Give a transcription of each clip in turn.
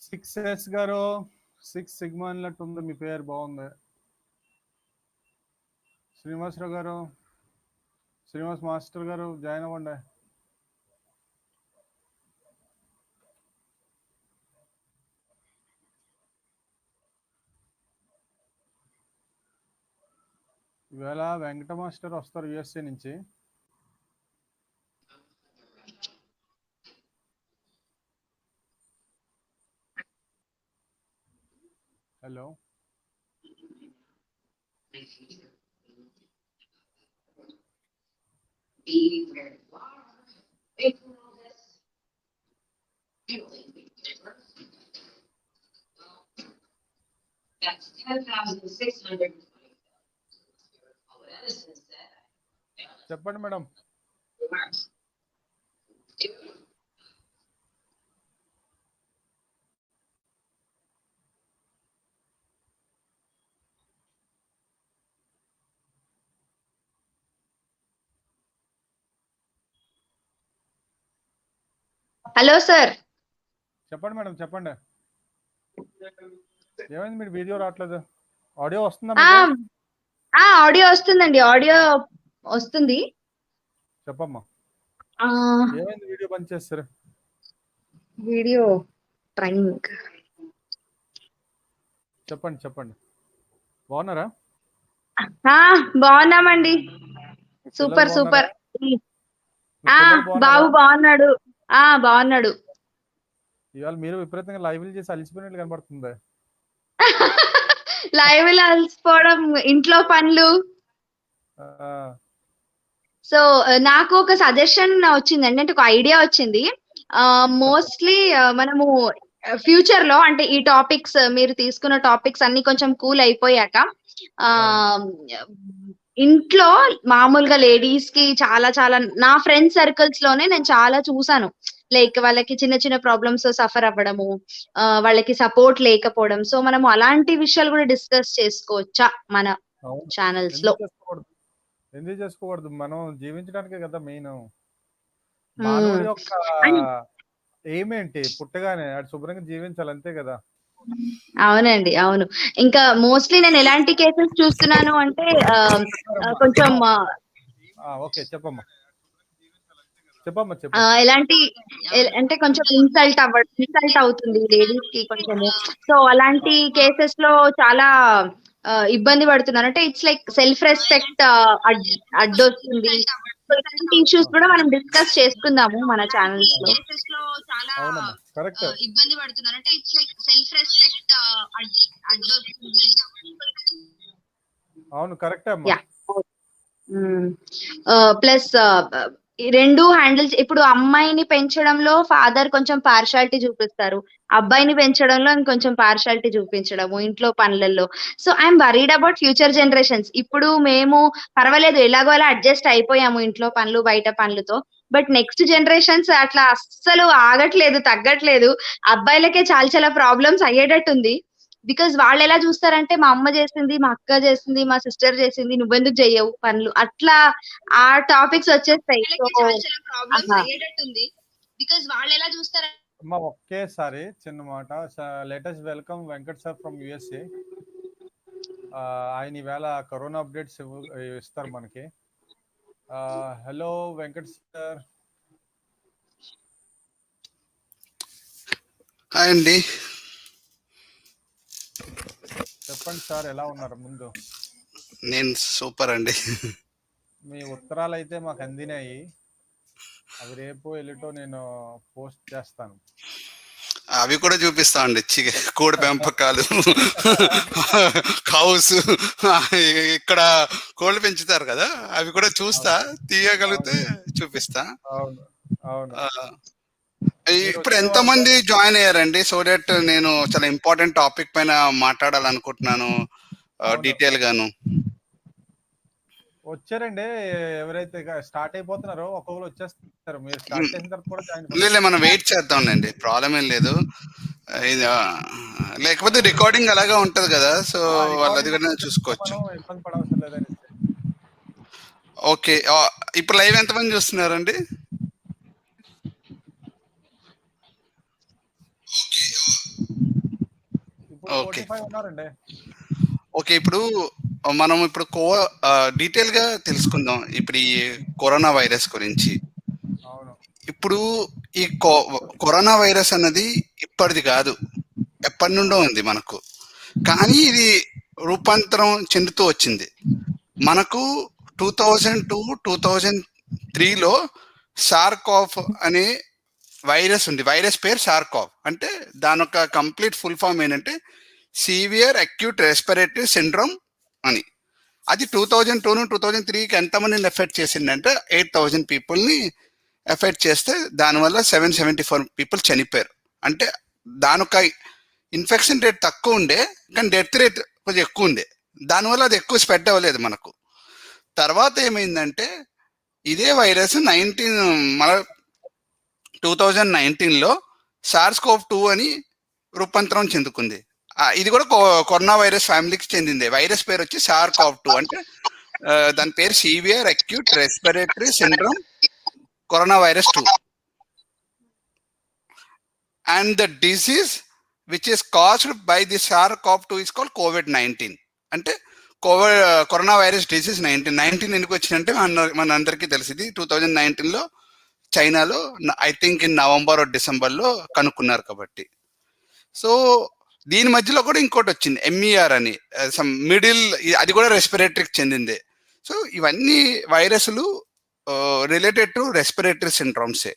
6S గారు 6 sigma అన్నట్టుంది. మీ పేరు బాగుంది. శ్రీనివాసరావు గారు, శ్రీనివాస్ మాస్టర్ గారు జాయిన్ అవ్వండి. ఇవాళ వెంకట మాస్టర్ వస్తారు యుఎస్ఏ నుంచి. Hello, That's 10,600. చెప్పండి మేడం. Hello sir. చెప్పండి మేడం, చెప్పండి. ఏమైంది, మీరు వీడియో రావట్లేదు? ఆడియో వస్తుందా? ఆడియో వస్తుందండి, ఆడియో వస్తుంది. చెప్పమ్మా, ఏమైంది? వీడియో బంద్ చేస్తారు. Video training. చెప్పండి చెప్పండి. బాగున్నారా? బాగున్నామండి. Super super. బాబు బాగున్నాడు. బాగున్నాడు. ఇవాళ మీరు విపరీతంగా లైవ్లు చేసి అలసిపోయినట్లు కనబడుతుంది. లైవ్ అలసిపోవడం, ఇంట్లో పనులు. సో నాకు ఒక సజెషన్ వచ్చిందండి, అంటే ఒక ఐడియా వచ్చింది. మోస్ట్లీ మనము ఫ్యూచర్ లో, అంటే ఈ టాపిక్స్, మీరు తీసుకున్న టాపిక్స్ అన్ని కొంచెం కూల్ అయిపోయాక, ఇంట్లో మామూలుగా లేడీస్ కి చాలా చాలా, నా ఫ్రెండ్ సర్కిల్స్ లోనే నేను చాలా చూసాను. లైక్ వాళ్ళకి చిన్న చిన్న ప్రాబ్లమ్స్ సఫర్ అవ్వడము, వాళ్ళకి సపోర్ట్ లేకపోవడం. సో మనము అలాంటి విషయాలు కూడా డిస్కస్ చేసుకోవచ్చా మన ఛానల్స్ లో? ఎందుకు చేసుకోకూడదు? మనం జీవించడానికే కదా మెయిన్. మానవుడి యొక్క ఏమేంటి, పుట్టగానే అది శుభ్రంగా జీవించాలి, అంతే కదా. అవునండి, అవును. ఇంకా మోస్ట్లీ నేను ఎలాంటి కేసెస్ చూస్తున్నాను అంటే, కొంచెం ఓకే, చెప్పమ్మా చెప్పమ్మా చెప్పు. ఎలాంటి అంటే కొంచెం ఇన్సల్ట్ అవుతుంది లేడీస్ కి కొంచెము. సో అలాంటి కేసెస్ లో చాలా ఇబ్బంది పడుతున్నారు. అంటే ఇట్స్ లైక్ సెల్ఫ్ రెస్పెక్ట్ అడ్డొస్తుంది. ఇలాంటి ఇష్యూస్ కూడా మనం డిస్కస్ చేసుకుందాము మన ఛానల్స్ లో. ఇబ్బంది పడుతున్నారు, అంటే ఇట్స్ లైక్ సెల్ఫ్ రెస్పెక్ట్ అడ్డొస్తుంది. అవును, కరెక్టే అమ్మా. ప్లస్ రెండు హ్యాండిల్స్. ఇప్పుడు అమ్మాయిని పెంచడంలో ఫాదర్ కొంచెం పార్షాలిటీ చూపిస్తారు, అబ్బాయిని పెంచడంలో ఇంకొంచెం పార్షాలిటీ చూపించడము ఇంట్లో పనులలో. So I'm worried about future generations. ఇప్పుడు మేము పర్వాలేదు, ఎలాగో అలా అడ్జస్ట్ అయిపోయాము ఇంట్లో పనులు బయట పనులతో. బట్ నెక్స్ట్ జనరేషన్స్ అట్లా అస్సలు ఆగట్లేదు, తగ్గట్లేదు. అబ్బాయిలకే చాలా చాలా ప్రాబ్లమ్స్ అయ్యేటట్టుంది. బికాజ్ వాళ్ళు ఎలా చూస్తారంటే, మా అమ్మ చేసింది, మా అక్క చేసింది, మా సిస్టర్ చేసింది, నువ్వెందుకు చెయ్యవు పనులు, అట్లా ఆ టాపిక్స్ వచ్చేస్తాయి. బికాజ్ వాళ్ళు ఎలా చూస్తారు. అమ్మా ఒకేసారి చిన్న మాట. Latest welcome Venkat sir from USA. ఆయన ఈవేళ కరోనా అప్డేట్స్ ఇస్తారు మనకి. Hello Venkat sir. హాయ్ అండి. చెప్పండి సార్, ఎలా ఉన్నారు? ముందు నేను సూపర్ అండి. మీ ఉత్తరాలు అయితే మాకు అందినాయి. అవి రేపు ఎల్లుటో నేను పోస్ట్ చేస్తాను. అవి కూడా చూపిస్తా అండి. కోడి పెంపకాలు, కౌస్, ఇక్కడ కోళ్ళు పెంచుతారు కదా, అవి కూడా చూస్తా, తీయగలిగితే చూపిస్తా. ఇప్పుడు ఎంతమంది జాయిన్ అయ్యారండి? సో దట్ నేను చాలా ఇంపార్టెంట్ టాపిక్ పైన మాట్లాడాలనుకుంటున్నాను డీటెయిల్ గాను. వచ్చారండి, ఎవరైతే స్టార్ట్ అయిపోతున్నారో ఒక్కొక్కరు వచ్చేస్తారు. మీరు స్టార్ట్ చేసిన తర్వాత కూడా జాయిన్. లేదు, మనం వెయిట్ చేద్దాంలేండి, ప్రాబ్లం ఏం లేదు. లేకపోతే రికార్డింగ్ అలాగే ఉంటది కదా, సో వాళ్ళు అది కూడా చూసుకోవచ్చు. ఇబ్బంది పడవసరం లేదని. ఓకే, ఇప్పుడు లైవ్ ఎంతమంది చూస్తున్నారండి? ఓకే. 45 ఉన్నారండి. ఓకే. ఇప్పుడు మనం ఇప్పుడు డీటెయిల్‌గా తెలుసుకుందాం. ఇప్పుడు ఈ కరోనా వైరస్ గురించి. అవును. ఇప్పుడు ఈ కరోనా వైరస్ అన్నది ఇప్పటిది కాదు. ఎప్పటినుండో ఉంది మనకు. కానీ ఇది రూపాంతరం చెందుతూ వచ్చింది. మనకు 2002, 2003లో సార్కావ్ అనే వైరస్ ఉంది. వైరస్ పేరు సార్కావ్. అంటే దానొక కంప్లీట్ ఫుల్ ఫామ్ ఏంటంటే సివియర్ అక్యూట్ రెస్పిరేటరీ సిండ్రోమ్ అని. అది 2002, 2003కి ఎంతమందిని ఎఫెక్ట్ చేసిందంటే 8,000 పీపుల్ని ఎఫెక్ట్ చేస్తే దానివల్ల 774 పీపుల్ చనిపోయారు. అంటే దానొక ఇన్ఫెక్షన్ రేట్ తక్కువ ఉండే, కానీ డెత్ రేట్ కొంచెం ఎక్కువ ఉండే. దానివల్ల అది ఎక్కువ స్ప్రెడ్ అవ్వలేదు మనకు. తర్వాత ఏమైందంటే ఇదే వైరస్ మన 2019లో SARS-CoV-2 అని రూపాంతరం చెందుకుంది. ఇది కూడా కరోనా వైరస్ ఫ్యామిలీకి చెందిందే. వైరస్ పేరు వచ్చి SARS-CoV-2. అంటే దాని పేరు severe acute respiratory syndrome corona virus 2. And the disease which is caused by the SARS-CoV-2 is called COVID-19. అంటే కరోనా వైరస్ డిసీజ్ 19 ఎందుకు వచ్చిందంటే మన అందరికీ తెలిసింది 2019లో చైనాలో ఐ థింక్ ఇన్ నవంబర్ డిసెంబర్లో కనుక్కున్నారు కాబట్టి. సో దీని మధ్యలో కూడా ఇంకోటి వచ్చింది MER అని, సమ్ మిడిల్, అది కూడా రెస్పిరేటరీకి చెందిందే. సో ఇవన్నీ వైరస్లు రిలేటెడ్ టు రెస్పిరేటరీ సిండ్రోమ్సే.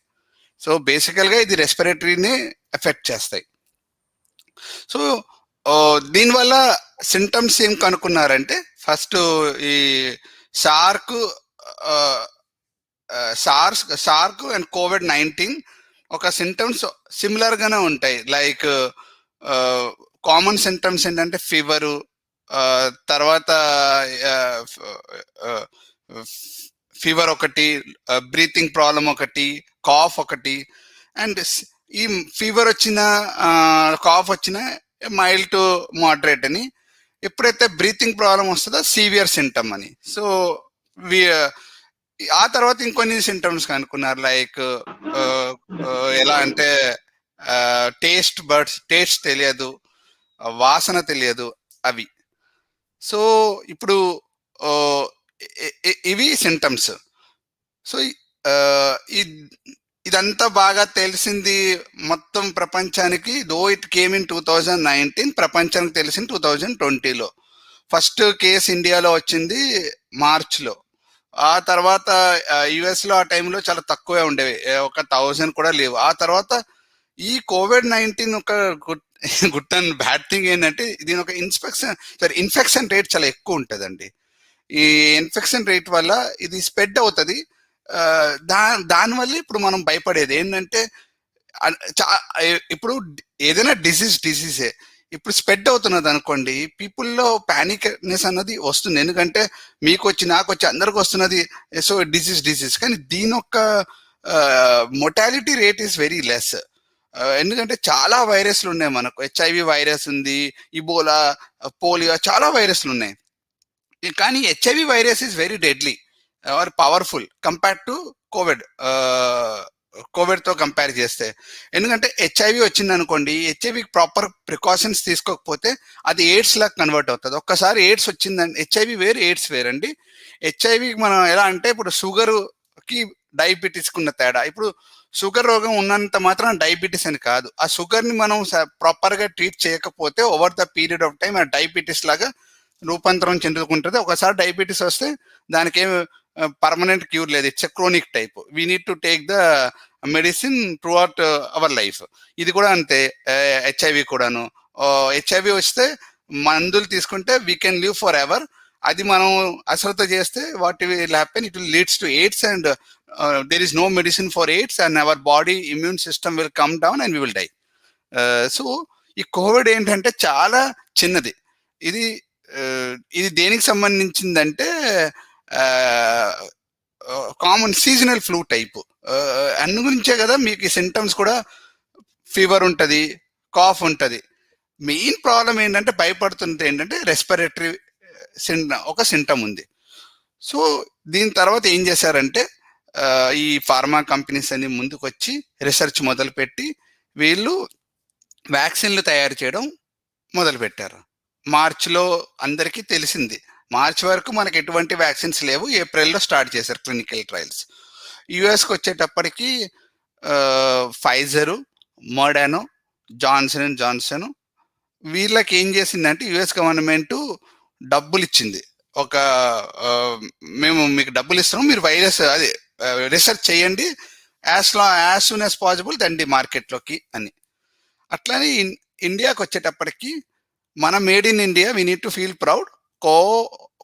సో బేసికల్గా ఇది రెస్పిరేటరీని ఎఫెక్ట్ చేస్తాయి. సో దీనివల్ల సింటమ్స్ ఏం కనుక్కున్నారంటే ఫస్ట్ ఈ సార్క్ అండ్ COVID-19 ఒక సింటమ్స్ సిమిలర్గానే ఉంటాయి. లైక్ కామన్ సింటమ్స్ ఏంటంటే ఫీవరు, తర్వాత ఫీవర్ ఒకటి, బ్రీతింగ్ ప్రాబ్లం ఒకటి, కాఫ్ ఒకటి. అండ్ ఈ ఫీవర్ వచ్చిన కాఫ్ వచ్చిన మైల్డ్ టు మోడరేట్ అని. ఎప్పుడైతే బ్రీతింగ్ ప్రాబ్లం వస్తుందో సివియర్ సింటమ్ అని. సో ఆ తర్వాత ఇంకొన్ని సింటమ్స్ కనుక్కున్నారు. లైక్ ఎలా అంటే టేస్ట్ తెలియదు, వాసన తెలియదు అవి. సో ఇప్పుడు ఇవి సింటమ్స్. సో ఇదంతా బాగా తెలిసింది మొత్తం ప్రపంచానికి. దో ఇట్ కేమ్ ఇన్ 2019, ప్రపంచానికి తెలిసింది 2020లో. ఫస్ట్ కేసు ఇండియాలో వచ్చింది మార్చ్లో. ఆ తర్వాత యుఎస్లో ఆ టైంలో చాలా తక్కువే ఉండేవి, ఒక 1000 కూడా లేవు. ఆ తర్వాత ఈ COVID-19 ఒక గుడ్ అండ్ బ్యాడ్ థింగ్ ఏంటంటే దీని ఒక ఇన్ఫెక్షన్ రేట్ చాలా ఎక్కువ ఉంటుందండి. ఈ ఇన్ఫెక్షన్ రేట్ వల్ల ఇది స్ప్రెడ్ అవుతుంది. దానివల్ల ఇప్పుడు మనం భయపడేది ఏంటంటే ఇప్పుడు ఏదైనా డిసీజే ఇప్పుడు స్ప్రెడ్ అవుతున్నది అనుకోండి, పీపుల్లో ప్యానిక్నెస్ అన్నది వస్తుంది. ఎందుకంటే మీకు వచ్చి నాకు వచ్చి అందరికి వస్తున్నది, సో డిసీజ్. కానీ దీని యొక్క mortality rate is very less. ఎందుకంటే చాలా వైరస్లు ఉన్నాయి మనకు. HIV వైరస్ ఉంది, ఇబోలా, పోలియో, చాలా వైరస్లు ఉన్నాయి. కానీ HIV virus is very deadly or powerful compared to కోవిడ్తో కంపేర్ చేస్తే. ఎందుకంటే HIV వచ్చింది అనుకోండి, HIVకి ప్రాపర్ ప్రికాషన్స్ తీసుకోకపోతే అది ఎయిడ్స్ లాగా కన్వర్ట్ అవుతుంది. ఒక్కసారి ఎయిడ్స్ వచ్చిందండి, HIV వేరు ఎయిడ్స్ వేరండి. HIVకి మనం ఎలా అంటే ఇప్పుడు షుగర్కి డయాబెటీస్కి ఉన్న తేడా. ఇప్పుడు షుగర్ రోగం ఉన్నంత మాత్రం డయాబెటీస్ అని కాదు. ఆ షుగర్ని మనం ప్రాపర్గా ట్రీట్ చేయకపోతే over the period of time ఆ డయాబెటీస్ లాగా రూపాంతరం చెందుకుంటుంది. ఒకసారి డయాబెటీస్ వస్తే దానికి ఏం పర్మనెంట్ క్యూర్ లేదు. It's a chronic type. We need to take the medicine through out our life. ఇది కూడా అంతే. HIV కూడాను. HIV వస్తే మందులు తీసుకుంటే we can live for ever. అది మనం అశ్రద్ధ చేస్తే what will happen, it will leads to AIDS and there is no medicine for AIDS and our body immune system will come down and we will die. So ఈ Covid ఏంటంటే చాలా చిన్నది. ఇది దేనికి సంబంధించిందంటే కామన్ సీజనల్ ఫ్లూ టైపు. అన్ని గురించే కదా మీకు ఈ సింటమ్స్ కూడా. ఫీవర్ ఉంటుంది, కాఫ్ ఉంటుంది. మెయిన్ ప్రాబ్లం ఏంటంటే భయపడుతుంటే ఏంటంటే రెస్పిరేటరీ ఒక సింటమ్ ఉంది. సో దీని తర్వాత ఏం చేశారంటే ఈ ఫార్మా కంపెనీస్ అన్ని ముందుకు వచ్చి రీసెర్చ్ మొదలుపెట్టి వీళ్ళు వ్యాక్సిన్లు తయారు చేయడం మొదలుపెట్టారు. మార్చ్‌లో అందరికీ తెలిసింది. మార్చ్ వరకు మనకు ఎటువంటి వ్యాక్సిన్స్ లేవు. ఏప్రిల్‌లో స్టార్ట్ చేశారు క్లినికల్ ట్రయల్స్. యూఎస్‌కొచ్చేటప్పటికి Pfizer, Moderna, Johnson and Johnson వీళ్ళకి ఏం చేసిందంటే యూఎస్ గవర్నమెంట్ డబ్బులిచ్చింది. ఒక మేము మీకు డబ్బులిస్తాం. మీరు వైరస్ అదే రీసెర్చ్ చేయండి. యాజ్ సూన్ యాజ్ పాసిబుల్ దండి మార్కెట్‌లోకి అని. అట్లనే ఇండియాకొచ్చేటప్పటికి మన made in India we need to feel proud.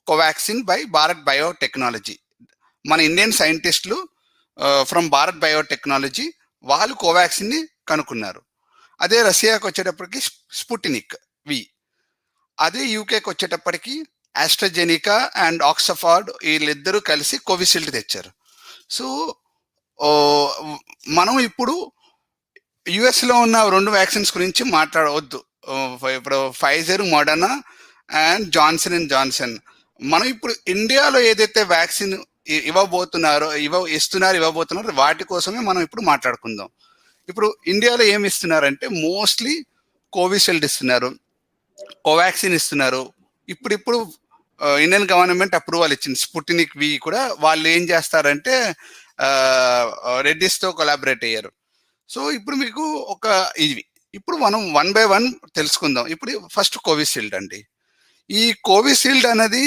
Covaxin by Bharat biotechnology. మన ఇండియన్ సైంటిస్టులు ఫ్రమ్ భారత్ బయోటెక్నాలజీ వాళ్ళు కోవాక్సిన్‌ని కనుక్కున్నారు. అదే రష్యాకి వచ్చేటప్పటికి స్పుటినిక్ వి. అదే యూకేకి వచ్చేటప్పటికి ఆస్ట్రాజెనికా అండ్ ఆక్స్ఫర్డ్ వీళ్ళిద్దరూ కలిసి కోవిషీల్డ్ తెచ్చారు. సో మనం ఇప్పుడు యుఎస్లో ఉన్న 2 వ్యాక్సిన్స్ గురించి మాట్లాడవద్దు. ఇప్పుడు Pfizer, Moderna and Johnson and Johnson. మనం ఇప్పుడు ఇండియాలో ఏదైతే వ్యాక్సిన్ ఇవ్వబోతున్నారో వాటి కోసమే మనం ఇప్పుడు మాట్లాడుకుందాం. ఇప్పుడు ఇండియాలో ఏమి ఇస్తున్నారంటే మోస్ట్లీ కోవిషీల్డ్ ఇస్తున్నారు, కోవాక్సిన్ ఇస్తున్నారు. ఇప్పుడు ఇండియన్ గవర్నమెంట్ అప్రూవల్ ఇచ్చింది. స్పుటినిక్ వి కూడా వాళ్ళు ఏం చేస్తారంటే రెడ్డిస్తో కొలాబరేట్ అయ్యారు. సో ఇప్పుడు మీకు ఇప్పుడు మనం 1 by 1 తెలుసుకుందాం. ఇప్పుడు ఫస్ట్ కోవిషీల్డ్ అండి. ఈ కోవిషీల్డ్ అనేది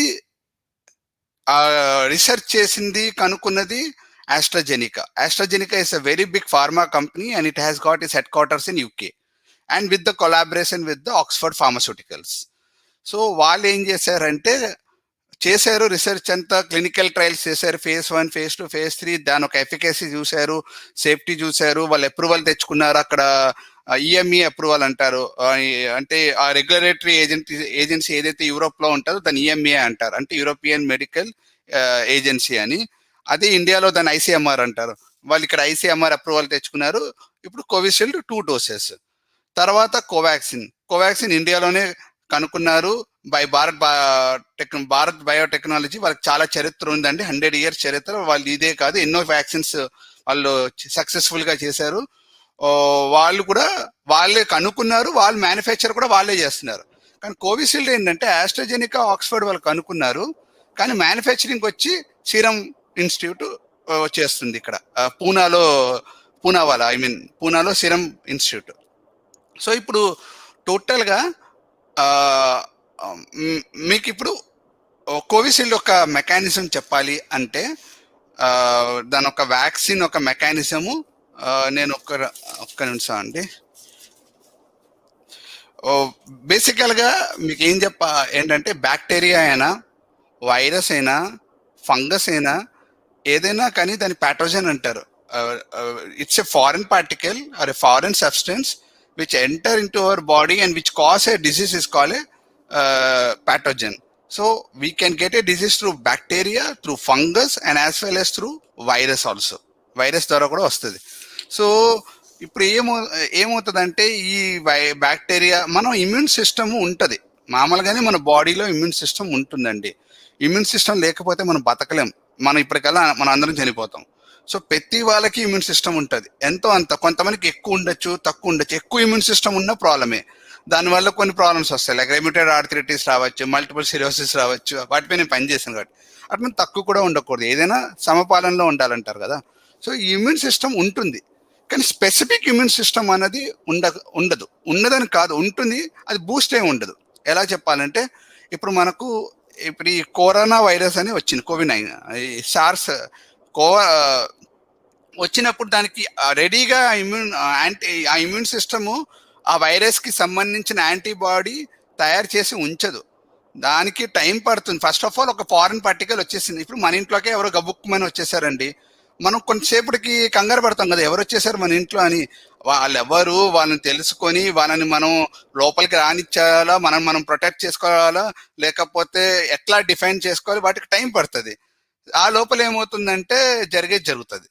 రీసెర్చ్ చేసింది, కనుక్కున్నది AstraZeneca. AstraZeneca is a very big pharma company and it has got its headquarters in UK and with the collaboration with the Oxford pharmaceuticals. So వాళ్ళు ఏం చేశారు రీసెర్చ్ అంతా, clinical trials చేశారు. phase 1, phase 2, phase 3. దాని ఒక efficacy చూశారు, safety చూశారు. వాళ్ళు అప్రూవల్ తెచ్చుకున్నారు. అక్కడ ఈఎంఈ అప్రూవల్ అంటారు. అంటే ఆ రెగ్యులేటరీ ఏజెన్సీ ఏదైతే యూరోప్లో ఉంటుందో దాన్ని ఈఎంఏ అంటారు, అంటే యూరోపియన్ మెడికల్ ఏజెన్సీ అని. అదే ఇండియాలో దాన్ని ఐసీఎంఆర్ అంటారు. వాళ్ళు ఇక్కడ ఐసీఎంఆర్ అప్రూవల్ తెచ్చుకున్నారు. ఇప్పుడు కోవిషీల్డ్ 2 doses. తర్వాత కోవాక్సిన్ ఇండియాలోనే కనుక్కున్నారు బై భారత్ బయోటెక్నాలజీ. వాళ్ళకి చాలా చరిత్ర ఉందండి, 100 years చరిత్ర. వాళ్ళు ఇదే కాదు ఎన్నో వ్యాక్సిన్స్ వాళ్ళు సక్సెస్ఫుల్ గా చేశారు. వాళ్ళే కనుక్కున్నారు, వాళ్ళు మ్యానుఫ్యాక్చర్ కూడా వాళ్ళే చేస్తున్నారు. కానీ కోవిషీల్డ్ ఏంటంటే ఆస్ట్రాజెనికా, ఆక్స్ఫర్డ్ వాళ్ళు కనుక్కున్నారు, కానీ మ్యానుఫ్యాక్చరింగ్ వచ్చి సీరం ఇన్స్టిట్యూట్ చేస్తుంది ఇక్కడ పూనాలో సీరం ఇన్స్టిట్యూట్. సో ఇప్పుడు టోటల్గా మీకు ఇప్పుడు కోవిషీల్డ్ ఒక మెకానిజం చెప్పాలి అంటే దాని ఒక వ్యాక్సిన్ ఒక మెకానిజము నేను ఒక్క నిమిషం అండి. బేసికల్గా మీకు ఏంటంటే బ్యాక్టీరియా అయినా, వైరస్ అయినా, ఫంగస్ అయినా, ఏదైనా కానీ దాని ప్యాథోజన్ అంటారు. It's a foreign particle or a foreign substance which enter into our body and which cause a disease is called a pathogen. So we can get a disease through bacteria, through fungus and as well as through virus also. Virus ద్వారా కూడా వస్తుంది. So ఇప్పుడు ఏమవుతుందంటే ఈ bacteria, మనం immune system ఉంటుంది మామూలుగానే, మన బాడీలో ఇమ్యూన్ సిస్టమ్ ఉంటుందండి. ఇమ్యూన్ సిస్టమ్ లేకపోతే మనం బతకలేం. మనం ఇప్పటికల్లా మనం అందరం చనిపోతాం. సో ప్రతి వాళ్ళకి ఇమ్యూన్ సిస్టమ్ ఉంటుంది, ఎంతో అంత. కొంతమందికి ఎక్కువ ఉండొచ్చు, తక్కువ ఉండొచ్చు. ఎక్కువ ఇమ్యూన్ సిస్టమ్ ఉన్న ప్రాబ్లమే. దానివల్ల కొన్ని ప్రాబ్లమ్స్ వస్తాయి, లైక్ రెమ్యూటెడ్ ఆర్థరైటిస్ రావచ్చు, మల్టిపుల్ సిరోసిస్ రావచ్చు. వాటిపై నేను పనిచేసాను కాబట్టి. అట్లా తక్కువ కూడా ఉండకూడదు, ఏదైనా సమపాలనలో ఉండాలంటారు కదా. సో ఈ ఇమ్యూన్ సిస్టమ్ ఉంటుంది, కానీ స్పెసిఫిక్ ఇమ్యూన్ సిస్టమ్ అనేది ఉండదు. ఉన్నదని కాదు, ఉంటుంది, అది బూస్ట్ ఏమి ఉండదు. ఎలా చెప్పాలంటే ఇప్పుడు ఈ కరోనా వైరస్ అని వచ్చింది, COVID-19 సార్స్ వచ్చినప్పుడు దానికి రెడీగా ఆ ఇమ్యూన్ సిస్టము ఆ వైరస్కి సంబంధించిన యాంటీబాడీ తయారు చేసి ఉంచదు, దానికి టైం పడుతుంది. ఫస్ట్ ఆఫ్ ఆల్ ఒక ఫారెన్ పార్టికల్ వచ్చేసింది. ఇప్పుడు మన ఇంట్లోకే ఎవరో గబుక్కుమని వచ్చేసారండి, మనం కొంతసేపటికి కంగారు పడతాం కదా, ఎవరు వచ్చేసారు మన ఇంట్లో అని. వాళ్ళని తెలుసుకొని వాళ్ళని మనం లోపలికి రానిచ్చాలా, మనం ప్రొటెక్ట్ చేసుకోవాలా, లేకపోతే ఎట్లా డిఫైన్ చేసుకోవాలి, వాటికి టైం పడుతుంది. ఆ లోపల ఏమవుతుందంటే జరుగుతుంది.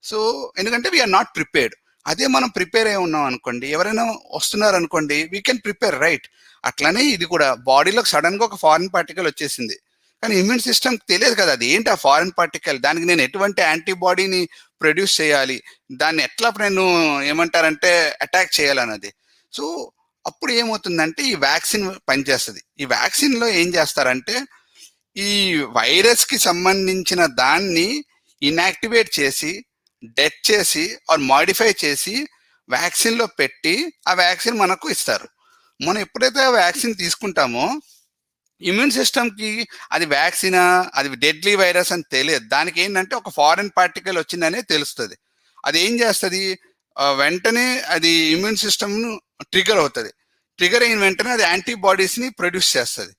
సో ఎందుకంటే వీఆర్ నాట్ ప్రిపేర్డ్. అదే మనం ప్రిపేర్ అయి ఉన్నాం అనుకోండి, ఎవరైనా వస్తున్నారు అనుకోండి, వీ కెన్ ప్రిపేర్, రైట్? అట్లానే ఇది కూడా బాడీలోకి సడన్ గా ఒక ఫారెన్ పార్టికల్ వచ్చేసింది, కానీ ఇమ్యూన్ సిస్టమ్ తెలియదు కదా అది ఏంటి ఆ ఫారెన్ పార్టికల్, దానికి నేను ఎటువంటి యాంటీబాడీని ప్రొడ్యూస్ చేయాలి, దాన్ని ఎట్లా నేను అటాక్ చేయాలన్నది. సో అప్పుడు ఏమవుతుందంటే ఈ వ్యాక్సిన్ పనిచేస్తుంది. ఈ వ్యాక్సిన్లో ఏం చేస్తారంటే ఈ వైరస్కి సంబంధించిన దాన్ని ఇన్యాక్టివేట్ చేసి డెత్ చేసి ఆర్ మాడిఫై చేసి వ్యాక్సిన్లో పెట్టి ఆ వ్యాక్సిన్ మనకు ఇస్తారు. మనం ఎప్పుడైతే ఆ వ్యాక్సిన్ తీసుకుంటామో ఇమ్యూన్ సిస్టమ్కి అది వ్యాక్సినా అది డెడ్లీ వైరస్ అని తెలియదు. దానికి ఏంటంటే ఒక ఫారెన్ పార్టికల్ వచ్చిందనే తెలుస్తుంది. అది ఏం చేస్తుంది, వెంటనే అది ఇమ్యూన్ సిస్టమ్ను ట్రిగర్ అవుతుంది. ట్రిగర్ అయిన వెంటనే అది యాంటీబాడీస్ని ప్రొడ్యూస్ చేస్తుంది.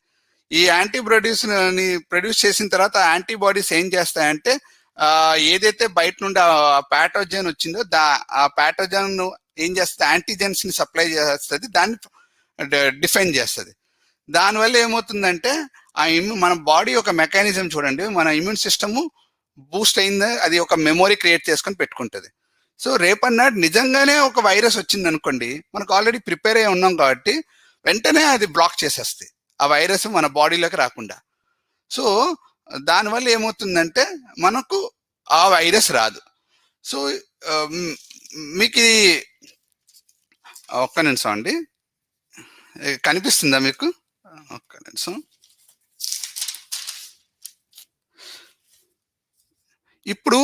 ఈ యాంటీబాడీస్ని ప్రొడ్యూస్ చేసిన తర్వాత యాంటీబాడీస్ ఏం చేస్తాయంటే ఏదైతే బయట నుండి ఆ ప్యాథోజన్ వచ్చిందో ఆ ప్యాథోజన్ ఏం చేస్తుంది, యాంటీజెన్స్ని సప్లై చేస్తుంది, దాన్ని డిఫైన్ చేస్తుంది. దానివల్ల ఏమవుతుందంటే మన బాడీ ఒక మెకానిజం చూడండి, మన ఇమ్యూన్ సిస్టము బూస్ట్ అయింది, అది ఒక మెమొరీ క్రియేట్ చేసుకొని పెట్టుకుంటుంది. సో రేపన్నాడు నిజంగానే ఒక వైరస్ వచ్చింది అనుకోండి, మనకు ఆల్రెడీ ప్రిపేర్ అయి ఉన్నాం కాబట్టి వెంటనే అది బ్లాక్ చేసేస్తుంది ఆ వైరస్ మన బాడీలోకి రాకుండా. సో దానివల్ల ఏమవుతుందంటే మనకు ఆ వైరస్ రాదు. సో మీకు ఇది ఒక్క నిమిషం అండి, కనిపిస్తుందా మీకు? ఒక్క నిమిషం. ఇప్పుడు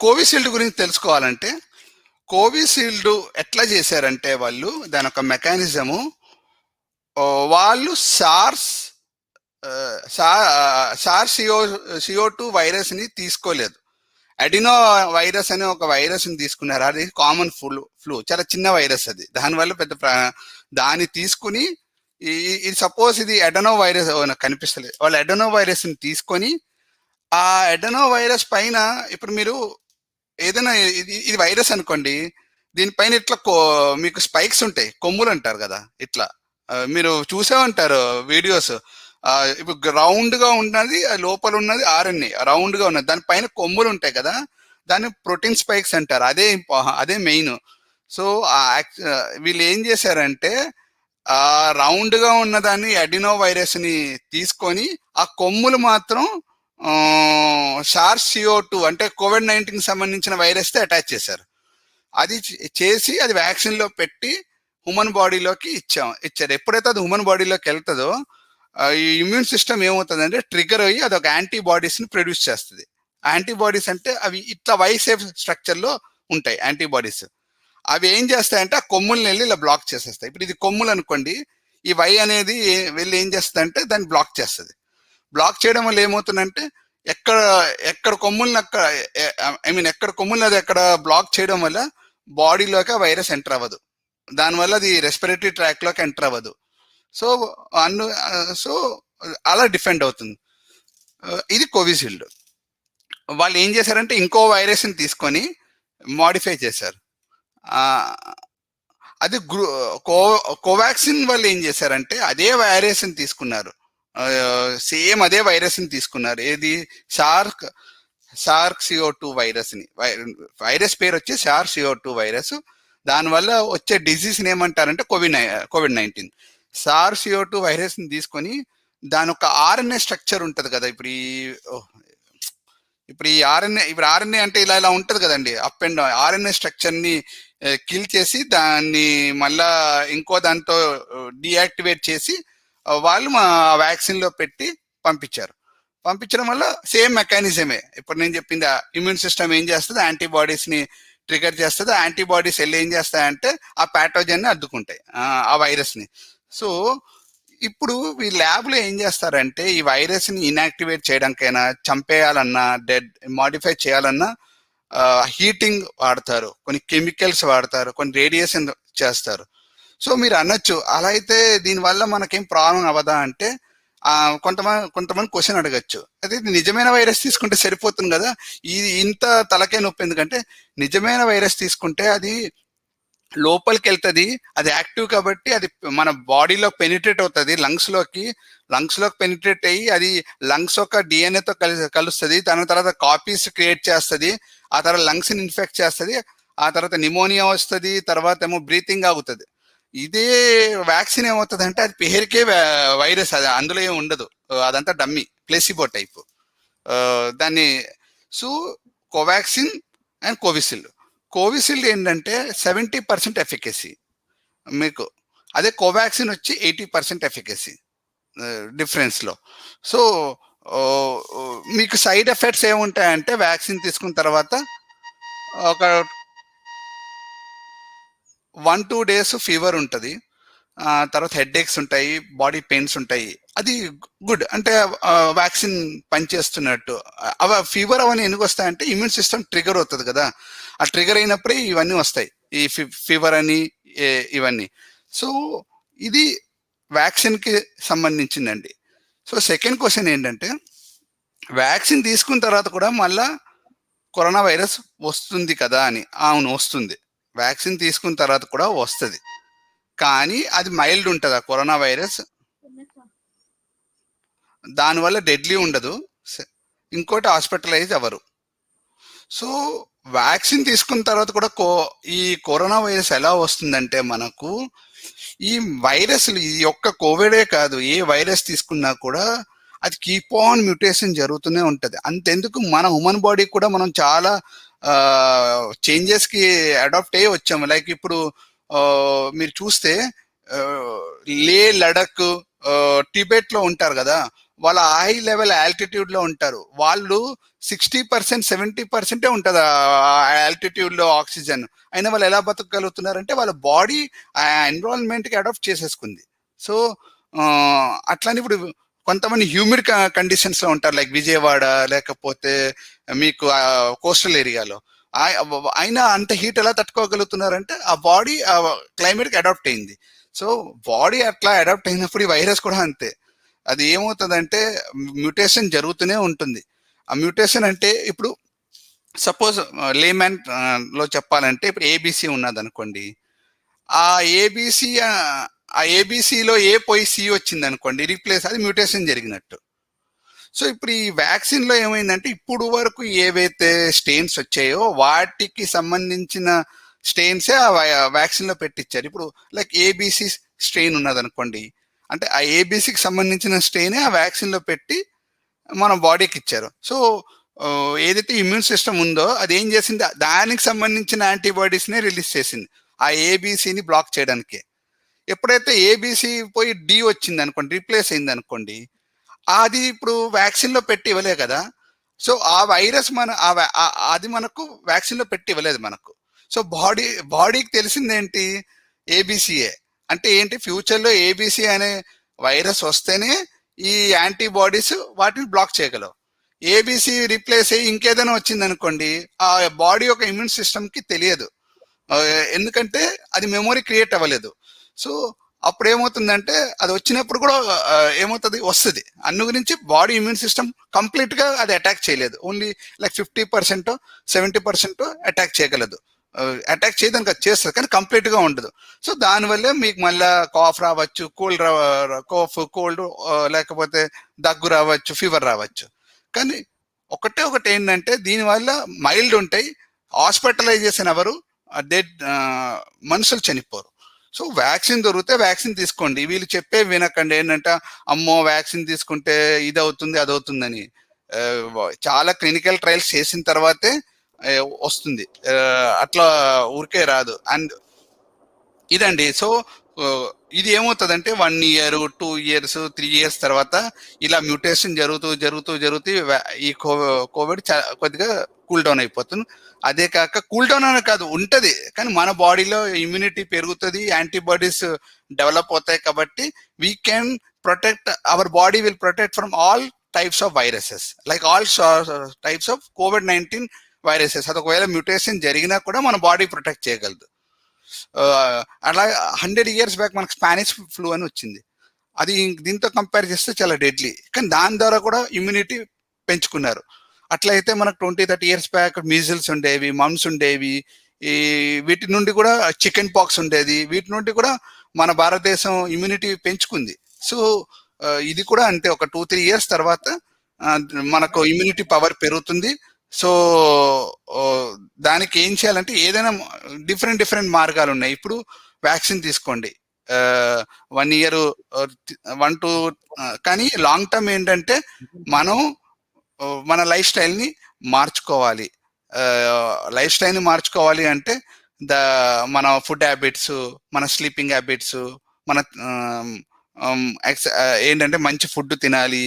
కోవిషీల్డ్ గురించి తెలుసుకోవాలంటే కోవిషీల్డ్ ఎట్లా చేశారంటే వాళ్ళు దాని ఒక మెకానిజము, వాళ్ళు CO2 వైరస్ని తీసుకోలేదు, అడినో వైరస్ అనే ఒక వైరస్ని తీసుకున్నారు. అది కామన్ ఫ్లూ, చాలా చిన్న వైరస్ అది. దానివల్ల దాన్ని తీసుకుని ఇది సపోజ్ ఇది అడెనో వైరస్ కనిపిస్తలేదు, వాళ్ళు అడెనో వైరస్ని తీసుకొని ఆ అడెనో వైరస్ పైన ఇప్పుడు మీరు ఏదైనా ఇది వైరస్ అనుకోండి, దీనిపైన ఇట్లా మీకు స్పైక్స్ ఉంటాయి, కొమ్ములు అంటారు కదా, ఇట్లా మీరు చూసే ఉంటారు వీడియోస్. ఇప్పుడు రౌండ్ గా ఉన్నది లోపల ఉన్నది RNA రౌండ్ గా ఉన్నది, దానిపైన కొమ్ములు ఉంటాయి కదా, దాన్ని ప్రోటీన్ స్పైక్స్ అంటారు. అదే మెయిన్. సో వీళ్ళు ఏం చేశారంటే ఆ రౌండ్ గా ఉన్నదాన్ని అడినో వైరస్ ని తీసుకొని ఆ కొమ్ములు మాత్రం SARS-CoV-2 అంటే COVID-19 సంబంధించిన వైరస్ తో అటాచ్ చేశారు. అది చేసి అది వ్యాక్సిన్ లో పెట్టి హ్యూమన్ బాడీలోకి ఇచ్చారు. ఎప్పుడైతే అది హ్యూమన్ బాడీలోకి వెళ్తుందో ఈ ఇమ్యూన్ సిస్టమ్ ఏమవుతుందంటే ట్రిగర్ అయ్యి అది ఒక యాంటీబాడీస్ ని ప్రొడ్యూస్ చేస్తుంది. యాంటీబాడీస్ అంటే అవి ఇట్లా వై సేఫ్ స్ట్రక్చర్ లో ఉంటాయి యాంటీబాడీస్. అవి ఏం చేస్తాయంటే ఆ కొమ్ముల్ని వెళ్ళి ఇలా బ్లాక్ చేసేస్తాయి. ఇప్పుడు ఇది కొమ్ములు అనుకోండి, ఈ వై అనేది వెళ్ళి ఏం చేస్తుంది అంటే దాన్ని బ్లాక్ చేస్తుంది. బ్లాక్ చేయడం వల్ల ఏమవుతుందంటే ఎక్కడ కొమ్ముల్ని ఎక్కడ కొమ్ముల్ని అది ఎక్కడ బ్లాక్ చేయడం వల్ల బాడీలోకి ఆ వైరస్ ఎంటర్ అవ్వదు, దానివల్ల అది రెస్పిరేటరీ ట్రాక్ లోకి ఎంటర్ అవ్వదు. సో సో అలా డిఫెండ్ అవుతుంది. ఇది కోవిషీల్డ్. వాళ్ళు ఏం చేశారంటే ఇంకో వైరస్ని తీసుకొని మాడిఫై చేశారు. అది కోవాక్సిన్ వాళ్ళు ఏం చేశారంటే అదే వైరస్ని తీసుకున్నారు, సేమ్ అదే వైరస్ని తీసుకున్నారు. ఏది SARS-CoV-2 వైరస్ని, వైరస్ పేరు వచ్చి SARS-CoV-2 వైరస్. దానివల్ల వచ్చే డిజీజ్ని ఏమంటారంటే COVID-19. SARS-CoV-2 వైరస్ని తీసుకొని దాని ఒక RNA స్ట్రక్చర్ ఉంటుంది కదా, ఇప్పుడు ఈ RNA అంటే ఇలా ఉంటుంది కదండి, అప్ అండ్ డౌన్. RNA స్ట్రక్చర్ని కిల్ చేసి దాన్ని మళ్ళా ఇంకో దాంతో డీయాక్టివేట్ చేసి వాళ్ళు మా వ్యాక్సిన్లో పెట్టి పంపించడం వల్ల సేమ్ మెకానిజమే. ఇప్పుడు నేను చెప్పింది, ఇమ్యూన్ సిస్టమ్ ఏం చేస్తుంది, యాంటీబాడీస్ని ట్రిగర్ చేస్తుంది. యాంటీబాడీస్ వెళ్ళి ఏం చేస్తాయంటే ఆ ప్యాథోజన్ని అడ్డుకుంటాయి ఆ వైరస్ని. సో ఇప్పుడు ఈ ల్యాబ్లో ఏం చేస్తారంటే ఈ వైరస్ని ఇన్యాక్టివేట్ చేయడానికైనా, చంపేయాలన్నా, మాడిఫై చేయాలన్నా హీటింగ్ వాడతారు, కొన్ని కెమికల్స్ వాడతారు, కొన్ని రేడియేషన్ చేస్తారు. సో మీరు అనొచ్చు అలా అయితే దీనివల్ల మనకేం ప్రాబ్లం అవ్వదా అంటే కొంతమంది క్వశ్చన్ అడగచ్చు, అదే నిజమైన వైరస్ తీసుకుంటే సరిపోతుంది కదా, ఇది ఇంత తలకే నొప్పి ఎందుకంటే నిజమైన వైరస్ తీసుకుంటే అది లోపలికి వెళ్తుంది, అది యాక్టివ్ కాబట్టి అది మన బాడీలో పెనిట్రేట్ అవుతుంది, లంగ్స్లోకి పెనిట్రేట్ అయ్యి అది లంగ్స్ యొక్క డిఎన్ఏతో కలుస్తుంది. దాని తర్వాత కాపీస్ క్రియేట్ చేస్తుంది, ఆ తర్వాత లంగ్స్ని ఇన్ఫెక్ట్ చేస్తుంది, ఆ తర్వాత నిమోనియా వస్తుంది, తర్వాత ఏమో బ్రీతింగ్ ఆగుతుంది. ఇదే వ్యాక్సిన్ ఏమవుతుంది అంటే అది పేరుకే వైరస్, అది అందులో ఏమి ఉండదు, అదంతా డమ్మీ, ప్లేసిబో టైప్ దాన్ని. సో కోవాక్సిన్ అండ్ కోవిషీల్డ్ ఏంటంటే 70% ఎఫికసీ, మీకు. అదే కోవాక్సిన్ వచ్చి 80% ఎఫికసీ డిఫరెన్స్లో. సో మీకు సైడ్ ఎఫెక్ట్స్ ఏముంటాయంటే వ్యాక్సిన్ తీసుకున్న తర్వాత ఒక 1-2 days ఫీవర్ ఉంటుంది, తర్వాత హెడ్ఏక్స్ ఉంటాయి, బాడీ పెయిన్స్ ఉంటాయి. అది గుడ్, అంటే వ్యాక్సిన్ పనిచేస్తున్నట్టు. ఫీవర్ అవన్నీ ఎందుకు వస్తాయంటే ఇమ్యూన్ సిస్టమ్ ట్రిగర్ అవుతుంది కదా, ఆ ట్రిగర్ అయినప్పుడే ఇవన్నీ వస్తాయి, ఈ ఫీవర్ అని ఇవన్నీ. సో ఇది వ్యాక్సిన్కి సంబంధించిందండి. సో సెకండ్ క్వశ్చన్ ఏంటంటే, వ్యాక్సిన్ తీసుకున్న తర్వాత కూడా మళ్ళా కరోనా వైరస్ వస్తుంది కదా అని. అవును, వస్తుంది. వ్యాక్సిన్ తీసుకున్న తర్వాత కూడా వస్తుంది, కానీ అది మైల్డ్ ఉంటుంది ఆ కరోనా వైరస్, దానివల్ల డెడ్లీ ఉండదు, ఇంకోటి హాస్పిటలైజ్ అవ్వరు. సో వ్యాక్సిన్ తీసుకున్న తర్వాత కూడా ఈ కరోనా వైరస్ ఎలా వస్తుందంటే మనకు ఈ వైరస్లు, ఈ యొక్క కోవిడే కాదు, ఏ వైరస్ తీసుకున్నా కూడా అది కీప్ ఆన్ మ్యూటేషన్ జరుగుతూనే ఉంటుంది. అంతెందుకు మన హ్యూమన్ బాడీ కూడా మనం చాలా చేంజెస్కి అడాప్ట్ అయ్యి వచ్చాము. లైక్ ఇప్పుడు మీరు చూస్తే లే, లడక్, టిబెట్లో ఉంటారు కదా, వాళ్ళ హై లెవెల్ ఆల్టిట్యూడ్లో ఉంటారు. వాళ్ళు 60%, 70% ఉంటుంది ఆల్టిట్యూడ్లో ఆక్సిజన్. అయినా వాళ్ళు ఎలా బతకగలుగుతున్నారంటే వాళ్ళ బాడీ ఆ ఎన్విరాన్మెంట్కి అడాప్ట్ చేసేసుకుంది. సో అట్లానే ఇప్పుడు కొంతమంది హ్యూమిడ్ కండిషన్స్లో ఉంటారు, లైక్ విజయవాడ, లేకపోతే మీకు కోస్టల్ ఏరియాలో. అయినా అంత హీట్ ఎలా తట్టుకోగలుగుతున్నారంటే ఆ బాడీ ఆ క్లైమేట్కి అడాప్ట్ అయింది. సో బాడీ అట్లా అడాప్ట్ అయినప్పుడు ఈ వైరస్ కూడా అంతే. అది ఏమవుతుందంటే మ్యూటేషన్ జరుగుతూనే ఉంటుంది. ఆ మ్యూటేషన్ అంటే ఇప్పుడు సపోజ్ లేమ్యాన్ లో చెప్పాలంటే, ఇప్పుడు ఏబిసి ఉన్నది అనుకోండి, ఆ ఏబిసిలో ఏ పోయి సి వచ్చింది అనుకోండి, రీప్లేస్, అది మ్యూటేషన్ జరిగినట్టు. సో ఇప్పుడు ఈ వ్యాక్సిన్ లో ఏమైందంటే, ఇప్పుడు వరకు ఏవైతే స్టెయిన్స్ వచ్చాయో వాటికి సంబంధించిన స్టెయిన్సే ఆ వ్యాక్సిన్ లో పెట్టించారు. ఇప్పుడు లైక్ ఏబిసి స్ట్రెయిన్ ఉన్నది అనుకోండి, అంటే ఆ ఏబిసికి సంబంధించిన స్ట్రెయినే ఆ వ్యాక్సిన్ లో పెట్టి మన బాడీకి ఇచ్చారు. సో ఏదైతే ఇమ్యూన్ సిస్టమ్ ఉందో అది ఏం చేసింది, దానికి సంబంధించిన యాంటీబాడీస్నే రిలీజ్ చేసింది ఆ ఏబిసిని బ్లాక్ చేయడానికి. ఎప్పుడైతే ఏబిసి పోయి డి వచ్చింది అనుకోండి, రీప్లేస్ అయింది అనుకోండి, అది ఇప్పుడు వ్యాక్సిన్ లో పెట్టి ఇవ్వలే కదా. సో ఆ వైరస్ అది మనకు వ్యాక్సిన్ లో పెట్టి ఇవ్వలేదు మనకు. సో బాడీకి తెలిసిందేంటి, ఏబిసిఏ అంటే ఏంటి, ఫ్యూచర్ లో ఏబిసి అనే వైరస్ వస్తేనే ఈ యాంటీబాడీస్ వాటిని బ్లాక్ చేయగలవు. ఏబిసి రీప్లేస్ అయ్యి ఇంకేదైనా వచ్చింది అనుకోండి, ఆ బాడీ యొక్క ఇమ్యూన్ సిస్టమ్ కి తెలియదు, ఎందుకంటే అది మెమొరీ క్రియేట్ అవ్వలేదు. సో అప్పుడు ఏమవుతుందంటే అది వచ్చినప్పుడు కూడా ఏమవుతుంది, వస్తుంది. అన్ను గురించి బాడీ ఇమ్యూన్ సిస్టమ్ కంప్లీట్ గా అది అటాక్ చేయలేదు, ఓన్లీ లైక్ 50%, 70% అటాక్ చేయగలదు. అటాక్ చేయడానికి అది చేస్తుంది, కానీ కంప్లీట్ గా ఉండదు. సో దానివల్లే మీకు మళ్ళీ కాఫ్ రావచ్చు, కోల్డ్, లేకపోతే దగ్గు రావచ్చు, ఫీవర్ రావచ్చు. కానీ ఒకటి ఏంటంటే, దీనివల్ల మైల్డ్ ఉంటాయి, హాస్పిటలైజేషన్ ఎవరు, డెడ్ మనుషులు చనిపోరు. సో వ్యాక్సిన్ దొరికితే వ్యాక్సిన్ తీసుకోండి, వీళ్ళు చెప్పే వినకండి ఏంటంటే అమ్మో వ్యాక్సిన్ తీసుకుంటే ఇది అవుతుంది అది అవుతుందని. చాలా క్లినికల్ ట్రయల్స్ చేసిన తర్వాతే వస్తుంది, అట్లా ఊరికే రాదు. అండ్ ఇదండి. సో ఇది ఏమవుతుందంటే 1 year, 2 years, 3 years తర్వాత ఇలా మ్యూటేషన్ జరుగుతూ ఈ కోవిడ్ కొద్దిగా కూల్ డౌన్ అయిపోతుంది. అదే కాక కూల్ డౌన్ అనే కాదు, ఉంటది, కానీ మన బాడీలో ఇమ్యూనిటీ పెరుగుతుంది, యాంటీబాడీస్ డెవలప్ అవుతాయి, కాబట్టి we can protect, our body will protect from all types of viruses, like all types of COVID-19 viruses. అది ఒకవేళ మ్యూటేషన్ జరిగినా కూడా మన బాడీ ప్రొటెక్ట్ చేయగలదు. అలా 100 years బ్యాక్ మనకు స్పానిష్ ఫ్లూ అని వచ్చింది, అది దీంతో కంపేర్ చేస్తే చాలా డెడ్లీ, కానీ దాని ద్వారా కూడా ఇమ్యూనిటీ పెంచుకున్నారు. అట్లయితే మనకు 20-30 years బ్యాక్ మీజిల్స్ ఉండేవి, మమ్స్ ఉండేవి, వీటి నుండి కూడా చికెన్ పాక్స్ ఉండేది, వీటి నుండి కూడా మన భారతదేశం ఇమ్యూనిటీ పెంచుకుంది. సో ఇది కూడా అంతే, ఒక 2-3 years తర్వాత మనకు ఇమ్యూనిటీ పవర్ పెరుగుతుంది. సో దానికి ఏం చేయాలంటే, ఏదైనా డిఫరెంట్ మార్గాలు ఉన్నాయి. ఇప్పుడు వ్యాక్సిన్ తీసుకోండి, 1 year, 1-2, కానీ లాంగ్ టర్మ్ ఏంటంటే మనం మన లైఫ్ స్టైల్ని మార్చుకోవాలి. లైఫ్ స్టైల్ని మార్చుకోవాలి అంటే ద మన ఫుడ్ హ్యాబిట్స్, మన స్లీపింగ్ హ్యాబిట్స్, మన ఏంటంటే మంచి ఫుడ్ తినాలి,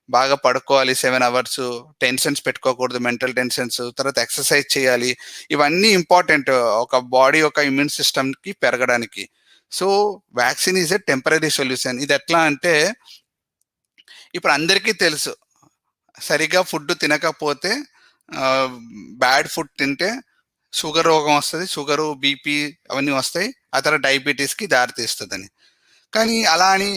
బాగా పడుకోవాలి 7 అవర్స్, టెన్షన్స్ పెట్టుకోకూడదు, మెంటల్ టెన్షన్స్, తర్వాత ఎక్సర్సైజ్ చేయాలి. ఇవన్నీ ఇంపార్టెంట్ ఒక బాడీ యొక్క ఇమ్యూన్ సిస్టమ్కి పెరగడానికి. So vaccine is a temporary solution. ఇది ఎట్లా అంటే ఇప్పుడు అందరికీ తెలుసు, సరిగా ఫుడ్ తినకపోతే బ్యాడ్ ఫుడ్ తింటే షుగర్ రోగం వస్తుంది, షుగరు, బీపీ అవన్నీ వస్తాయి, ఆ తర్వాత డయాబెటీస్కి దారితీస్తుందని. కానీ అలా అని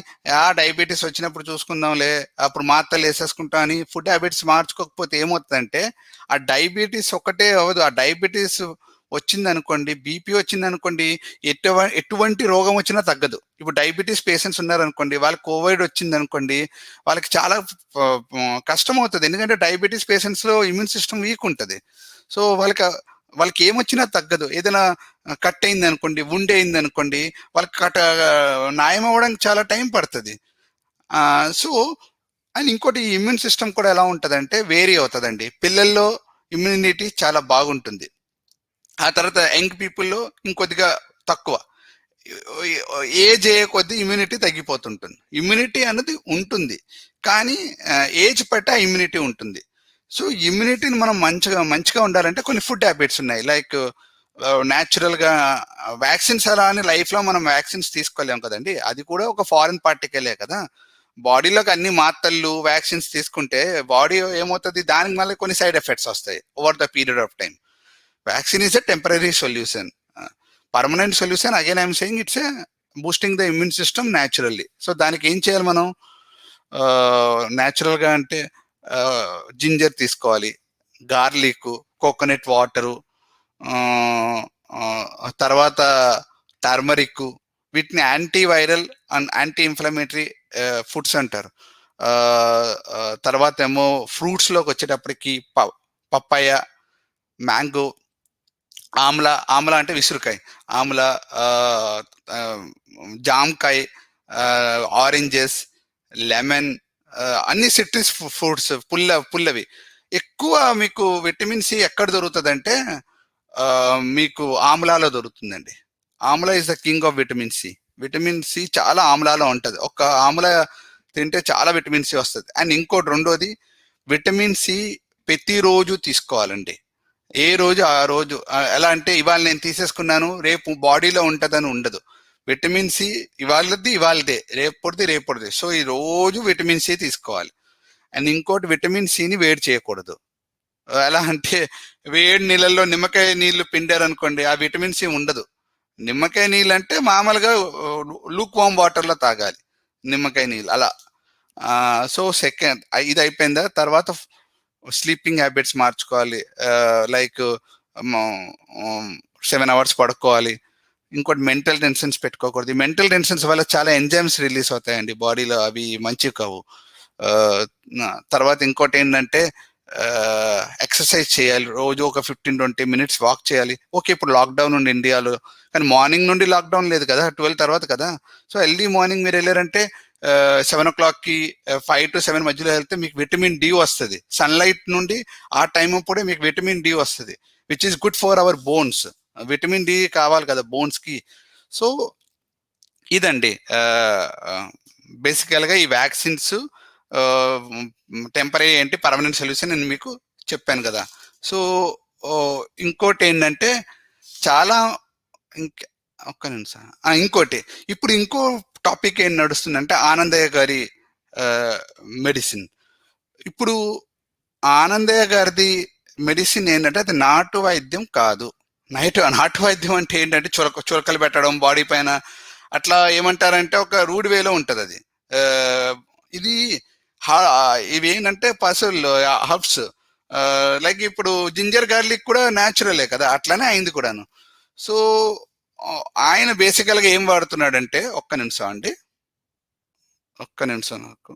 డయాబెటీస్ వచ్చినప్పుడు చూసుకుందాంలే, అప్పుడు మాత్రలు వేసేసుకుంటా అని ఫుడ్ హ్యాబిట్స్ మార్చుకోకపోతే ఏమవుతుందంటే ఆ డయాబెటీస్ ఒక్కటే అవ్వదు. ఆ డయాబెటీస్ వచ్చిందనుకోండి, బీపీ వచ్చిందనుకోండి, ఎటువంటి రోగం వచ్చినా తగ్గదు. ఇప్పుడు డయాబెటీస్ పేషెంట్స్ ఉన్నారనుకోండి, వాళ్ళకి కోవిడ్ వచ్చిందనుకోండి, వాళ్ళకి చాలా కష్టం అవుతుంది. ఎందుకంటే డయాబెటీస్ పేషెంట్స్లో ఇమ్యూన్ సిస్టమ్ వీక్ ఉంటుంది. సో వాళ్ళకి ఏమొచ్చినా తగ్గదు. ఏదైనా కట్ అయింది అనుకోండి, wound అయింది అనుకోండి, వాళ్ళకి నయం అవ్వడానికి చాలా టైం పడుతుంది. సో అండ్ ఇంకోటి, ఇమ్యూన్ సిస్టమ్ కూడా ఎలా ఉంటుందంటే వేరీ అవుతుందండి. పిల్లల్లో ఇమ్యూనిటీ చాలా బాగుంటుంది, ఆ తర్వాత యంగ్ పీపుల్లో ఇంకొద్దిగా తక్కువ. ఏజ్ అయ్యే కొద్దీ ఇమ్యూనిటీ తగ్గిపోతుంటుంది. ఇమ్యూనిటీ అన్నది ఉంటుంది, కానీ ఏజ్ పట్ట ఇమ్యూనిటీ ఉంటుంది. సో ఇమ్యూనిటీని మనం మంచిగా ఉండాలంటే కొన్ని ఫుడ్ హ్యాబిట్స్ ఉన్నాయి. లైక్ న్యాచురల్గా వ్యాక్సిన్స్ అలా అని లైఫ్లో మనం వ్యాక్సిన్స్ తీసుకోలేం కదండి, అది కూడా ఒక ఫారిన్ పార్టికలే కదా. బాడీలోకి అన్ని మాత్రలు వ్యాక్సిన్స్ తీసుకుంటే బాడీ ఏమవుతుంది, దానికి మళ్ళీ కొన్ని సైడ్ ఎఫెక్ట్స్ వస్తాయి over the period of time. Vaccine is a temporary solution. Permanent solution, again I'm saying, it's a boosting the immune system naturally. So దానికి ఏం చేయాలి మనం, న్యాచురల్గా అంటే జింజర్ తీసుకోవాలి, గార్లిక్, కోకోనట్ వాటరు, తర్వాత టర్మరిక్, వీటిని antiviral and anti inflammatory foods అంటారు. తర్వాత ఏమో ఫ్రూట్స్లోకి వచ్చేటప్పటికి పప్పాయ, మ్యాంగో, ఆమ్లా అంటే విసురుకాయ, ఆమ్ల, జామకాయ, ఆరెంజెస్, లెమన్, అన్ని సిట్రస్ ఫ్రూట్స్, పుల్లవి. ఎక్కువ మీకు విటమిన్ సి ఎక్కడ దొరుకుతుంది అంటే మీకు ఆమ్లాలో దొరుకుతుందండి. Amla is the king of vitamin C. Vitamin C చాలా ఆమ్లాలో ఉంటుంది. ఒక ఆమ్లా తింటే చాలా విటమిన్ సి వస్తుంది. అండ్ ఇంకోటి రెండోది, విటమిన్ సి ప్రతిరోజు తీసుకోవాలండి. ఏ రోజు ఆ రోజు. ఎలా అంటే ఇవాళ నేను తీసేసుకున్నాను రేపు బాడీలో ఉంటుందని ఉండదు. విటమిన్ సి ఇవాళదే, రేపటిది. సో ఈ రోజు విటమిన్ సి తీసుకోవాలి. అండ్ ఇంకోటి, విటమిన్ సిని వేడి చేయకూడదు. ఎలా అంటే వేడి నీళ్ళల్లో నిమ్మకాయ నీళ్లు పిండారనుకోండి, ఆ విటమిన్ సి ఉండదు. నిమ్మకాయ నీళ్ళు అంటే మామూలుగా లూక్ వామ్ వాటర్లో తాగాలి నిమ్మకాయ నీళ్ళు అలా. సో సెకండ్ ఇది అయిపోయిందా, తర్వాత స్లీపింగ్ హ్యాబిట్స్ మార్చుకోవాలి. లైక్ 7 అవర్స్ పడుకోవాలి. ఇంకోటి, మెంటల్ టెన్షన్స్ పెట్టుకోకూడదు. మెంటల్ టెన్షన్స్ వల్ల చాలా ఎంజైమ్స్ రిలీజ్ అవుతాయండి బాడీలో, అవి మంచివి కావు. తర్వాత ఇంకోటి ఏంటంటే ఎక్సర్సైజ్ చేయాలి. రోజు ఒక 15-20 మినిట్స్ వాక్ చేయాలి. ఓకే, ఇప్పుడు లాక్డౌన్ ఉంది ఇండియాలో, కానీ మార్నింగ్ నుండి లాక్డౌన్ లేదు కదా, 12 తర్వాత కదా. సో ఎర్లీ మార్నింగ్ మీరు వెళ్ళారంటే 7 o'clockకి 5 to 7 మధ్యలో వెళ్తే మీకు విటమిన్ డి వస్తుంది. సన్లైట్ నుండి ఆ టైం అప్పుడే మీకు విటమిన్ డి వస్తుంది, which is good for our bones. Vitamin D కావాలి కదా బోన్స్కి. సో ఇదండి బేసికల్గా ఈ వ్యాక్సిన్స్ టెంపరీ ఏంటి, పర్మనెంట్ సొల్యూషన్ నేను మీకు చెప్పాను కదా. సో ఇంకోటి ఏంటంటే చాలా ఒక్క నిమిషం, ఇంకోటి ఇప్పుడు ఇంకో టాపిక్ ఏం నడుస్తుందంటే ఆనందయ్య గారి మెడిసిన్. ఇప్పుడు ఆనందయ్య గారిది మెడిసిన్ ఏంటంటే అది నాటు వైద్యం కాదు. నాటు వైద్యం అంటే ఏంటంటే చురకలు పెట్టడం బాడీ పైన, అట్లా ఏమంటారంటే ఒక రూడ్ వేలో ఉంటుంది అది. ఇది ఇవి ఏంటంటే పసులు, హర్బ్స్, లైక్ ఇప్పుడు జింజర్ గార్లిక్ కూడా న్యాచురలే కదా, అట్లానే అయింది కూడాను. సో ఆయన బేసికల్గా ఏం వాడుతున్నాడంటే, ఒక్క నిమిషం నాకు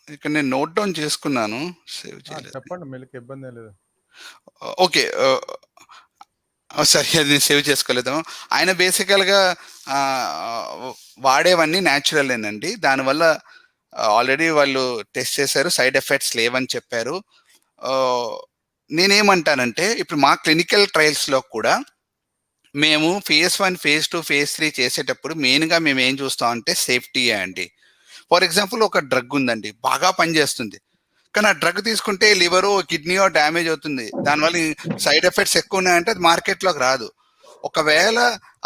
ఇక్కడ నేను నోట్ డౌన్ చేసుకున్నాను, సేవ్ చేయలేదు. చెప్పండి, మీకు ఇబ్బంది లేదు. ఓకే, సరే, అది సేవ్ చేసుకోలేదు. ఆయన బేసికల్గా వాడేవన్నీ న్యాచురలేనండి. దానివల్ల ఆల్రెడీ వాళ్ళు టెస్ట్ చేశారు, సైడ్ ఎఫెక్ట్స్ లేవని చెప్పారు. నేనేమంటానంటే ఇప్పుడు మా క్లినికల్ ట్రయల్స్లో కూడా మేము phase 1, phase 2, phase 3 చేసేటప్పుడు మెయిన్గా మేము ఏం చూస్తామంటే సేఫ్టీయే అండి. ఫర్ ఎగ్జాంపుల్ ఒక డ్రగ్ ఉందండి, బాగా పనిచేస్తుంది, కానీ ఆ డ్రగ్ తీసుకుంటే లివరో కిడ్నీయో డ్యామేజ్ అవుతుంది, దానివల్ల సైడ్ ఎఫెక్ట్స్ ఎక్కువ ఉన్నాయంటే అది మార్కెట్లోకి రాదు. ఒకవేళ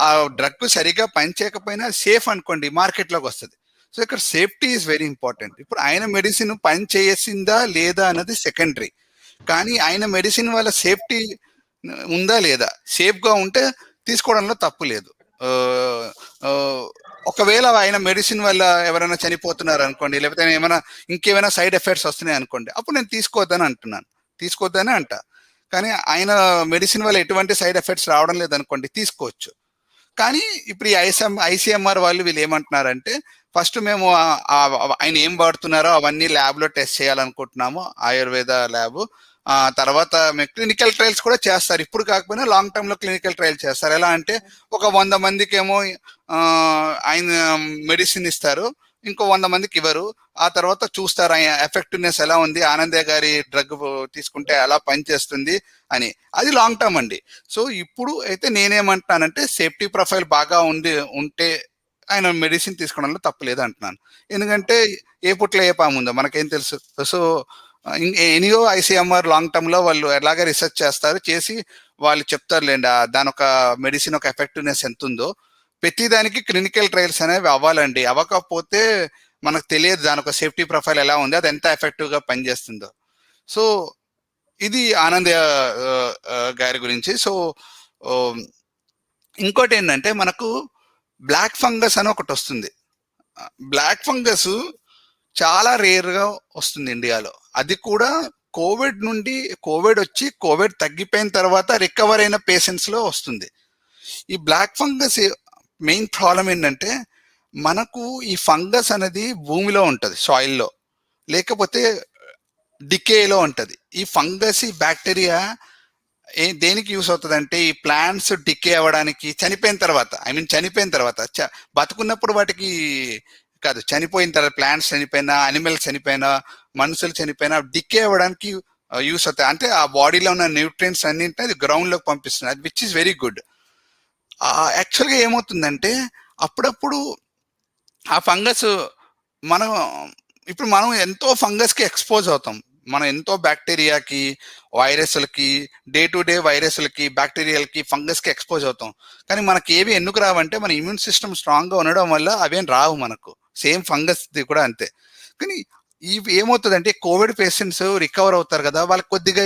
ఆ డ్రగ్ సరిగా పనిచేయకపోయినా సేఫ్ అనుకోండి, మార్కెట్లోకి వస్తుంది. సో ఇక్కడ సేఫ్టీ ఈజ్ వెరీ ఇంపార్టెంట్. ఇప్పుడు ఆయన మెడిసిన్ పని చేసిందా లేదా అన్నది సెకండరీ, కానీ ఆయన మెడిసిన్ వల్ల సేఫ్టీ ఉందా లేదా, సేఫ్గా ఉంటే తీసుకోవడంలో తప్పు లేదు. ఒకవేళ ఆయన మెడిసిన్ వల్ల ఎవరైనా చనిపోతున్నారు అనుకోండి, లేకపోతే ఏమైనా ఇంకేమైనా సైడ్ ఎఫెక్ట్స్ వస్తున్నాయి అనుకోండి, అప్పుడు నేను తీసుకోవద్దని అంటున్నాను, తీసుకోవద్దని అంట. కానీ ఆయన మెడిసిన్ వల్ల ఎటువంటి సైడ్ ఎఫెక్ట్స్ రావడం లేదనుకోండి, తీసుకోవచ్చు. కానీ ఇప్పుడు ఈ ఐసీఎంఆర్ వాళ్ళు వీళ్ళు ఏమంటున్నారంటే, ఫస్ట్ మేము ఆయన ఏం వాడుతున్నారో అవన్నీ ల్యాబ్లో టెస్ట్ చేయాలనుకుంటున్నాము, ఆయుర్వేద ల్యాబ్. తర్వాత మేము క్లినికల్ ట్రయల్స్ కూడా చేస్తారు, ఇప్పుడు కాకపోయినా లాంగ్ టర్మ్ లో క్లినికల్ ట్రయల్ చేస్తారు. ఎలా అంటే ఒక 100 మందికి ఏమో ఆయన మెడిసిన్ ఇస్తారు, ఇంకో 100 మందికి ఇవ్వరు. ఆ తర్వాత చూస్తారు ఆయన ఎఫెక్టివ్నెస్ ఎలా ఉంది, ఆనందయ్య గారి డ్రగ్ తీసుకుంటే ఎలా పనిచేస్తుంది అని. అది లాంగ్ టర్మ్ అండి. సో ఇప్పుడు అయితే నేనేమంటున్నానంటే సేఫ్టీ ప్రొఫైల్ బాగా ఉంటే ఆయన మెడిసిన్ తీసుకోవడంలో తప్పులేదు అంటున్నాను. ఎందుకంటే ఏ పుట్ల ఏ పాము ఉందో మనకేం తెలుసు. సో ఎనీయో ఐసీఎంఆర్ లాంగ్ టర్మ్ లో వాళ్ళు ఎలాగ రీసెర్చ్ చేస్తారు, చేసి వాళ్ళు చెప్తారులేండి దాని ఒక మెడిసిన్ ఒక ఎఫెక్టివ్నెస్ ఎంత ఉందో. ప్రతిదానికి క్లినికల్ ట్రయల్స్ అనేవి అవ్వాలండి, అవ్వకపోతే మనకు తెలియదు దాని ఒక సేఫ్టీ ప్రొఫైల్ ఎలా ఉంది, అది ఎంత ఎఫెక్టివ్ గా పనిచేస్తుందో. సో ఇది ఆనందయ్య గారి గురించి. సో ఇంకోటి ఏంటంటే మనకు బ్లాక్ ఫంగస్ అని ఒకటి వస్తుంది. బ్లాక్ ఫంగస్ చాలా రేర్గా వస్తుంది ఇండియాలో. అది కూడా కోవిడ్ వచ్చి కోవిడ్ తగ్గిపోయిన తర్వాత రికవర్ అయిన పేషెంట్స్లో వస్తుంది. ఈ బ్లాక్ ఫంగస్ మెయిన్ ప్రాబ్లం ఏంటంటే, మనకు ఈ ఫంగస్ అనేది భూమిలో ఉంటుంది, సాయిల్లో, లేకపోతే డికేలో ఉంటుంది. ఈ ఫంగస్, ఈ బ్యాక్టీరియా దేనికి యూస్ అవుతుంది అంటే, ఈ ప్లాంట్స్ డికే అవ్వడానికి, చనిపోయిన తర్వాత బతుకున్నప్పుడు వాటికి కాదు, చనిపోయిన తర్వాత ప్లాంట్స్ చనిపోయినా, అనిమల్స్ చనిపోయినా, మనుషులు చనిపోయినా డికే అవ్వడానికి యూస్ అవుతాయి. అంటే ఆ బాడీలో ఉన్న న్యూట్రియంట్స్ అన్నింటినీ అది గ్రౌండ్లోకి పంపిస్తుంది, అది విచ్ ఈస్ వెరీ గుడ్. యాక్చువల్గా ఏమవుతుందంటే అప్పుడప్పుడు ఆ ఫంగస్ మనం ఎంతో ఫంగస్కి ఎక్స్పోజ్ అవుతాం, మనం ఎంతో బ్యాక్టీరియాకి, వైరస్లకి, డే టు డే వైరస్లకి, బ్యాక్టీరియాలకి, ఫంగస్కి ఎక్స్పోజ్ అవుతాం. కానీ మనకి ఏవి ఎందుకు రావంటే మన ఇమ్యూన్ సిస్టమ్ స్ట్రాంగ్గా ఉండడం వల్ల అవేం రావు మనకు. సేమ్ ఫంగస్ది కూడా అంతే. కానీ ఇవి ఏమవుతుందంటే, కోవిడ్ పేషెంట్స్ రికవర్ అవుతారు కదా, వాళ్ళకి కొద్దిగా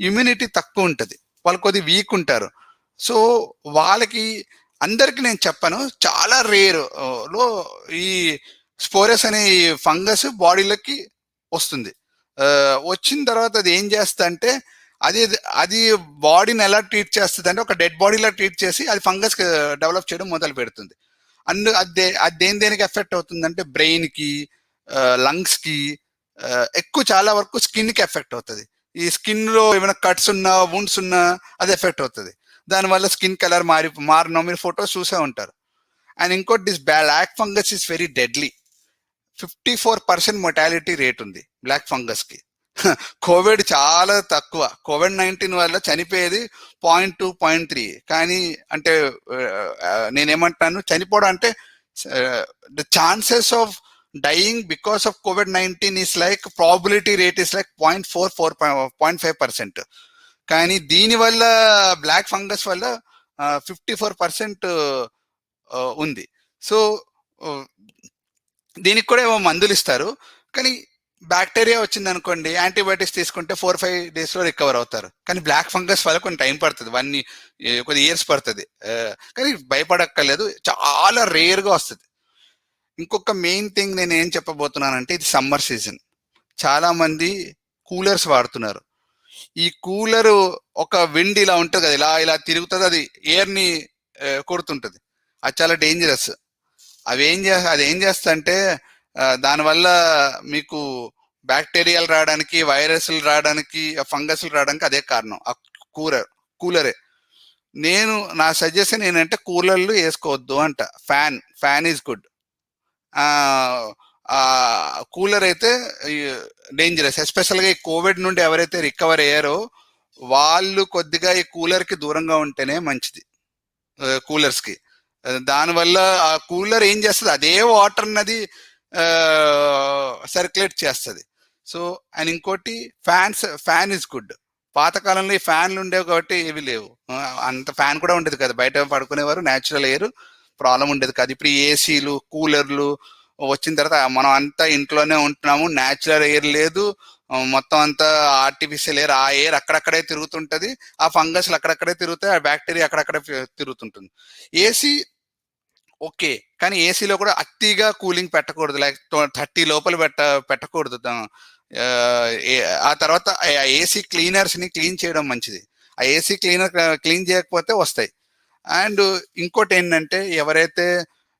ఇమ్యూనిటీ తక్కువ ఉంటుంది, వాళ్ళు కొద్దిగా వీక్ ఉంటారు. సో వాళ్ళకి అందరికి నేను చెప్పాను, చాలా రేర్లో ఈ స్పోరస్ అనే ఫంగస్ బాడీలోకి వస్తుంది. వచ్చిన తర్వాత అది ఏం చేస్తా అంటే, అది బాడీని ఎలా ట్రీట్ చేస్తుంది అంటే, ఒక డెడ్ బాడీలా ట్రీట్ చేసి అది ఫంగస్ డెవలప్ చేయడం మొదలు పెడుతుంది. అది దేనికి ఎఫెక్ట్ అవుతుందంటే, బ్రెయిన్కి, లంగ్స్కి, చాలా వరకు స్కిన్కి ఎఫెక్ట్ అవుతుంది. ఈ స్కిన్లో ఏమైనా కట్స్ ఉన్నా, వుండ్స్ ఉన్నా అది ఎఫెక్ట్ అవుతుంది. దానివల్ల స్కిన్ కలర్ మారిన మీరు ఫొటోస్ చూసే ఉంటారు. అండ్ ఇంకోటి, this black fungus is very deadly. 54% mortality rate ఉంది బ్లాక్ ఫంగస్కి. కోవిడ్ చాలా తక్కువ, COVID-19 వల్ల చనిపోయేది 0.2, 0.3. కానీ అంటే నేనేమంటాను, చనిపోవడం అంటే the chances of dying because of COVID-19 is like, probability rate is like 0.5% కానీ దీనివల్ల బ్లాక్ ఫంగస్ వల్ల 54% ఉంది. సో దీనికి కూడా ఏమో మందులు ఇస్తారు, కానీ బ్యాక్టీరియా వచ్చింది అనుకోండి, యాంటీబయాటిక్స్ తీసుకుంటే 4-5 డేస్లో రికవర్ అవుతారు. కానీ బ్లాక్ ఫంగస్ వల్ల కొంచెం టైం పడుతుంది, కొద్ది ఇయర్స్ పడుతుంది. కానీ భయపడక్కర్లేదు, చాలా రేర్గా వస్తుంది. ఇంకొక మెయిన్ థింగ్ నేను ఏం చెప్పబోతున్నానంటే, ఇది సమ్మర్ సీజన్, చాలా మంది కూలర్స్ వాడుతున్నారు. ఈ కూలరు ఒక విండ్ ఇలా ఉంటుంది కదా, ఇలా తిరుగుతుంది, అది ఎయిర్ని కొడుతుంటుంది, అది చాలా డేంజరస్. అది ఏం చేస్తా అంటే, దానివల్ల మీకు బ్యాక్టీరియాలు రావడానికి, వైరస్లు రావడానికి, ఫంగస్లు రావడానికి అదే కారణం, ఆ కూలరే. నా సజెషన్ ఏంటంటే, కూలర్లు వేసుకోవద్దు అంట. Fan is good. కూలర్ అయితే డేంజరస్. ఎస్పెషల్గా ఈ కోవిడ్ నుండి ఎవరైతే రికవర్ అయ్యారో వాళ్ళు కొద్దిగా ఈ కూలర్కి దూరంగా ఉంటేనే మంచిది. కూలర్స్కి దానివల్ల ఆ కూలర్ ఏం చేస్తుంది, అదే వాటర్ అన్నది సర్క్యులేట్ చేస్తుంది. సో అండ్ ఇంకోటి ఫ్యాన్ ఇస్ గుడ్. పాతకాలంలో ఈ ఫ్యాన్లు ఉండేవి కాబట్టి ఏవి లేవు, అంత ఫ్యాన్ కూడా ఉండేది కదా, బయట పడుకునేవారు, న్యాచురల్ ఎయిర్ ప్రాబ్లం ఉండేది కాదు. ఇప్పుడు ఏసీలు కూలర్లు వచ్చిన తర్వాత మనం అంతా ఇంట్లోనే ఉంటున్నాము, న్యాచురల్ ఎయిర్ లేదు, మొత్తం అంతా ఆర్టిఫిషియల్ ఎయిర్. ఆ ఎయిర్ అక్కడక్కడే తిరుగుతుంటది, ఆ ఫంగస్లు అక్కడక్కడే తిరుగుతాయి, ఆ బ్యాక్టీరియా అక్కడక్కడే తిరుగుతుంటుంది. ఏసీ ఓకే, కానీ ఏసీలో కూడా అతిగా కూలింగ్ పెట్టకూడదు, లైక్ 30 లోపల పెట్టకూడదు. ఆ తర్వాత ఏసీ క్లీనర్స్ ని క్లీన్ చేయడం మంచిది. ఆ ఏసీ క్లీన్ చేయకపోతే వస్తాయి. అండ్ ఇంకోటి ఏంటంటే ఎవరైతే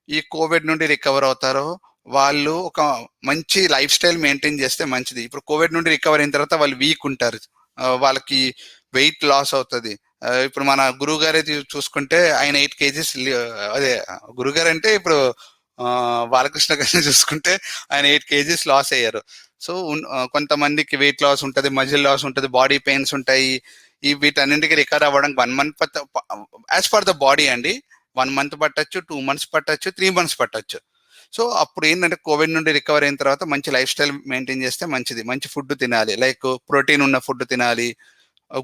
ఈ కోవిడ్ నుండి రికవర్ అవుతారో వాళ్ళు ఒక మంచి లైఫ్ స్టైల్ మెయింటైన్ చేస్తే మంచిది. ఇప్పుడు కోవిడ్ నుండి రికవర్ అయిన తర్వాత వాళ్ళు వీక్ ఉంటారు, వాళ్ళకి వెయిట్ లాస్ అవుతుంది. ఇప్పుడు మన గురువు గారే చూసుకుంటే ఆయన 8 kgs, అదే గురుగారు అంటే ఇప్పుడు బాలకృష్ణ గారిని చూసుకుంటే ఆయన 8 kgs లాస్ అయ్యారు. సో కొంతమందికి వెయిట్ లాస్ ఉంటుంది, మజిల్ లాస్ ఉంటుంది, బాడీ పెయిన్స్ ఉంటాయి. ఈ వీటన్నింటికి రికవర్ అవ్వడానికి 1 month as per the body అండి. 1 month పట్టచ్చు, 2 months పట్టచ్చు, 3 months పట్టచ్చు. సో అప్పుడు ఏంటంటే కోవిడ్ నుండి రికవర్ అయిన తర్వాత మంచి లైఫ్ స్టైల్ మెయింటైన్ చేస్తే మంచిది. మంచి ఫుడ్ తినాలి, లైక్ ప్రోటీన్ ఉన్న ఫుడ్ తినాలి,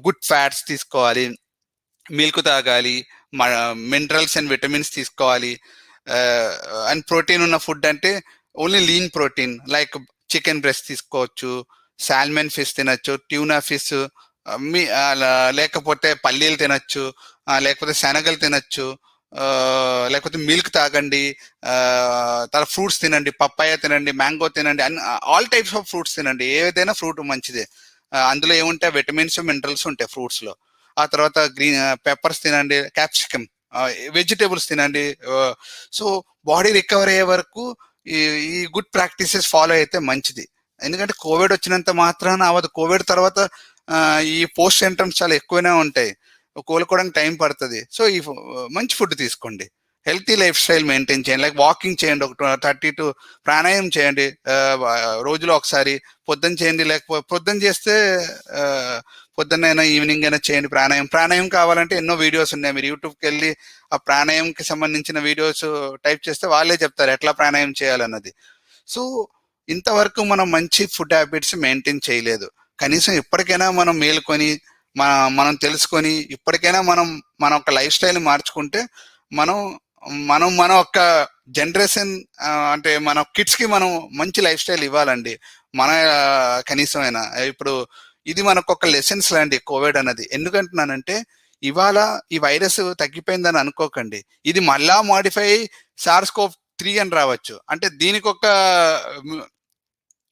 గుడ్ ఫ్యాట్స్ తీసుకోవాలి, మిల్క్ తాగాలి, మినరల్స్ అండ్ విటమిన్స్ తీసుకోవాలి. అండ్ ప్రోటీన్ ఉన్న ఫుడ్ అంటే only lean protein, like chicken breast తీసుకోవచ్చు, సాల్మన్ ఫిష్ తినచ్చు, ట్యూనా ఫిష్, లేకపోతే పల్లీలు తినచ్చు, లేకపోతే శనగలు తినచ్చు, లేకపోతే మిల్క్ తాగండి, తర్వాత ఫ్రూట్స్ తినండి, పప్పాయ తినండి, మ్యాంగో తినండి, ఆల్ టైప్స్ ఆఫ్ ఫ్రూట్స్ తినండి. ఏదైనా ఫ్రూట్ మంచిదే, అందులో ఏముంటాయి విటమిన్స్ మినరల్స్ ఉంటాయి ఫ్రూట్స్ లో. ఆ తర్వాత గ్రీన్ పెప్పర్స్ తినండి, క్యాప్సికమ్, వెజిటేబుల్స్ తినండి. సో బాడీ రికవర్ అయ్యే వరకు ఈ గుడ్ ప్రాక్టీసెస్ ఫాలో అయితే మంచిది. ఎందుకంటే కోవిడ్ వచ్చినంత మాత్రాన అవ్వదు, కోవిడ్ తర్వాత ఈ పోస్ట్ సింటమ్స్ చాలా ఎక్కువనే ఉంటాయి, కోలుకోవడానికి టైం పడుతుంది. సో ఈ మంచి ఫుడ్ తీసుకోండి, హెల్తీ లైఫ్ స్టైల్ మెయింటైన్ చేయండి, లైక్ వాకింగ్ చేయండి, ఒక 30 to ప్రాణాయామం చేయండి రోజులో ఒకసారి. పొద్దున్న చేయండి, లేకపోతే పొద్దున్న చేస్తే పొద్దున్నైనా ఈవినింగ్ అయినా చేయండి ప్రాణాయామం కావాలంటే ఎన్నో వీడియోస్ ఉన్నాయి, మీరు యూట్యూబ్కి వెళ్ళి ఆ ప్రాణాయామంకి సంబంధించిన వీడియోస్ టైప్ చేస్తే వాళ్ళే చెప్తారు ఎట్లా ప్రాణాయామం చేయాలన్నది. సో ఇంతవరకు మనం మంచి ఫుడ్ హ్యాబిట్స్ మెయింటైన్ చేయలేదు, కనీసం ఇప్పటికైనా మనం మేలుకొని మనం తెలుసుకొని ఇప్పటికైనా మన ఒక లైఫ్ స్టైల్ మార్చుకుంటే మన ఒక జనరేషన్, అంటే మన కిడ్స్ కి మనం మంచి లైఫ్ స్టైల్ ఇవ్వాలండి. మన కనీసమైనా ఇప్పుడు ఇది మనకు ఒక లెసన్స్ లాంటి కోవిడ్ అన్నది. ఎందుకంటున్నానంటే ఇవాళ ఈ వైరస్ తగ్గిపోయిందని అనుకోకండి, ఇది మళ్ళా మాడిఫై SARS-CoV-3 అని రావచ్చు. అంటే దీనికి ఒక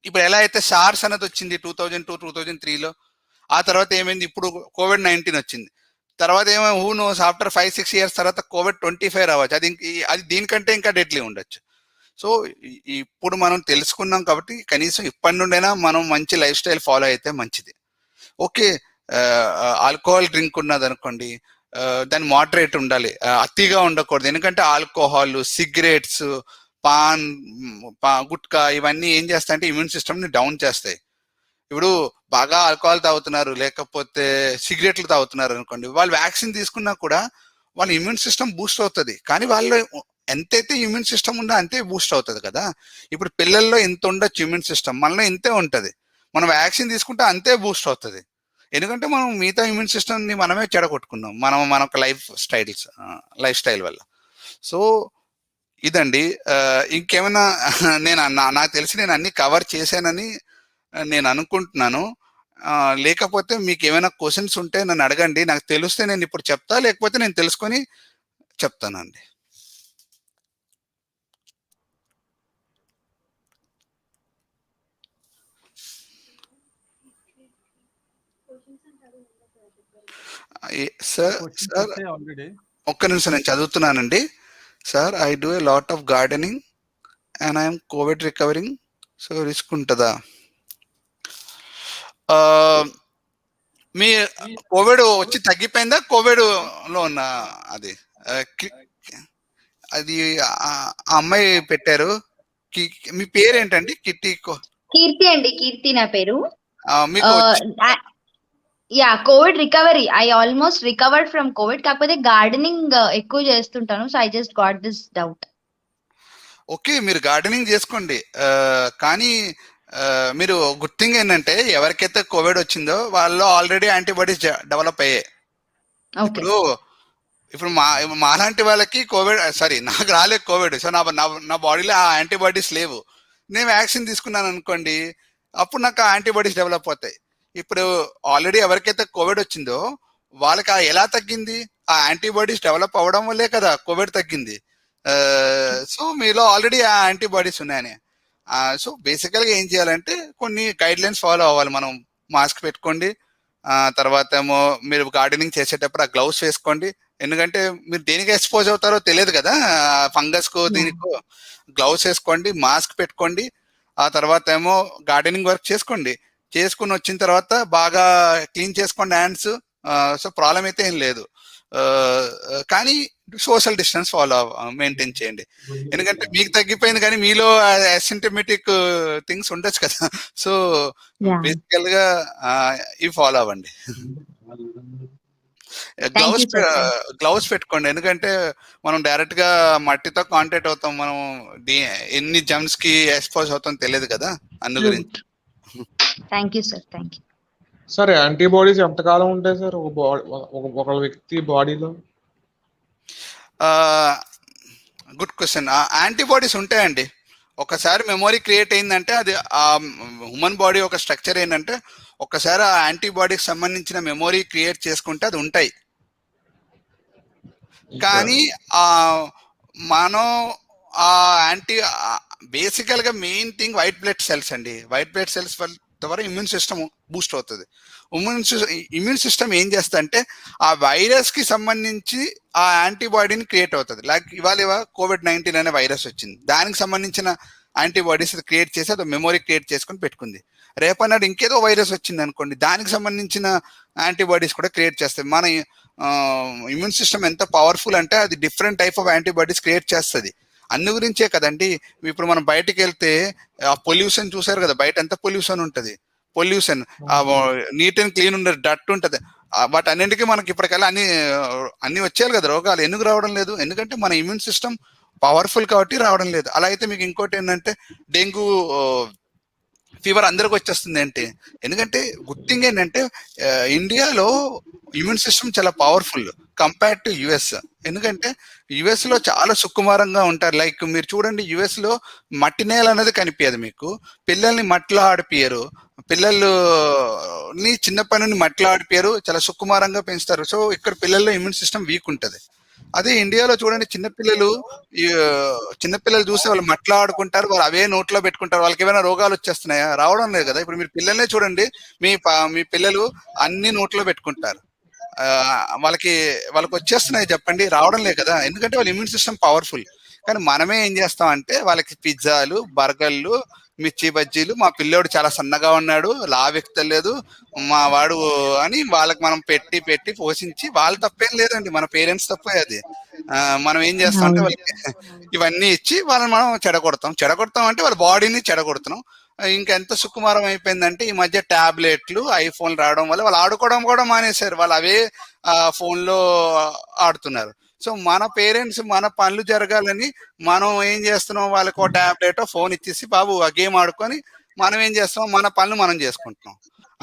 ఇప్పుడు ఎలా అయితే సార్స్ అనేది వచ్చింది 2002, 2003లో, ఆ తర్వాత ఏమైంది, ఇప్పుడు COVID-19 వచ్చింది, తర్వాత ఏమో హూ నోస్ ఆఫ్టర్ 5-6 years తర్వాత COVID-25 రావచ్చు, అది దీనికంటే ఇంకా డెడ్లీ ఉండొచ్చు. సో ఇప్పుడు మనం తెలుసుకున్నాం కాబట్టి కనీసం ఇప్పటి నుండైనా మనం మంచి లైఫ్ స్టైల్ ఫాలో అయితే మంచిది. ఓకే, ఆల్కహాల్ డ్రింక్ ఉన్నది అనుకోండి, దాని మోడరేట్ ఉండాలి, అతిగా ఉండకూడదు. ఎందుకంటే ఆల్కహాల్, సిగరెట్స్, పాన్, గుట్కా ఇవన్నీ ఏం చేస్తాయంటే ఇమ్యూన్ సిస్టమ్ని డౌన్ చేస్తాయి. ఇప్పుడు బాగా ఆల్కహాల్ తాగుతున్నారు లేకపోతే సిగరెట్లు తాగుతున్నారు అనుకోండి, వాళ్ళు వ్యాక్సిన్ తీసుకున్నా కూడా వాళ్ళ ఇమ్యూన్ సిస్టమ్ బూస్ట్ అవుతుంది, కానీ వాళ్ళు ఎంతైతే ఇమ్యూన్ సిస్టమ్ ఉందో అంతే బూస్ట్ అవుతుంది కదా. ఇప్పుడు పిల్లల్లో ఎంత ఉండొచ్చు ఇమ్యూన్ సిస్టమ్, మనలో ఇంతే ఉంటుంది, మనం వ్యాక్సిన్ తీసుకుంటే అంతే బూస్ట్ అవుతుంది. ఎందుకంటే మనం మిగతా ఇమ్యూన్ సిస్టమ్ని మనమే చెడగొట్టుకున్నాం మన ఒక లైఫ్ స్టైల్ వల్ల. సో ఇదండి. ఇంకేమైనా నాకు తెలిసి నేను అన్ని కవర్ చేశానని నేను అనుకుంటున్నాను. లేకపోతే మీకు ఏమైనా క్వశ్చన్స్ ఉంటే నన్ను అడగండి, నాకు తెలిస్తే నేను ఇప్పుడు చెప్తా, లేకపోతే నేను తెలుసుకొని చెప్తానండి. సార్ ఒక్క నిమిషం నేను చదువుతున్నానండి. Sir, I do a lot of gardening and I'm covid recovering, so risk ఉంటుందా? మీ కోవిడ్ వచ్చి తగ్గిపోయిందా? కోవిడ్ లో ఉన్న అది ఆ అమ్మాయి పెట్టారు, మీ పేరేంటండి? కీర్తి అండి, కీర్తి నా పేరు. మీకు yeah, Covid recovery. I almost recovered from Covid. కాకపోతే గార్డెనింగ్ ఎక్కువ చేస్తుంటాను. So I just got this doubt. Okay, మీరు గార్డెనింగ్ చేసుకోండి. కానీ మీరు గుడ్ థింగ్ ఏంటంటే ఎవరికైతే కోవిడ్ వచ్చిందో వాళ్ళు ఆల్రెడీ యాంటీబాడీస్ డెవలప్ అయ్యాయి. ఓకే. ఇప్పుడు మాలాంటి వాళ్ళకి కోవిడ్, సారీ నాకు రాలేదు కోవిడ్. సో నా బాడీలో ఆ యాంటీబాడీస్ లేవు. నేను వ్యాక్సిన్ తీసుకున్నాను అనుకోండి, అప్పుడు నాకు ఆ యాంటీబాడీస్ డెవలప్ అవుతాయి. ఇప్పుడు ఆల్రెడీ ఎవరికైతే కోవిడ్ వచ్చిందో వాళ్ళకి ఎలా తగ్గింది? ఆ యాంటీబాడీస్ డెవలప్ అవ్వడం వల్లే కదా కోవిడ్ తగ్గింది. సో మీలో ఆల్రెడీ ఆ యాంటీబాడీస్ ఉన్నాయని. సో బేసికల్గా ఏం చేయాలంటే కొన్ని గైడ్ లైన్స్ ఫాలో అవ్వాలి. మనం మాస్క్ పెట్టుకోండి, తర్వాత ఏమో మీరు గార్డెనింగ్ చేసేటప్పుడు ఆ గ్లౌస్ వేసుకోండి. ఎందుకంటే మీరు దేనికి ఎక్స్పోజ్ అవుతారో తెలియదు కదా, ఫంగస్కో దీనికో. గ్లౌస్ వేసుకోండి, మాస్క్ పెట్టుకోండి. ఆ తర్వాత ఏమో గార్డెనింగ్ వర్క్ చేసుకోండి. చేసుకుని వచ్చిన తర్వాత బాగా క్లీన్ చేసుకోండి హ్యాండ్స్. సో ప్రాబ్లం అయితే ఏం లేదు. కానీ సోషల్ డిస్టెన్స్ మెయింటైన్ చేయండి. ఎందుకంటే మీకు తగ్గిపోయింది కానీ మీలో అసింటమెటిక్ థింగ్స్ ఉండొచ్చు కదా. సో బేసికల్ గా ఇవి ఫాలో అవ్వండి. గ్లౌస్ పెట్టుకోండి, ఎందుకంటే మనం డైరెక్ట్ గా మట్టితో కాంటాక్ట్ అవుతాం. మనం ఎన్ని జమ్స్ కి ఎక్స్పోజ్ అవుతాం తెలియదు కదా, అందు గురించి. Thank you sir. Thank you sir. Antibodies ఎంతకాలం ఉంటాయి సార్ ఒక వ్యక్తి బాడీలో? Good question. యాంటీబాడీస్ ఉంటాయండి. ఒకసారి మెమొరీ క్రియేట్ అయిందంటే అది ఆ హ్యూమన్ బాడీ ఒక స్ట్రక్చర్ ఏంటంటే ఒకసారి ఆ యాంటీబాడీకి సంబంధించిన మెమొరీ క్రియేట్ చేసుకుంటే అది ఉంటాయి. కానీ మనం ఆ బేసికల్ గా main thing white blood cells అండి. వైట్ బ్లడ్ సెల్స్ ద్వారా ఇమ్యూన్ సిస్టమ్ బూస్ట్ అవుతుంది. ఇమ్యూన్ సిస్టమ్ ఏం చేస్తుందంటే ఆ వైరస్ కి సంబంధించి ఆ యాంటీబాడీని క్రియేట్ అవుతుంది. లైక్ ఇవాళ COVID-19 అనే వైరస్ వచ్చింది, దానికి సంబంధించిన యాంటీబాడీస్ క్రియేట్ చేసి అది మెమొరీ క్రియేట్ చేసుకుని పెట్టుకుంది. రేపన్నాడు ఇంకేదో వైరస్ వచ్చింది అనుకోండి, దానికి సంబంధించిన యాంటీబాడీస్ కూడా క్రియేట్ చేస్తాయి. మన ఇమ్యూన్ సిస్టమ్ ఎంత పవర్ఫుల్ అంటే అది different type of antibodies create చేస్తుంది. అన్ని గురించే కదండి. ఇప్పుడు మనం బయటకు వెళ్తే ఆ పొల్యూషన్ చూసారు కదా, బయట ఎంత పొల్యూషన్ ఉంటుంది. పొల్యూషన్ నీట్ అండ్ క్లీన్ ఉండదు, డట్ ఉంటుంది. వాటి అన్నింటికీ మనకి ఇప్పటికల్లా అన్ని వచ్చేయాలి కదా రోగాలు. ఎందుకు రావడం లేదు? ఎందుకంటే మన ఇమ్యూన్ సిస్టమ్ పవర్ఫుల్ కాబట్టి రావడం లేదు. అలా అయితే మీకు ఇంకోటి ఏంటంటే డెంగ్యూ ఫీవర్ అందరికి వచ్చేస్తుంది ఏంటి? ఎందుకంటే గుడ్ థింగ్ ఏంటంటే ఇండియాలో ఇమ్యూన్ సిస్టమ్ చాలా పవర్ఫుల్ కంపేర్ టు యుఎస్. ఎందుకంటే యుఎస్ లో చాలా సుకుమారంగా ఉంటారు. లైక్ మీరు చూడండి, యుఎస్ లో మట్టి నేల అనేది కనిపించదు మీకు. పిల్లల్ని మట్టిలో ఆడిపియరు, పిల్లల్ని చిన్నప్పటి నుండి మట్టిలో ఆడిపియరు, చాలా సుకుమారంగా పెంచుతారు. సో ఇక్కడ పిల్లల్లో ఇమ్యూన్ సిస్టమ్ వీక్ ఉంటుంది. అదే ఇండియాలో చూడండి, చిన్నపిల్లలు చూస్తే వాళ్ళు మట్టిలో ఆడుకుంటారు, వాళ్ళు అవే నోట్లో పెట్టుకుంటారు. వాళ్ళకి ఏమైనా రోగాలు వచ్చేస్తున్నాయా? రావడం లేదు కదా. ఇప్పుడు మీరు పిల్లల్నే చూడండి, మీ పిల్లలు అన్ని నోట్లో పెట్టుకుంటారు, వాళ్ళకి వచ్చేస్తున్నాయి చెప్పండి? రావడం లేదు కదా, ఎందుకంటే వాళ్ళ ఇమ్యూన్ సిస్టమ్ పవర్ఫుల్. కానీ మనమే ఏం చేస్తామంటే వాళ్ళకి పిజ్జాలు, బర్గర్లు, మిర్చి బజ్జీలు, మా పిల్లోడు చాలా సన్నగా ఉన్నాడు, లావెక్కలేదు మా వాడు అని వాళ్ళకి మనం పెట్టి పోషించి, వాళ్ళ తప్పేం లేదండి, మన పేరెంట్స్ తప్పే అది. మనం ఏం చేస్తాం అంటే వాళ్ళకి ఇవన్నీ ఇచ్చి వాళ్ళని మనం చెడగొడతాం అంటే వాళ్ళ బాడీని చెడగొడుతున్నాం. ఇంకెంత సుకుమారం అయిపోయిందంటే ఈ మధ్య ట్యాబ్లెట్లు, ఐఫోన్ రావడం వల్ల వాళ్ళు ఆడుకోవడం కూడా మానేశారు. వాళ్ళు అవే ఫోన్లో ఆడుతున్నారు. సో మన పేరెంట్స్ మన పనులు జరగాలని మనం ఏం చేస్తున్నాం, వాళ్ళకి ఒక ట్యాబ్లెట్ ఫోన్ ఇచ్చేసి బాబు ఆ గేమ్ ఆడుకొని మనం ఏం చేస్తాం, మన పనులు మనం చేసుకుంటున్నాం.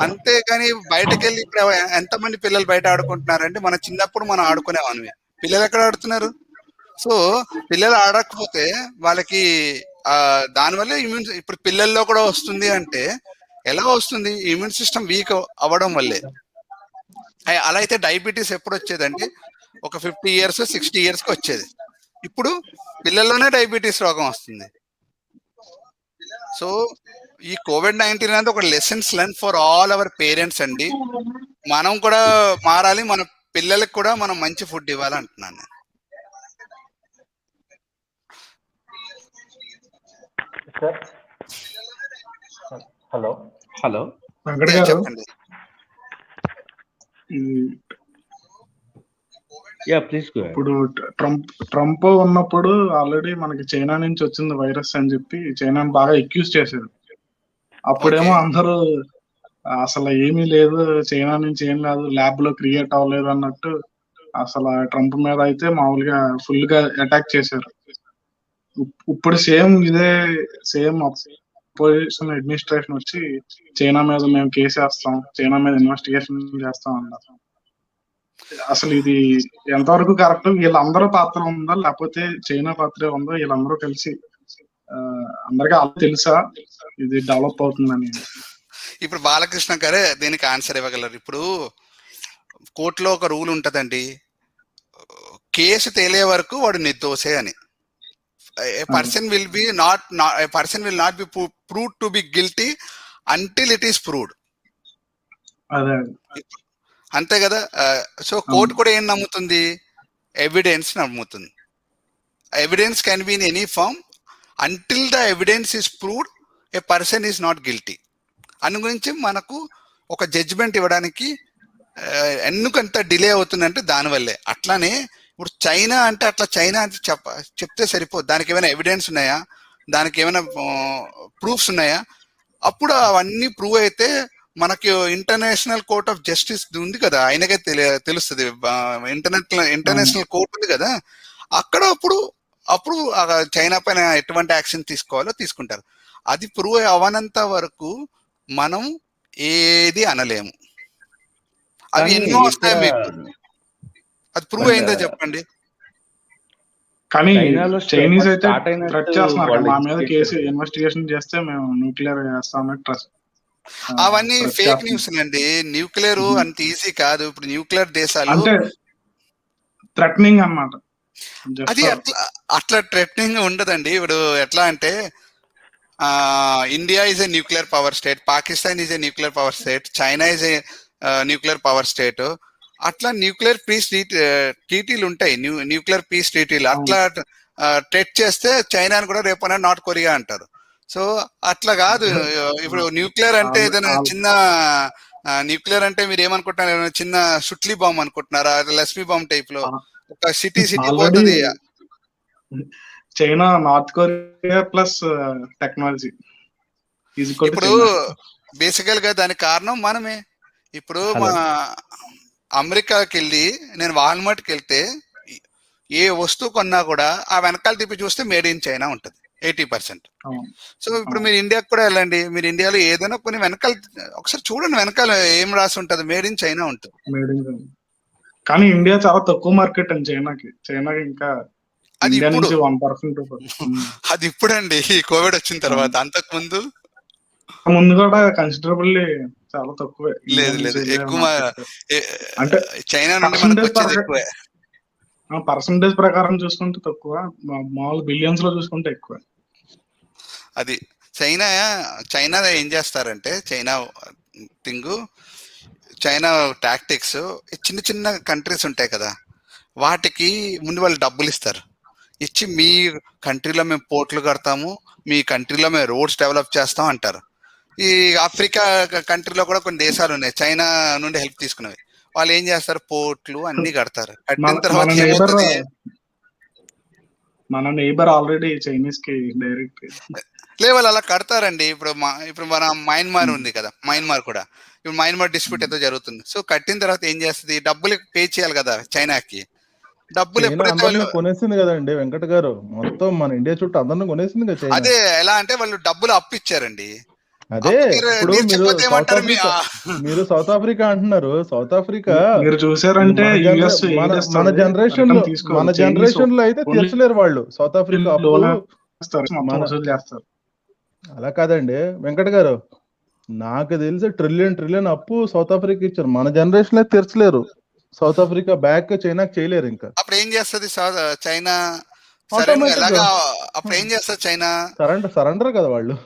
అంతేకాని బయటకు వెళ్ళి ఇప్పుడు ఎంతమంది పిల్లలు బయట ఆడుకుంటున్నారంటే మన చిన్నప్పుడు మనం ఆడుకునేవాళ్ళమే. పిల్లలు ఎక్కడ ఆడుతున్నారు? సో పిల్లలు ఆడకపోతే వాళ్ళకి దానివల్ల ఇప్పుడు పిల్లల్లో కూడా వస్తుంది అంటే ఎలా వస్తుంది? ఇమ్యూన్ సిస్టమ్ వీక్ అవ్వడం వల్లే. అలా అయితే డయాబెటీస్ ఎప్పుడు వచ్చేదంటే ఒక 50 years 60 years కి వచ్చేది. ఇప్పుడు పిల్లల్లోనే డయాబెటీస్ రోగం వస్తుంది. సో ఈ COVID-19 అనేది ఒక lessons learn for all our parents అండి. మనం కూడా మారాలి, మన పిల్లలకు కూడా మనం మంచి ఫుడ్ ఇవ్వాలంటున్నాను. హలో చెప్పండి. Yeah, please go ahead. ఇప్పుడు ట్రంప్ ఉన్నప్పుడు ఆల్రెడీ మనకి చైనా నుంచి వచ్చింది వైరస్ అని చెప్పి చైనాని బాగా ఎక్యూజ్ చేశారు. అప్పుడేమో Okay. అందరూ అసలు ఏమీ లేదు, చైనా నుంచి ఏం లేదు, ల్యాబ్ లో క్రియేట్ అవ్వలేదు అన్నట్టు అసలు ట్రంప్ మీద అయితే మామూలుగా ఫుల్ గా అటాక్ చేశారు. ఇప్పుడు సేమ్ అపోజిషన్ అడ్మినిస్ట్రేషన్ వచ్చి చైనా మీద మేము కేసు వేస్తాం, చైనా మీద ఇన్వెస్టిగేషన్ చేస్తాం అన్నారు. అసలు ఇది ఎంతవరకు కరెక్ట్? వీళ్ళందరూ పాత్ర ఉందా లేకపోతే చైనా పాత్ర ఉందా? వీళ్ళందరూ కలిసి అందరికీ తెలుసా ఇది డెవలప్ అవుతుందని? ఇప్పుడు బాలకృష్ణ గారే దీనికి ఆన్సర్ ఇవ్వగలరు. ఇప్పుడు కోర్టులో ఒక రూల్ ఉంటదండి, కేసు తేలే వరకు వాడు నిర్దోషే అని. Person will not be proved to be guilty until it is proved. అదే అంతే కదా. సో కోర్టు కూడా ఏం నమ్ముతుంది? ఎవిడెన్స్ నమ్ముతుంది. Evidence can be in any form until the evidence is proved a person is not guilty. అను గురించి మనకు ఒక జడ్జిమెంట్ ఇవ్వడానికి ఎందుకంత డిలే అవుతుందంటే దానివల్లే. అట్లానే ఇప్పుడు చైనా అంటే అట్లా చైనా అంటే చెప్తే సరిపోదు, దానికి ఏమైనా ఎవిడెన్స్ ఉన్నాయా, దానికి ఏమైనా ప్రూఫ్స్ ఉన్నాయా? అప్పుడు అవన్నీ ప్రూవ్ అయితే మనకి ఇంటర్నేషనల్ కోర్ట్ ఆఫ్ జస్టిస్ ఉంది కదా, ఆయనకే తెలుస్తుంది. ఇంటర్నేషనల్ కోర్ట్ ఉంది కదా, అక్కడ అప్పుడు చైనా పైన ఎటువంటి యాక్షన్ తీసుకోవాలో తీసుకుంటారు. అది ప్రూవ్ అవ్వనంత వరకు మనం ఏది అనలేము. అవి ఎన్నో వస్తాయి మీకు, అది ప్రూవ్ అయిందో చెప్పండి. కానీ చైనాలో చైనీస్ అయితే స్టార్ట్ అయినట్టు థ్రెట్ చేస్తున్నారు, వాళ్ళు మా మీద కేసు చేశారు. ఇన్వెస్టిగేషన్ చేస్తే మేము న్యూక్లియర్ చేస్తామని ట్రస్ట్. అవన్నీ ఫేక్ న్యూస్ అండి. న్యూక్లియర్ అంత ఈజీ కాదు. ఇప్పుడు న్యూక్లియర్ దేశాలు అంటే థ్రెటనింగ్ అన్నమాట. అది అట్లా థ్రెటనింగ్ ఉండదండి. ఇప్పుడు ఎట్లా అంటే India is a nuclear power state, Pakistan is a nuclear power state, China is a nuclear power state. అట్లా న్యూక్లియర్ పీస్ ట్రీటీలు ఉంటాయి, న్యూక్లియర్ పీస్ ట్రీటీలు. అట్లా ట్రెట్ చేస్తే చైనాని కూడా రేపన్నా నార్త్ కొరియా అంటారు. సో అట్లా కాదు. ఇప్పుడు న్యూక్లియర్ అంటే ఏదైనా చిన్న న్యూక్లియర్ అంటే మీరు ఏమనుకుంటున్నారు? ఏమైనా చిన్న సుట్లీ బాంబ్ అనుకుంటున్నారా? లక్ష్మీ బాంబ్ టైప్ లో ఒక సిటీ పోతుంది. China north Korea plus technology. ఇప్పుడు బేసికల్ గా దానికి కారణం మనమే. ఇప్పుడు మా అమెరికాకి వెళ్ళి నేను వాల్మార్ట్కి వెళ్తే ఏ వస్తువు కొన్నా కూడా ఆ వెనకాల తిప్పి చూస్తే మేడ్ ఇన్ చైనా ఉంటుంది 80%. సో ఇప్పుడు మీరు ఇండియాకి కూడా వెళ్ళండి, మీరు ఇండియాలో ఏదైనా కొన్ని వెనకాల ఒకసారి చూడండి, వెనకాల ఏం రాసి ఉంటుంది, మేడ్ ఇన్ చైనా ఉంటుంది. కానీ ఇండియా చాలా తక్కువ మార్కెట్ అండి చైనాకి. ఇంకా అది ఇండియా ఇప్పుడు నుంచి 1%. అది ఇప్పుడండి, ఈ కోవిడ్ వచ్చిన తర్వాత. అంతకు ముందు కూడా కన్సిడరబుల్లీ చాలా తక్కువే. లేదు ఎక్కువ. అంటే చైనా నుండి మనకు వచ్చేది ఎక్కువే. పర్సంటేజ్ ప్రకారం చూసుకుంటే తక్కువ, మామూలు బిలియన్స్ లో చూసుకుంటే ఎక్కువ. అది చైనా ఏం చేస్తారంటే చైనా టాక్టిక్స్, చిన్న చిన్న కంట్రీస్ ఉంటాయి కదా, వాటికి ముందు వాళ్ళు డబ్బులు ఇస్తారు. ఇచ్చి మీ కంట్రీలో మేము పోర్ట్లు కడతాము, మీ కంట్రీలో మేము రోడ్స్ డెవలప్ చేస్తాం అంటారు. ఈ ఆఫ్రికా కంట్రీలో కూడా కొన్ని దేశాలు ఉన్నాయి చైనా నుండి హెల్ప్ తీసుకునేవి. వాళ్ళు ఏం చేస్తారు? పోర్ట్లు అన్ని కడతారు. కట్టిన తర్వాత ఏమవుతుంది? మన నైబర్ ఆల్రెడీ చైనీస్ కి డైరెక్ట్ వాళ్ళు అలా కడతారండి. ఇప్పుడు మన మయన్మార్ ఉంది కదా, మయన్మార్ కూడా ఇప్పుడు మయన్మార్ డిస్ప్యూట్ ఏదో జరుగుతుంది. సో కట్టిన తర్వాత ఏం చేస్తుంది? డబ్బులు పే చేయాలి కదా చైనాకి. డబ్బులు ఎప్పుడైతే కొనేసింది కదండి వెంకట గారు, మొత్తం మన ఇండియా చుట్టూ అందరిని కొనేసింది కదా. అదే ఎలా అంటే వాళ్ళు డబ్బులు అప్పు ఇచ్చారండి. అదే ఇప్పుడు మీరు సౌత్ ఆఫ్రికా అంటున్నారు. సౌత్ ఆఫ్రికా మీరు చూసారంటే మన జనరేషన్ లో అయితే తీర్చలేరు వాళ్ళు సౌత్ ఆఫ్రికా చేస్తారు. అలా కాదండి వెంకట గారు, నాకు తెలిసి ట్రిలియన్ అప్పు సౌత్ ఆఫ్రికా ఇచ్చారు. మన జనరేషన్ లో తీర్చలేరు. సౌత్ ఆఫ్రికా బ్యాక్ చైనాకి చేయలేరు. ఇంకా అప్పుడు ఏం చేస్తుంది చైనా? అప్పుడు ఏం చేస్తుంది చైనా? సరెండర్ కదా వాళ్ళు.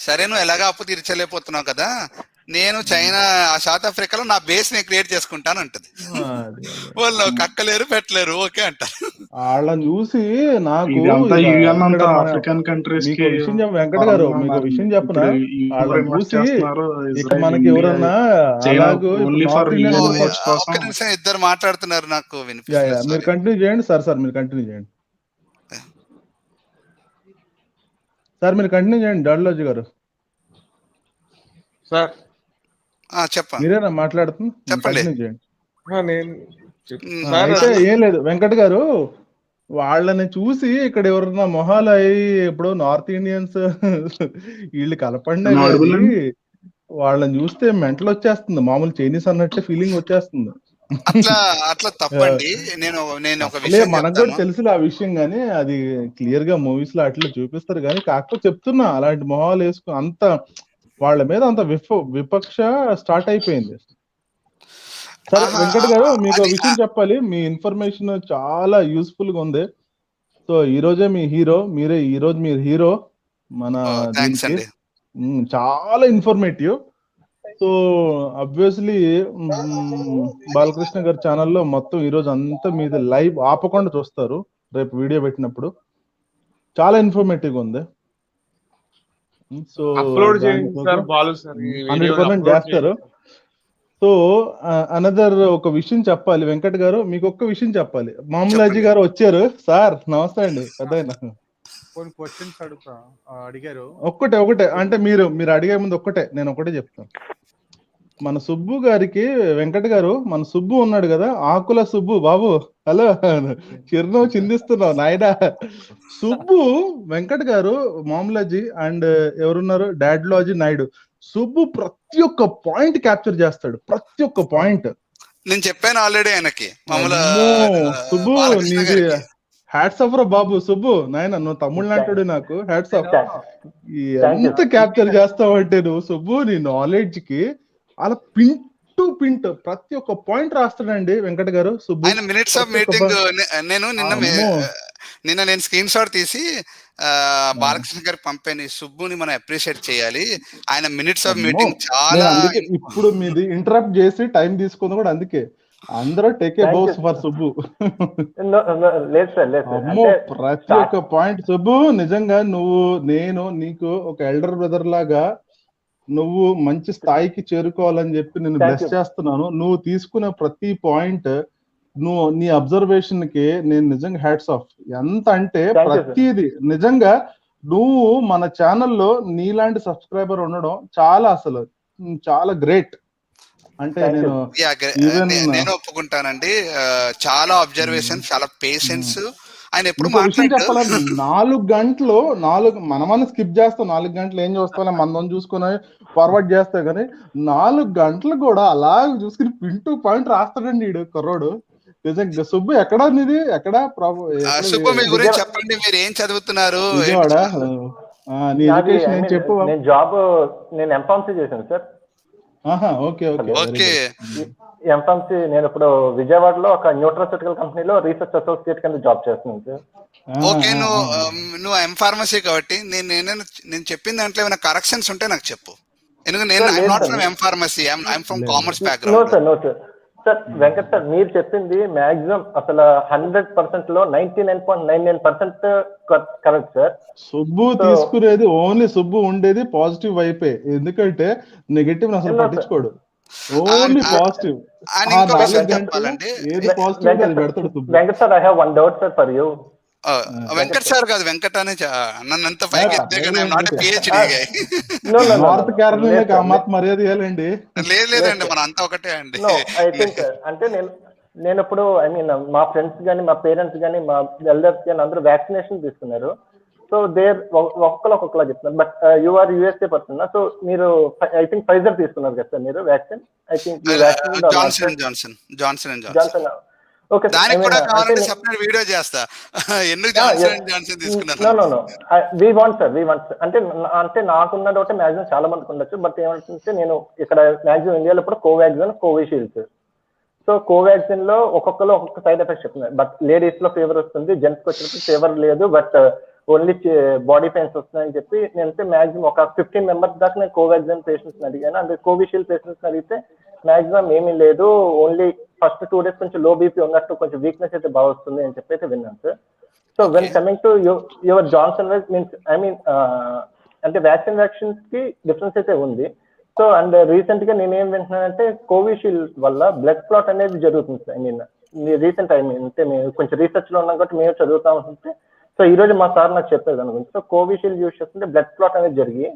సరే, నువ్వు ఎలాగా అప్పు తీర్చలేకపోతున్నావు కదా, నేను చైనా సౌత్ ఆఫ్రికాలో నా బేస్ నేను క్రియేట్ చేసుకుంటాను అంటది. వాళ్ళు కక్కలేరు పెట్టలేరు ఓకే అంటారు. వాళ్ళని చూసి నాకు ఇదంతా ఇక యుఎన్ ఇక్కడ అంతా మన ఆఫ్రికన్ కంట్రీస్ మీకు కి విషయం వెంకట్ గారు మీకు విషయం చెప్పనా, వాళ్ళని చూసి ఇక మనకి ఎవరన్నా అలాగూ ఓన్లీ ఫర్ నార్త్ ఇండియన్ ఒక్క నిమిషం ఇద్దరు మాట్లాడుతున్నారు నాకు మీరు వినిపిస్తుంది. కంటిన్యూ చేయండి సార్ మీరు కంటిన్యూ చేయండి సార్, మీరు కంటిన్యూ చేయండి డాల్లోజీ గారు. సార్ చెప్పండి, మీరేనా మాట్లాడుతుంది, చెప్పండి. కంటిన్యూ చేయండి. నేను అయితే ఏం లేదు వెంకట్ గారు, వాళ్ళని చూసి ఇక్కడ ఎవరన్నా మొహాలు అయ్యి ఇప్పుడు నార్త్ ఇండియన్స్ వీళ్ళు కలపండి కానీ వాళ్ళని చూస్తే మెంటల్ వచ్చేస్తుంది, మామూలు చైనీస్ అన్నట్టే ఫీలింగ్ వచ్చేస్తుంది. అట్లా తప్పండి. నేను ఒక విషయం మనకు కూడా తెలుసు ఆ విషయం, గానీ అది క్లియర్ గా మూవీస్ లో అట్లా చూపిస్తారు కానీ, కాకపోతే చెప్తున్నా అలాంటి మొహాలు వేసుకుని అంత వాళ్ళ మీద అంత విపక్ష స్టార్ట్ అయిపోయింది. సరే వెంకట్ గారు, మీకు విషయం చెప్పాలి, మీ ఇన్ఫర్మేషన్ చాలా యూస్ఫుల్ గా ఉంది. సో ఈ రోజే మీ హీరో మీరే, ఈ రోజు మీరు హీరో మన దీనికి. చాలా ఇన్ఫర్మేటివ్. సో అబ్వియస్లీ బాలకృష్ణ గారి ఛానల్లో మొత్తం ఈ రోజు అంతా మీది లైవ్ ఆపకుండా చూస్తారు, రేపు వీడియో పెట్టినప్పుడు. చాలా ఇన్ఫర్మేటివ్ ఉంది. సో 100% చేస్తారు. సో అనదర్ ఒక విషయం చెప్పాలి వెంకట్ గారు, మీకు ఒక్క విషయం చెప్పాలి. మామూలాజీ గారు వచ్చారు. సార్ నమస్తే అండి. పెద్దయినా క్వశ్చన్స్ అడిగారు. ఒకటే అంటే మీరు అడిగే ముందు నేను ఒకటే చెప్తాను. మన సుబ్బు గారికి వెంకట్ గారు, మన సుబ్బు ఉన్నాడు కదా, ఆకుల సుబ్బు బాబు, హలో చిరునవ్వు చిందిస్తున్నావు నాయనా. సుబ్బు వెంకట్ గారు, మామూలాజీ అండ్ ఎవరున్నారు డాడ్లాజీ నాయుడు, సుబ్బు ప్రతి ఒక్క పాయింట్ క్యాప్చర్ చేస్తాడు, ప్రతి ఒక్క పాయింట్. నేను చెప్పాను ఆల్రెడీ ఆయనకి. సుబ్బు నీది హ్యాట్స్ ఆఫ్ రా బాబు. సుబ్బు నాయన నువ్వు తమ్ముళ్ళు అంటాడు నాకు, హ్యాట్స్ ఆఫ్. ఎంత క్యాప్చర్ చేస్తావంటే నువ్వు సుబ్బు, నీ నాలెడ్జ్ కి అలా పింట్ ప్రతి ఒక్క పాయింట్ రాస్తాడండి వెంకట్ గారు. సుబ్బు మినిట్స్ ఆఫ్ మీటింగ్ నేను నిన్న స్క్రీన్ షాట్ తీసి బాలకృష్ణ గారికి పంపాను. సుబ్బుని మనం అప్రిషియేట్ చేయాలి, ఆయన మినిట్స్ ఆఫ్ మీటింగ్ చాలా. ఇప్పుడు మీది ఇంటరప్ట్ చేసి టైం తీసుకుంది కూడా అందుకే. అందరూ take a bows for Subbu. అమ్మో ప్రతి ఒక్క పాయింట్ సుబ్బు, నిజంగా నేను నీకు ఒక ఎల్డర్ బ్రదర్ లాగా నువ్వు మంచి స్థాయికి చేరుకోవాలని చెప్పి నేను బ్లెస్ చేస్తున్నాను. నువ్వు తీసుకునే ప్రతి పాయింట్, నీ అబ్జర్వేషన్ కి నేను నిజంగా హ్యాట్స్ ఆఫ్. ఎంత అంటే ప్రతిది నిజంగా నువ్వు మన ఛానల్లో నీలాంటి సబ్స్క్రైబర్ ఉండడం అసలు చాలా గ్రేట్. అంటే నేను ఒప్పుకుంటానండి. చాలా అబ్జర్వేషన్, చాలా పేషెన్స్. ఆయన ఎప్పుడు చెప్పాలంటే 4 గంటలు మనమని స్కిప్ చేస్తాం, 4 గంటలు ఏం చూస్తాం మనం చూసుకుని ఫార్వర్డ్ చేస్తాం, కానీ 4 గంటలు కూడా అలా చూసుకుని పింటూ పాయింట్ రాస్తాడండి ఈడు కుర్రోడు. నిజంగా సుబ్బు ఎక్కడా నీది, ఎక్కడా సుబ్బు మీ గురించి చెప్పండి, మీరు ఏం చదువుతున్నారు, నీ ఎడ్యుకేషన్ ఏం చెప్పు. నేను ఎంఫార్మసీ చేశాను సార్. ఓకే ఎంఫార్మసీ నేను ఇప్పుడు విజయవాడలో ఒక న్యూట్రాస్యూటికల్ కంపెనీలో రీసెర్చ్ అసోసియేట్ కింద జాబ్ చేస్తున్నాను సార్. ఓకే, నువ్వు ఎంఫార్మసీ కాబట్టి నేను చెప్పిన దాంట్లో ఏమైనా కరెక్షన్స్ ఉంటే నాకు చెప్పు. ఎందుకంటే నేను I'm not from M pharmacy, I'm from commerce background. No sir Venkat sir, మీరు చెప్పింది మాక్సిమం అసలు 100% లో 99.99% కరెక్ట్ సార్. సుబ్బు తీసుకునేది ఓన్లీ సుబ్బు ఉండేది పాజిటివ్ వైపే, ఎందుకంటే నెగటివ్ అసలు పట్టించుకోడు, ఓన్లీ పాజిటివ్. ఏది పాజిటివ్ అది పెడతాడు Subbu. Venkat sir, I have one doubt sir for you. Venkat sir కాదు, వెంకట్ అనే నన్నంత పైకి నార్త్ కేరళ మర్యాద ఇవ్వాలండి. లేదండి, మన అంతా ఒకటే అండి. ఐ థింక్ అంటే నేను ఇప్పుడు మా ఫ్రెండ్స్ కానీ, మా పేరెంట్స్ కానీ, మా ఎల్డర్స్ కానీ అందరూ వ్యాక్సినేషన్ తీసుకున్నారు. సో ఒక్కొక్కలా చెప్తున్నారు. But you are USA person, so మీరు ఐ థింక్ ఫైజర్ తీసుకున్నారు కదా సార్ మీరు vaccine. I think Johnson. Okay, దానికి కూడా కావాలంటే సెపరేట్ వీడియో చేస్తా, ఎందుకు జాన్సన్ తీసుకున్నారు. We want sir. అంటే నాకున్న డౌట్ మాక్సిమం చాలా మందికి ఉండొచ్చు. బట్ ఏమంటే నేను ఇక్కడ మాక్సిమం ఇండియాలో ఇప్పుడు కోవాక్సిన్, కోవిషీల్డ్. సో కోవాక్సిన్ లో ఒక్కొక్క సైడ్ ఎఫెక్ట్స్ చెప్తున్నారు. బట్ లేడీస్ లో ఫీవర్ వస్తుంది, జెంట్స్ కి వచ్చినప్పుడు ఫీవర్ లేదు, బట్ ఓన్లీ బాడీ పెయిన్స్ వస్తున్నాయని చెప్పి నేనైతే మాక్సిమం ఒక 15 మెంబర్స్ దాకా నేను కోవాక్సిన్ పేషెంట్స్ అడిగాను. అంటే కోవిషీల్డ్ పేషెంట్స్ అడిగితే మాక్సిమం ఏమీ లేదు, ఓన్లీ ఫస్ట్ 2 days కొంచెం లో బీపీ ఉన్నట్టు కొంచెం వీక్నెస్ అయితే బాగా వస్తుంది అని చెప్పి అయితే విన్నాను sir. So when coming to your Johnson wise means అంటే వ్యాక్సిన్స్ కి డిఫరెన్స్ అయితే ఉంది. సో అండ్ రీసెంట్ గా నేనేం వింటున్నానంటే కోవిషీల్డ్ వల్ల బ్లడ్ క్లాట్ అనేది జరుగుతుంది సార్. రీసెంట్ అంటే మేము కొంచెం రీసెర్చ్ లో ఉన్నాం కాబట్టి మేము చదువుతా ఉంటే, సో ఈ రోజు మా సార్ నాకు చెప్పేది అనుకుంటే, సో కోవిషీల్డ్ యూజ్ చేస్తుంటే బ్లడ్ క్లాట్ అనేది జరిగి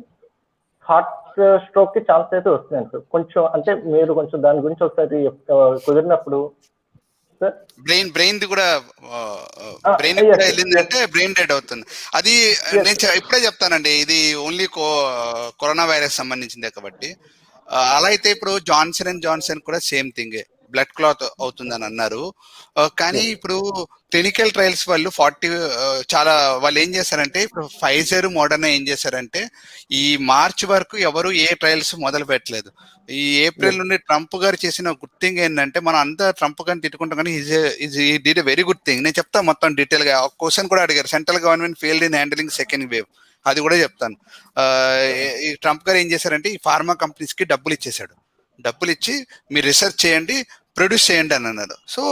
హార్ట్ స్ట్రోక్ కి ఛాన్స్ అయితే వస్తున్నాయి సార్. కొంచెం అంటే మీరు కొంచెం దాని గురించి ఒకసారి కుదిరినప్పుడు సార్. బ్రెయిన్ కూడా బ్రెయిన్ కూడా వెళ్ళిందంటే బ్రెయిన్ డెడ్ అవుతుంది. అది నేను ఇప్పుడే చెప్తానండి, ఇది ఓన్లీ కరోనా వైరస్ సంబంధించిందే కాబట్టి. అలా అయితే ఇప్పుడు జాన్సన్ కూడా సేమ్ థింగ్, బ్లడ్ క్లాత్ అవుతుందని అన్నారు. కానీ ఇప్పుడు క్లినికల్ ట్రయల్స్ వాళ్ళు వాళ్ళు ఏం చేశారంటే, ఇప్పుడు ఫైజర్ మోడర్నా ఏం చేశారంటే ఈ మార్చ్ వరకు ఎవరు ఏ ట్రయల్స్ మొదలు పెట్టలేదు. ఈ ఏప్రిల్ నుండి ట్రంప్ గారు చేసిన గుడ్ థింగ్ ఏంటంటే, మనం అంతా ట్రంప్ గారిని తిట్టుకుంటాం కానీ did a very good thing. నేను చెప్తాను మొత్తం డీటెయిల్ గా. ఒక క్వశ్చన్ కూడా అడిగారు, central government failed in handling second wave, అది కూడా చెప్తాను. ఈ ట్రంప్ గారు ఏం చేశారంటే ఈ ఫార్మా కంపెనీస్ కి డబ్బులు ఇచ్చి మీరు రిసెర్చ్ చేయండి, ప్రొడ్యూస్ చేయండి అని అన్నారు. సో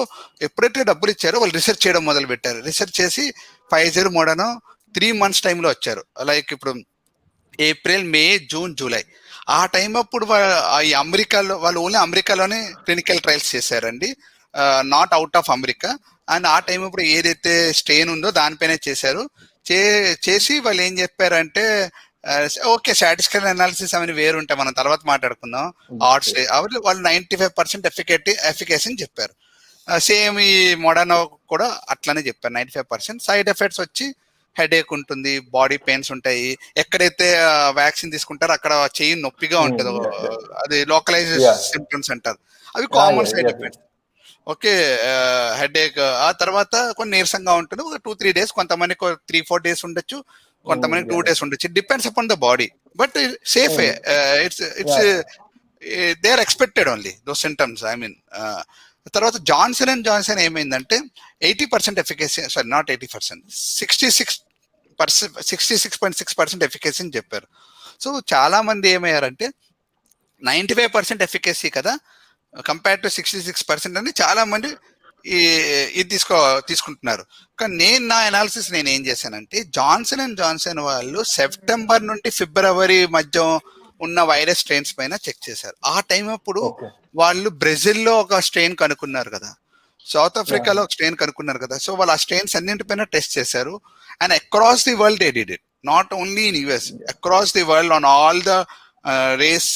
ఎప్పుడైతే డబ్బులు ఇచ్చారో వాళ్ళు రీసెర్చ్ చేయడం మొదలు పెట్టారు. రీసెర్చ్ చేసి ఫైజర్ మోడర్నా 3 months టైంలో వచ్చారు. లైక్ ఇప్పుడు ఏప్రిల్, మే, జూన్, జూలై ఆ టైం అప్పుడు ఈ అమెరికాలో వాళ్ళు ఓన్లీ అమెరికాలోనే క్లినికల్ ట్రయల్స్ చేశారండి, not out of America. And ఆ టైం ఇప్పుడు ఏదైతే స్ట్రెయిన్ ఉందో దానిపైనే చేశారు. చేసి వాళ్ళు ఏం చెప్పారంటే, ఓకే స్టాటిస్టికల్ అనాలిసిస్ అవన్నీ వేరు ఉంటాయి, మనం తర్వాత మాట్లాడుకుందాం. వాళ్ళు 95% ఎఫికసీ అని చెప్పారు. సేమ్ ఈ మోడర్నా కూడా అట్లానే చెప్పారు, 95%. సైడ్ ఎఫెక్ట్స్ వచ్చి హెడేక్ ఉంటుంది, బాడీ పెయిన్స్ ఉంటాయి. ఎక్కడైతే వ్యాక్సిన్ తీసుకుంటారో అక్కడ చెయ్యి నొప్పిగా ఉంటుంది, అది లోకలైజ్ సింప్టమ్స్ అంటారు, అవి common side effects. Okay headache, ఆ తర్వాత కొన్ని నీరసంగా ఉంటుంది, ఒక 2-3 days, కొంతమందికి 3-4 days ఉండొచ్చు, కొంతమందికి 2 days ఉండొచ్చు. It depends upon the body, but safe. It's they are expected only those symptoms. తర్వాత జాన్సన్ ఏమైందంటే 80% ఎఫికసీ, సారీ నాట్ 80%, 66.6% ఎఫికసీ అని చెప్పారు. సో చాలా మంది ఏమయ్యారంటే 95% ఎఫికసీ కదా కంపేర్ టు 66% అని చాలా మంది ఇది తీసుకుంటున్నారు. కానీ నా అనాలిసిస్ నేను ఏం చేశానంటే, జాన్సన్ వాళ్ళు సెప్టెంబర్ నుండి ఫిబ్రవరి మధ్య ఉన్న వైరస్ స్ట్రెయిన్స్ పైన చెక్ చేశారు. ఆ టైం అప్పుడు వాళ్ళు బ్రెజిల్లో ఒక స్ట్రెయిన్ కనుక్కున్నారు కదా, సౌత్ ఆఫ్రికాలో ఒక స్ట్రెయిన్ కనుక్కున్నారు కదా. సో వాళ్ళు ఆ స్ట్రెయిన్స్ అన్నింటిపైన టెస్ట్ చేశారు. And across the world they did it, not only in US, across the world on all the race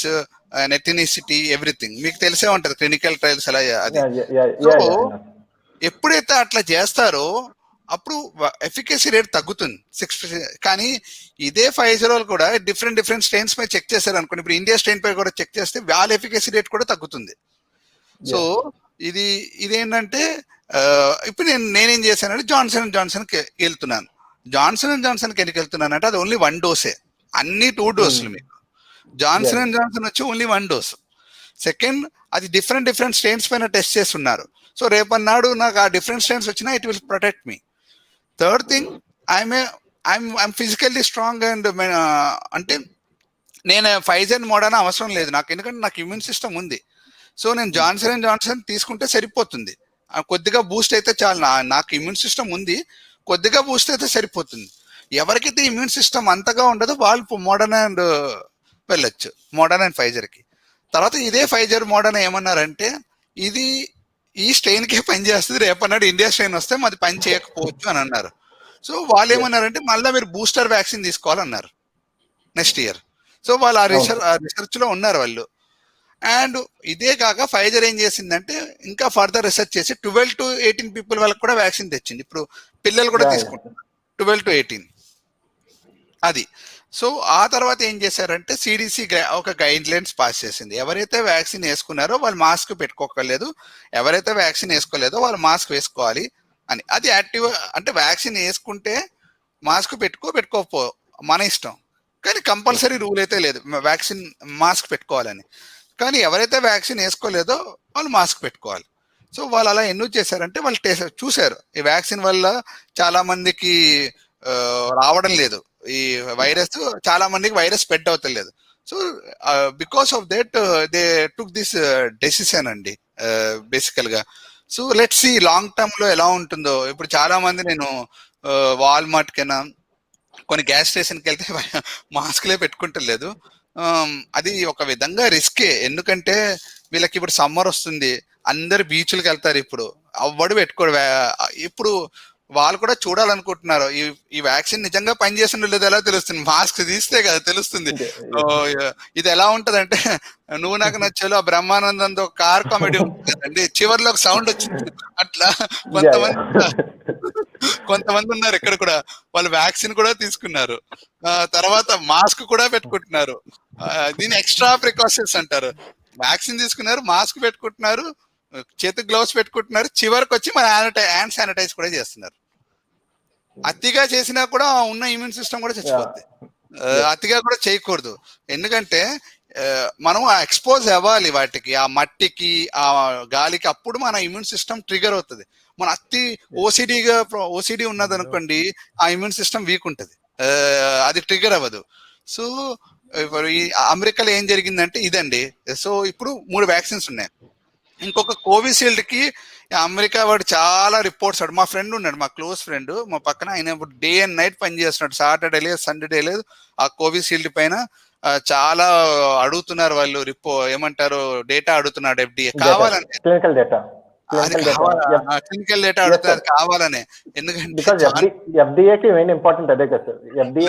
and ethnicity everything. మీకు తెలిసే ఉంటది క్లినికల్ ట్రయల్స్ ఎలా అది. సో ఎప్పుడైతే అట్లా చేస్తారో అప్పుడు ఎఫికసీ రేట్ తగ్గుతుంది 6%. కానీ ఇదే ఫైజర్ వాళ్ళు కూడా డిఫరెంట్ స్ట్రెయిన్స్ పై చెక్ చేశారు అనుకోండి, ఇప్పుడు ఇండియా స్ట్రెయిన్ పై కూడా చెక్ చేస్తే వాళ్ళ ఎఫికసీ రేట్ కూడా తగ్గుతుంది. సో ఇదేంటంటే ఇప్పుడు నేనేం చేశానంటే జాన్సన్కి వెళ్తున్నాను. జాన్సన్కి ఎందుకు వెళ్తున్నానంటే అది ఓన్లీ 1 dose, అన్ని 2 doses మీకు. జాన్సన్ వచ్చి ఓన్లీ 1 dose. సెకండ్, అది డిఫరెంట్ స్ట్రెయిన్స్ పైన టెస్ట్ చేస్తున్నారు. సో రేపన్నాడు నాకు ఆ డిఫరెంట్ స్ట్రెయిన్స్ వచ్చినా it will protect me. Third thing, I'm physically strong and అంటే నేను ఫైజర్ మోడర్నా అవసరం లేదు నాకు, ఎందుకంటే నాకు ఇమ్యూన్ సిస్టమ్ ఉంది. సో నేను జాన్సన్ తీసుకుంటే సరిపోతుంది, కొద్దిగా బూస్ట్ అయితే చాలు. నాకు ఇమ్యూన్ సిస్టమ్ ఉంది, కొద్దిగా బూస్ట్ అయితే సరిపోతుంది. ఎవరికైతే ఇమ్యూన్ సిస్టమ్ అంతగా ఉండదో వాళ్ళు మోడర్నా అండ్ వెళ్ళొచ్చు, మోడర్నా అండ్ ఫైజర్కి. తర్వాత ఇదే ఫైజర్ మోడర్నా ఏమన్నారంటే ఇది ఈ స్ట్రెయిన్కే పని చేస్తుంది, రేపన్నాడు ఇండియా స్ట్రెయిన్ వస్తే మాది పని చేయకపోవచ్చు అని అన్నారు. సో వాళ్ళు ఏమన్నారంటే మళ్ళీ మీరు బూస్టర్ వ్యాక్సిన్ తీసుకోవాలన్నారు నెక్స్ట్ ఇయర్. సో వాళ్ళు ఆ రీసెర్చ్ లో ఉన్నారు వాళ్ళు. అండ్ ఇదే కాక ఫైజర్ ఏం చేసిందంటే ఇంకా ఫర్దర్ రీసెర్చ్ చేసి 12 to 18 people వాళ్ళకి కూడా వ్యాక్సిన్ తెచ్చింది. ఇప్పుడు పిల్లలు కూడా తీసుకుంటున్నారు 12 to 18 అది. సో ఆ తర్వాత ఏం చేశారంటే సిడిసి ఒక గైడ్ లైన్స్ పాస్ చేసింది, ఎవరైతే వ్యాక్సిన్ వేసుకున్నారో వాళ్ళు మాస్క్ పెట్టుకోకర్లేదు, ఎవరైతే వ్యాక్సిన్ వేసుకోలేదో వాళ్ళు మాస్క్ వేసుకోవాలి అని. అది యాక్టివ్ అంటే వ్యాక్సిన్ వేసుకుంటే మాస్క్ పెట్టుకోకపో మన ఇష్టం, కానీ కంపల్సరీ రూల్ అయితే లేదు వ్యాక్సిన్ మాస్క్ పెట్టుకోవాలని. కానీ ఎవరైతే వ్యాక్సిన్ వేసుకోలేదో వాళ్ళు మాస్క్ పెట్టుకోవాలి. సో వాళ్ళు అలా ఎందుకు చేశారంటే వాళ్ళు చూశారు ఈ వ్యాక్సిన్ వల్ల చాలా మందికి రావడం లేదు. ఈ వైరస్ చాలా మందికి వైరస్ స్ప్రెడ్ అవుతలేదు. So because of that they took this decision అండి బేసికల్ గా. So let see long term లో ఎలా ఉంటుందో. ఇప్పుడు చాలా మంది నేను వాల్మార్ట్ కైనా కొన్ని గ్యాస్ స్టేషన్కి వెళ్తే మాస్క్లే పెట్టుకుంటలేదు. అది ఒక విధంగా రిస్కే. ఎందుకంటే వీళ్ళకి ఇప్పుడు సమ్మర్ వస్తుంది, అందరు బీచ్లకు వెళ్తారు. ఇప్పుడు అవ్వడు పెట్టుకోడు. ఇప్పుడు వాళ్ళు కూడా చూడాలనుకుంటున్నారు ఈ వ్యాక్సిన్ నిజంగా పనిచేస్తుందో లేదో ఎలా తెలుస్తుంది. మాస్క్ తీస్తే కదా తెలుస్తుంది. ఇది ఎలా ఉంటదంటే నువ్వు నాకు నచ్చాలో ఆ బ్రహ్మానందంతో కార్ కామెడీ ఉంటుంది కదండి, చివరిలో ఒక సౌండ్ వచ్చింది. అట్లా కొంతమంది ఉన్నారు ఇక్కడ కూడా, వాళ్ళు వ్యాక్సిన్ కూడా తీసుకున్నారు, తర్వాత మాస్క్ కూడా పెట్టుకుంటున్నారు. దీని ఎక్స్ట్రా ప్రికాషన్స్ అంటారు. వ్యాక్సిన్ తీసుకున్నారు, మాస్క్ పెట్టుకుంటున్నారు, చేతికి గ్లౌస్ పెట్టుకుంటున్నారు, చివరికి వచ్చి మన హ్యాండ్ శానిటైజ్ కూడా చేస్తున్నారు. అతిగా చేసినా కూడా ఉన్న ఇమ్యూన్ సిస్టమ్ కూడా చచ్చిపోద్ది. అతిగా కూడా చేయకూడదు. ఎందుకంటే మనం ఎక్స్పోజ్ అవ్వాలి వాటికి, ఆ మట్టికి, ఆ గాలికి. అప్పుడు మన ఇమ్యూన్ సిస్టమ్ ట్రిగర్ అవుతుంది. మన అతి ఓసిడి ఉన్నది అనుకోండి, ఆ ఇమ్యూన్ సిస్టమ్ వీక్ ఉంటుంది, అది ట్రిగర్ అవ్వదు. సో ఈ అమెరికాలో ఏం జరిగిందంటే ఇదండి. సో ఇప్పుడు 3 వ్యాక్సిన్స్ ఉన్నాయి. ఇంకొక కోవిషీల్డ్ కి అమెరికా వాడు చాలా రిపోర్ట్స్. మా ఫ్రెండ్ ఉన్నాడు, మా క్లోజ్ ఫ్రెండ్ మా పక్కన. ఆయన ఇప్పుడు డే అండ్ నైట్ పని చేస్తున్నాడు, సాటర్డే లేదు సండే లేదు. ఆ కోవిషీల్డ్ పైన చాలా అడుగుతున్నారు వాళ్ళు, ఏమంటారు డేటా అడుగుతున్నాడు FDA కావాలంటే. క్లినికల్ డేటా క్లినికల్ డేటా అడుగుతారు కావాలనే. ఎందుకంటే FDAకి మెయిన్ ఇంపార్టెంట్ అదే కదా సార్. FDA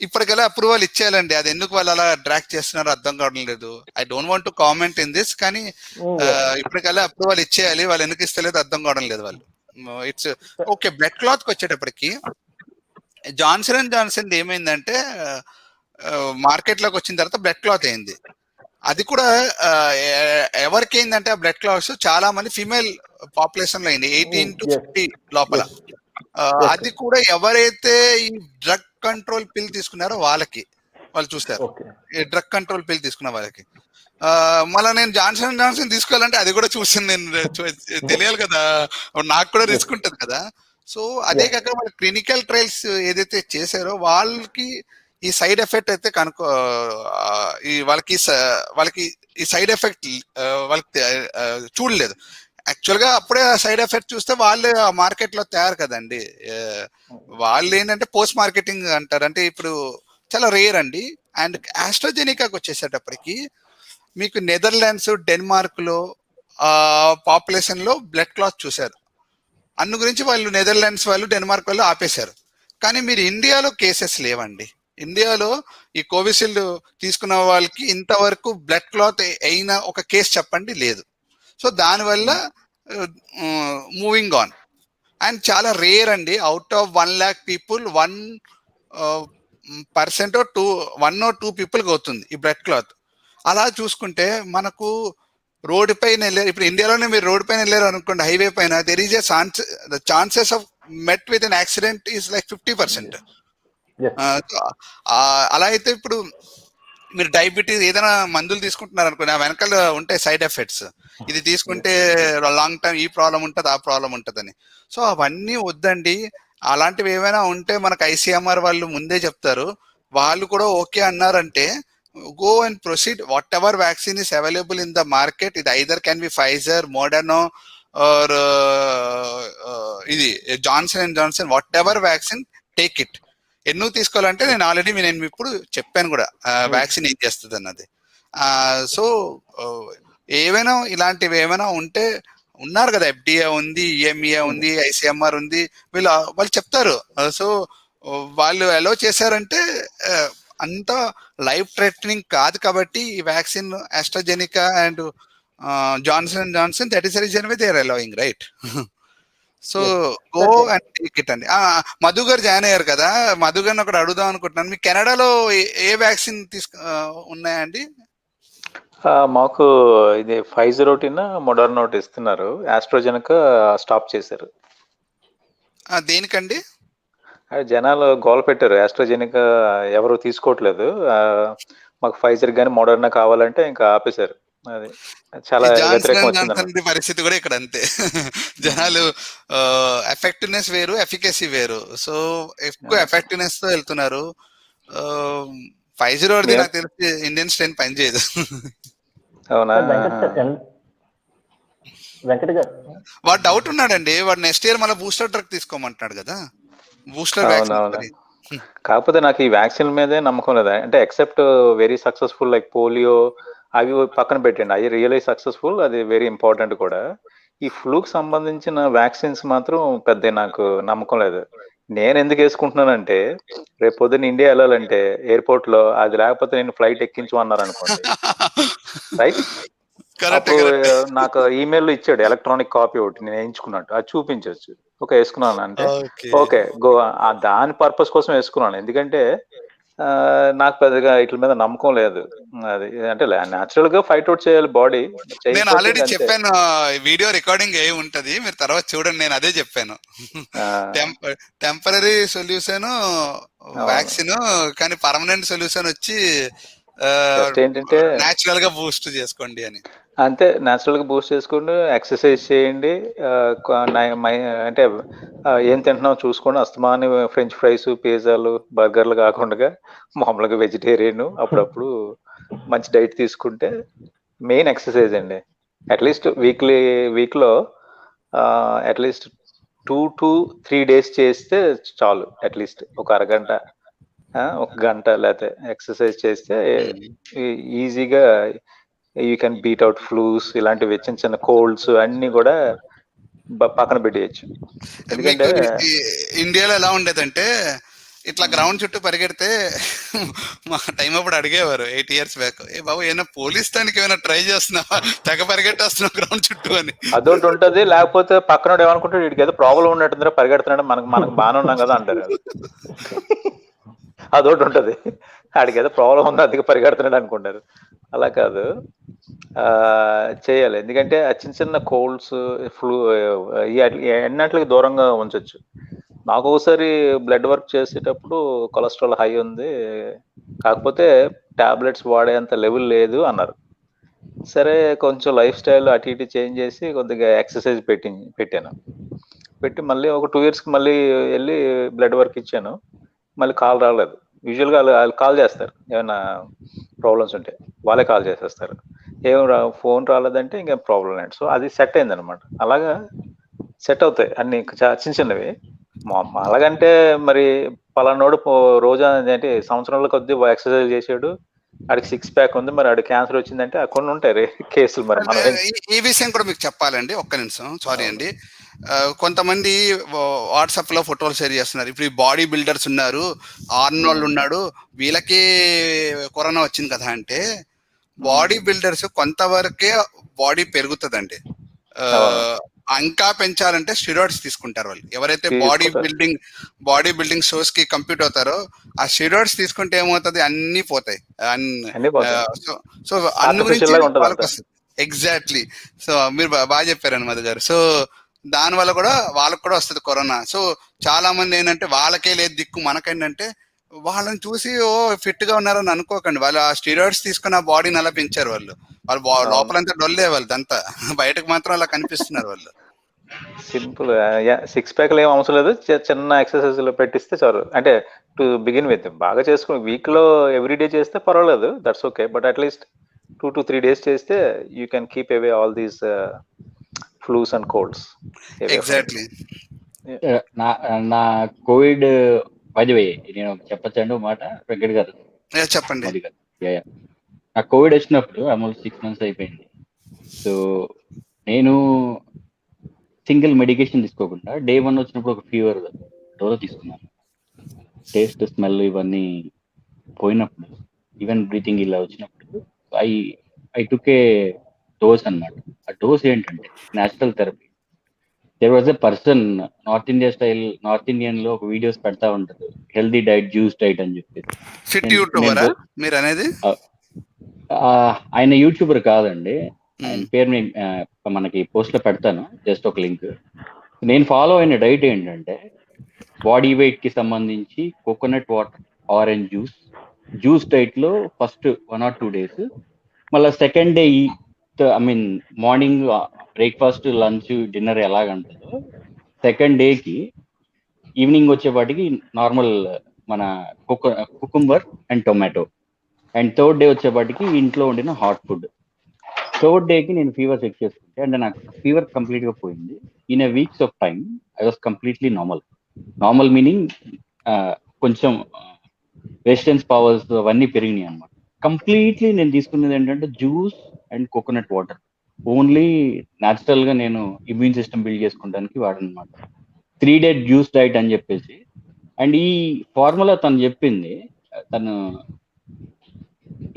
ఇప్పటికెలా అప్రూవల్ ఇచ్చేయాలండి. అది ఎందుకు వాళ్ళు అలా డ్రాక్ చేస్తున్నారో అర్థం కావడం లేదు. I don't want to comment in this, కానీ ఇప్పటికెలా అప్రూవల్ ఇచ్చేయాలి. వాళ్ళు ఎందుకు ఇస్తలేదు అర్థం కావడం లేదు వాళ్ళు. It's okay. బ్లడ్ క్లాత్ కి వచ్చేటప్పటికి జాన్సన్ అండ్ జాన్సన్ ఏమైందంటే మార్కెట్ లోకి వచ్చిన తర్వాత బ్లడ్ క్లాత్ అయింది. అది కూడా ఎవరికి అయిందంటే ఆ బ్లడ్ క్లాత్స్ చాలా మంది ఫీమేల్ పాపులేషన్ లో అయింది, 18 to 50 లోపల. అది కూడా ఎవరైతే ఈ డ్రగ్ కంట్రోల్ పిల్ తీసుకున్నారో వాళ్ళకి, వాళ్ళు చూస్తారు. ఈ డ్రగ్ కంట్రోల్ పిల్ తీసుకున్న వాళ్ళకి. మళ్ళీ నేను జాన్సన్ తీసుకోవాలంటే అది కూడా చూసాను నేను, తెలియాలి కదా, నాకు కూడా రిస్క్ ఉంటుంది కదా. సో అదే కాక వాళ్ళ క్లినికల్ ట్రయల్స్ ఏదైతే చేశారో వాళ్ళకి ఈ సైడ్ ఎఫెక్ట్ అయితే వాళ్ళకి ఈ సైడ్ ఎఫెక్ట్ వాళ్ళకి చూడలేదు. యాక్చువల్ గా అప్పుడే సైడ్ ఎఫెక్ట్ చూస్తే వాళ్ళే మార్కెట్ లో తయారు కదండి. వాళ్ళు ఏంటంటే పోస్ట్ మార్కెటింగ్ అంటారు. అంటే ఇప్పుడు చాలా రేర్ అండి. అండ్ ఆస్ట్రాజెనికాకి వచ్చేసేటప్పటికి మీకు నెదర్లాండ్స్, డెన్మార్క్ లో పాపులేషన్ లో బ్లడ్ క్లాత్ చూశారు. అందు గురించి వాళ్ళు నెదర్లాండ్స్ వాళ్ళు, డెన్మార్క్ వాళ్ళు ఆపేశారు. కానీ మీరు ఇండియాలో కేసెస్ లేవండి. ఇండియాలో ఈ కోవిషీల్డ్ తీసుకున్న వాళ్ళకి ఇంతవరకు బ్లడ్ క్లాత్ అయిన ఒక కేసు చెప్పండి, లేదు. సో దానివల్ల మూవింగ్ ఆన్. అండ్ చాలా రేర్ అండి. Out of 1 lakh people 1% or 2 పీపుల్కి అవుతుంది ఈ బ్లడ్ క్లాత్. అలా చూసుకుంటే మనకు రోడ్డు పైన వెళ్ళారు, ఇప్పుడు ఇండియాలోనే మీరు రోడ్డు పైన వెళ్ళారు అనుకోండి, హైవే పైన, there is the chances of met with an accident is like 50%. అలా అయితే ఇప్పుడు మీరు డయాబెటీస్ ఏదైనా మందులు తీసుకుంటున్నారు అనుకోండి, ఆ వెనకాల ఉంటాయి సైడ్ ఎఫెక్ట్స్. ఇది తీసుకుంటే లాంగ్ టర్మ్ ఈ ప్రాబ్లం ఉంటుంది, ఆ ప్రాబ్లం ఉంటుందని. సో అవన్నీ వద్దండి. అలాంటివి ఏమైనా ఉంటే మనకు ICMR వాళ్ళు ముందే చెప్తారు. వాళ్ళు కూడా ఓకే అన్నారంటే go and proceed. Whatever vaccine is available in the market, it either can be Pfizer, Moderna or ఇది Johnson and Johnson, whatever vaccine, take it. ఎందుకు తీసుకోవాలంటే నేను ఆల్రెడీ నేను ఇప్పుడు చెప్పాను కూడా వ్యాక్సిన్ ఏం చేస్తుంది అన్నది. సో ఏవైనా ఇలాంటివి ఏమైనా ఉంటే ఉన్నారు కదా, FDA ఉంది, EMEA ఉంది, ICMR ఉంది, వాళ్ళు చెప్తారు. సో వాళ్ళు అలో చేశారంటే అంత లైఫ్ థ్రెటనింగ్ కాదు కాబట్టి ఈ vaccine AstraZeneca and Johnson and Johnson, that is the reason why they are allowing, right? So go and take it అండి. మధు గారు జాయిన్ అయ్యారు కదా, మధు గారిని ఒకటి అడుగుదాం అనుకుంటున్నాను. మీకు కెనడాలో ఏ వ్యాక్సిన్ ఉన్నాయండి? మాకు ఇది ఫైజర్ ఒకటి, మోడర్నా ఒకటి ఇస్తున్నారు. ఆస్ట్రాజెనకా స్టాప్ చేశారు. దేనికండి? జనాలు గోల పెట్టారు, ఆస్ట్రాజెనకా ఎవరు తీసుకోవట్లేదు, మాకు ఫైజర్ కానీ మోడర్నా కావాలంటే ఇంకా ఆపేశారు. అది చాలా ఈ వ్యతిరేకం జాన్సన్ అండ్ వచ్చిందన్నమాట. జాన్సన్ పరిస్థితి కూడా ఇక్కడ అంతే. జనాలు ఎఫెక్టివ్నెస్ వేరు, ఎఫికసీ వేరు. సో ఎక్కువ ఎఫెక్టివ్నెస్ తో వెళ్తున్నారు. 501 నాకు తెలిసి ఇండియన్ స్ట్రెయిన్ పనిచేయదు. అవునా? వెంకట గారు వాడు డౌట్ ఉన్నాడండి. వాడు నెక్స్ట్ ఇయర్ మళ్ళీ బూస్టర్ డ్రగ్ తీసుకోమంటున్నాడు కదా, బూస్టర్ అవునవును. వ్యాక్సిన్. కాకపోతే నాకు ఈ వ్యాక్సిన్ మీదే నమ్మకం లేదా అంటే, except very successful like polio అవి పక్కన పెట్టండి, అవి రియలీ సక్సెస్ఫుల్, అది వెరీ ఇంపార్టెంట్ కూడా. ఈ ఫ్లూకి సంబంధించిన వ్యాక్సిన్స్ మాత్రం పెద్ద నాకు నమ్మకం లేదు. నేను ఎందుకు వేసుకుంటున్నానంటే, రేపు పొద్దున్న ఇండియా వెళ్ళాలంటే ఎయిర్పోర్ట్ లో అది లేకపోతే నేను ఫ్లైట్ ఎక్కించమన్నారు అనుకోండి, రైట్? అప్పుడు నాకు ఈమెయిల్ ఇచ్చాడు ఎలక్ట్రానిక్ కాపీ ఒకటి, నేను వేయించుకున్నట్టు, అది చూపించవచ్చు. ఓకే, వేసుకున్నాను అంటే ఓకే గో, దాని పర్పస్ కోసం వేసుకున్నాను. ఎందుకంటే నాకు పెద్దగా ఇట్ల మీద నమ్మకం లేదు. అది అంటే న్యాచురల్ గా ఫైట్ అవుట్ చేయాలి బాడీ. నేను ఆల్రెడీ చెప్పాను, వీడియో రికార్డింగ్ ఏ ఉంటది, మీరు తర్వాత చూడండి. నేను అదే చెప్పాను, టెంపరీ సొల్యూషన్ వ్యాక్సిన్, కానీ పర్మనెంట్ సొల్యూషన్ వచ్చి ఏంటంటే న్యాచురల్ గా బూస్ట్ చేసుకోండి అని. అంతే, న్యాచురల్ గా బూస్ట్ చేసుకోండి, ఎక్సర్సైజ్ చేయండి, అంటే ఏం తింటున్నాం చూసుకోండి. అస్తమాని ఫ్రెంచ్ ఫ్రైస్, పిజ్జాలు, బర్గర్లు కాకుండా మామూలుగా వెజిటేరియన్, అప్పుడప్పుడు మంచి డైట్ తీసుకుంటే మెయిన్ ఎక్సర్సైజ్ అండి. అట్లీస్ట్ వీక్ లో అట్లీస్ట్ 2 to 3 days చేస్తే చాలు. అట్లీస్ట్ ఒక అరగంట, ఒక గంట లేకపోతే ఎక్సర్సైజ్ చేస్తే ఈజీగా you can beat out flus, ఇలాంటివి చిన్న చిన్న కోల్డ్స్ అన్ని కూడా పక్కన పెట్టేయచ్చు. ఎందుకంటే ఇండియాలో ఎలా ఉండేదంటే, ఇట్లా గ్రౌండ్ చుట్టూ పరిగెడితే మా టైం అప్పుడు అడిగేవారు 8 years బ్యాక్, ఏ బాబు ఏమైనా పోలీస్ దానికి ఏమైనా ట్రై చేస్తున్నావా, తెగ పరిగెట్టేస్తున్నావు గ్రౌండ్ చుట్టూ అని. అదొకటి ఉంటది. లేకపోతే పక్కన ఏమనుకుంటాడు, వీడికి ఏదో ప్రాబ్లం ఉన్నట్టుందిరా పరిగెడుతున్నాడు, మనకు బాగానే ఉన్నాం కదా అంటారు. అదొకటి ఉంటది, ఆడికి ఏదో ప్రాబ్లం ఉంది అందుకే పరిగెడుతున్నాడు అనుకుంటారు. అలా కాదు, చేయాలి. ఎందుకంటే ఆ చిన్న చిన్న కోల్డ్స్, ఫ్లూ ఎన్నట్లకి దూరంగా ఉంచవచ్చు. నాకు ఒకసారి బ్లడ్ వర్క్ చేసేటప్పుడు కొలెస్ట్రాల్ హై ఉంది, కాకపోతే టాబ్లెట్స్ వాడేంత లెవెల్ లేదు అన్నారు. సరే కొంచెం లైఫ్ స్టైల్ అటు ఇటు చేంజ్ చేసి కొద్దిగా ఎక్సర్సైజ్ పెట్టాను. పెట్టి మళ్ళీ ఒక 2 years మళ్ళీ వెళ్ళి బ్లడ్ వర్క్ ఇచ్చాను. మళ్ళీ కాల్ రాలేదు. యూజువల్గా వాళ్ళు కాల్ చేస్తారు, ఏమైనా ప్రాబ్లమ్స్ ఉంటే వాళ్ళే కాల్ చేసేస్తారు. ఫోన్ రాలేదంటే ఇంకా ప్రాబ్లం లేదు. సో అది సెట్ అయింది అనమాట. అలాగా సెట్ అవుతాయి అన్ని చిన్న చిన్నవి. అలాగంటే మరి పలానోడు రోజా అంటే సంవత్సరంలో కొద్ది ఎక్సర్సైజ్ చేసాడు, ఆడికి 6 pack ఉంది, మరి ఆడికి క్యాన్సర్ వచ్చిందంటే కొన్ని ఉంటాయి కేసులు. మరి మనం ఈ విషయం కూడా మీకు చెప్పాలండి, ఒక్క నిమిషం, సారీ అండి. కొంతమంది వాట్సాప్ లో ఫోటోలు షేర్ చేస్తున్నారు. ఇప్పుడు ఈ బాడీ బిల్డర్స్ ఉన్నారు, ఆర్నోల్డ్ ఉన్నాడు, వీళ్ళకి కరోనా వచ్చింది కదా అంటే, బాడీ బిల్డర్స్ కొంతవరకే బాడీ పెరుగుతుందండి. ఇంకా పెంచాలంటే స్టెరాయిడ్స్ తీసుకుంటారు వాళ్ళు. ఎవరైతే బాడీ బిల్డింగ్ షోస్ కి కంప్లీట్ అవుతారో, ఆ స్టెరాయిడ్స్ తీసుకుంటే ఏమవుతుంది, అన్ని పోతాయి. సో అన్ని గురించి వాళ్ళకి వస్తుంది. ఎగ్జాక్ట్లీ. సో మీరు బాగా చెప్పారండి మధు గారు. సో దాని వల్ల కూడా వాళ్ళకి కూడా వస్తుంది కరోనా. సో చాలా మంది ఏంటంటే, వాళ్ళకే లేదు దిక్కు, మనకేంటంటే వాళ్ళని చూసి ఓ ఫిట్ గా ఉన్నారని అనుకోకండి. వాళ్ళు ఆ స్టెరాయిడ్స్ తీసుకుని ఆ బాడీని అలా పెంచారు. వాళ్ళు లోపలంతా డొల్లే, వాళ్ళదంతా బయటకు మాత్రం అలా కనిపిస్తున్నారు వాళ్ళు. సింపుల్ 6 pack ఏం అవసరం లేదు, చిన్న ఎక్సర్సైజ్ లో పెట్టిస్తే చాలు. అంటే టు బిగిన్ విత్ బాగా చేసుకుని వీక్ లో ఎవ్రీడే చేస్తే పర్వాలేదు, that's okay. But at least 2 to 3 days చేస్తే you can keep away all these flus and Colts. Exactly. నా కోవిడ్ పదివే నేను చెప్పచ్చండి మాట, వెంకట్ గారు చెప్పండి. నా కోవిడ్ వచ్చినప్పుడు ఆల్మోస్ట్ 6 months అయిపోయింది. సో నేను సింగిల్ మెడికేషన్ తీసుకోకుండా డే 1 వచ్చినప్పుడు ఒక ఫీవర్ డోలో తీసుకున్నాను. టేస్ట్, స్మెల్ ఇవన్నీ పోయినప్పుడు, ఈవెన్ బ్రీతింగ్ ఇలా వచ్చినప్పుడు ఐ టుక్ ఏ డోస్ అనమాట. ఆ డోస్ ఏంటంటే natural therapy. There was a person, north Indian లో ఒక వీడియోస్ పెడతా ఉంటారు, హెల్దీ డైట్, జ్యూస్ డైట్ అని చెప్పి. ఆయన యూట్యూబర్ కాదండి, ఆయన పేరు మనకి పోస్ట్ లో పెడతాను, జస్ట్ ఒక లింక్. నేను ఫాలో అయిన డైట్ ఏంటంటే, బాడీ వెయిట్ కి సంబంధించి coconut water, orange juice diet లో ఫస్ట్ 1 or 2 days, మళ్ళీ second day I mean morning breakfast lunch dinner ఎలాగంటుందో సెకండ్ డేకి ఈవినింగ్ వచ్చేపాటికి నార్మల్ మన cucumber and tomato, and third day వచ్చేపాటికి ఇంట్లో వండిన హాట్ ఫుడ్. థర్డ్ డేకి నేను ఫీవర్ చెక్ చేసుకుంటే అంటే నాకు ఫీవర్ కంప్లీట్ గా పోయింది. In a weeks of time I was completely normal meaning కొంచెం రెసిస్టెన్స్ పవర్స్ అవన్నీ పెరిగినాయి అనమాట. కంప్లీట్లీ నేను తీసుకున్నది ఏంటంటే juice and coconut water, only natural గా నేను ఇమ్యూన్ సిస్టమ్ బిల్డ్ చేసుకోవడానికి వాడనమాట. 3 day జ్యూస్ డైట్ అని చెప్పేసి. అండ్ ఈ ఫార్ములా తను చెప్పింది, తను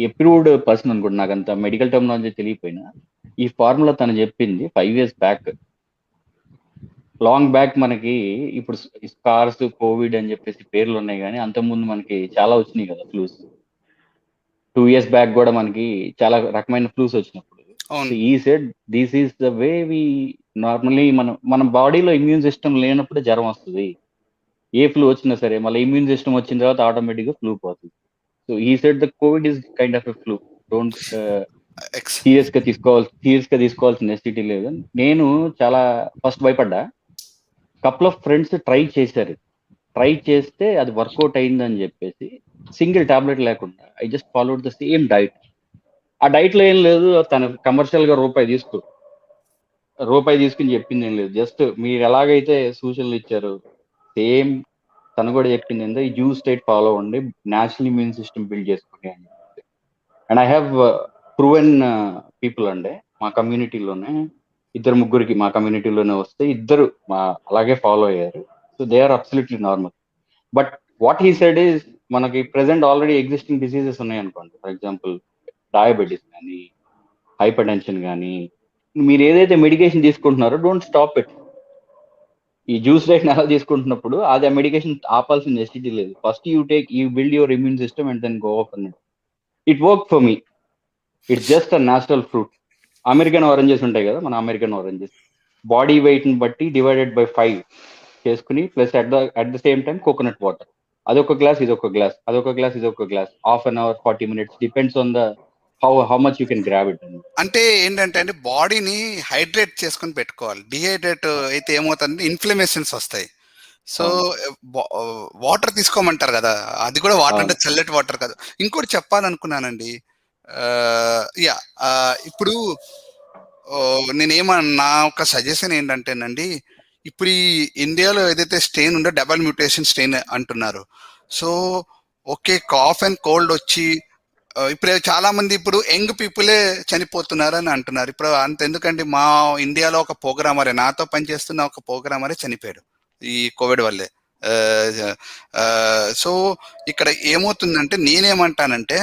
అప్రూవ్డ్ పర్సన్ అనుకుంటా, నాకు అంత మెడికల్ టర్మినాలజీ తెలియపోయినా ఈ ఫార్ములా తను చెప్పింది 5 years బ్యాక్. లాంగ్ బ్యాక్ మనకి ఇప్పుడు స్కార్స్ కోవిడ్ అని చెప్పేసి పేర్లు ఉన్నాయి, కానీ అంతకుముందు మనకి చాలా వచ్చినాయి కదా ఫ్లూస్. 2 years బ్యాక్ కూడా మనకి చాలా రకమైన ఫ్లూస్ వచ్చినప్పుడు ఈ said this is the way we normally మన బాడీలో ఇమ్యూన్ సిస్టమ్ లేనప్పుడు జ్వరం వస్తుంది. ఏ ఫ్లూ వచ్చినా సరే మళ్ళీ ఇమ్యూన్ సిస్టమ్ వచ్చిన తర్వాత ఆటోమేటిక్ గా ఫ్లూ పోతుంది. సో ఈ said the Covid is kind of a flu, don't serious గా తీసుకోవాల్సిన నెసిటీ లేదు. నేను చాలా ఫస్ట్ భయపడ్డా. కపుల్ ఆఫ్ ఫ్రెండ్స్ ట్రై చేస్తే అది వర్కౌట్ అయిందని చెప్పేసి సింగిల్ టాబ్లెట్ లేకుండా I just followed the same diet. ఆ డైట్ లో ఏం లేదు, తన కమర్షియల్ గా రూపాయి తీసుకుని చెప్పింది ఏం లేదు. జస్ట్ మీరు ఎలాగైతే సూచనలు ఇచ్చారు సేమ్ తను కూడా చెప్పింది ఏంటో, ఈ జ్యూస్ డైట్ ఫాలో అవ్వండి, న్యాచురల్ ఇమ్యూన్ సిస్టమ్ బిల్డ్ చేసుకోండి అని చెప్పి. And I have proven people అండి మా కమ్యూనిటీలోనే, 2-3 మా కమ్యూనిటీలోనే వస్తే 2 అలాగే ఫాలో అయ్యారు. So they are absolutely normal. But what he said is, మనకి ప్రెసెంట్ ఆల్రెడీ ఎగ్జిస్టింగ్ డిసీజెస్ ఉన్నాయి అనుకోండి, ఫర్ ఎగ్జాంపుల్ డయాబెటీస్ కానీ హైపర్ టెన్షన్ కానీ, మీరు ఏదైతే మెడికేషన్ తీసుకుంటున్నారో డోంట్ స్టాప్ ఇట్. ఈ జ్యూస్ డైట్ ఎలా తీసుకుంటున్నప్పుడు అది ఆ మెడికేషన్ ఆపాల్సిన నెసిటీ లేదు. First you build your immune system and then go off అన్నట్టు. It work for me. It's just a natural fruit. American oranges ఉంటాయి కదా, మన అమెరికన్ ఆరెంజెస్ బాడీ వెయిట్ ని బట్టి డివైడెడ్ బై 5 చేసుకుని plus at the same time coconut water, అదొక glass ఇదొక glass, అదొక గ్లాస్ ఇదొక glass, half an hour 40 minutes depends on the how much you can grab it. అంటే ఏంటంటే అండి, బాడీని హైడ్రేట్ చేసుకొని పెట్టుకోవాలి. డిహైడ్రేట్ అయితే ఏమవుతుంది, ఇన్ఫ్లమేషన్స్ వస్తాయి. సో వాటర్ తీసుకోమంటారు కదా, అది కూడా వాటర్ అంటే చల్లటి వాటర్ కాదు. ఇంకోటి చెప్పాలనుకున్నానండి, ఇప్పుడు నా ఒక సజెషన్ ఏంటంటేనండి, ఇప్పుడు ఈ ఇండియాలో ఏదైతే స్ట్రెయిన్ ఉందో డబల్ మ్యూటేషన్ స్ట్రెయిన్ అంటున్నారు. So okay, cough and cold వచ్చి ఇప్పుడు చాలా మంది ఇప్పుడు యంగ్ పీపులే చనిపోతున్నారు అని అంటున్నారు. ఇప్పుడు అంత ఎందుకంటే మా ఇండియాలో ఒక ప్రోగ్రామరే, నాతో పనిచేస్తున్న ఒక ప్రోగ్రామరే చనిపోయాడు ఈ కోవిడ్ వల్లే. సో ఇక్కడ ఏమవుతుందంటే, నేనేమంటానంటే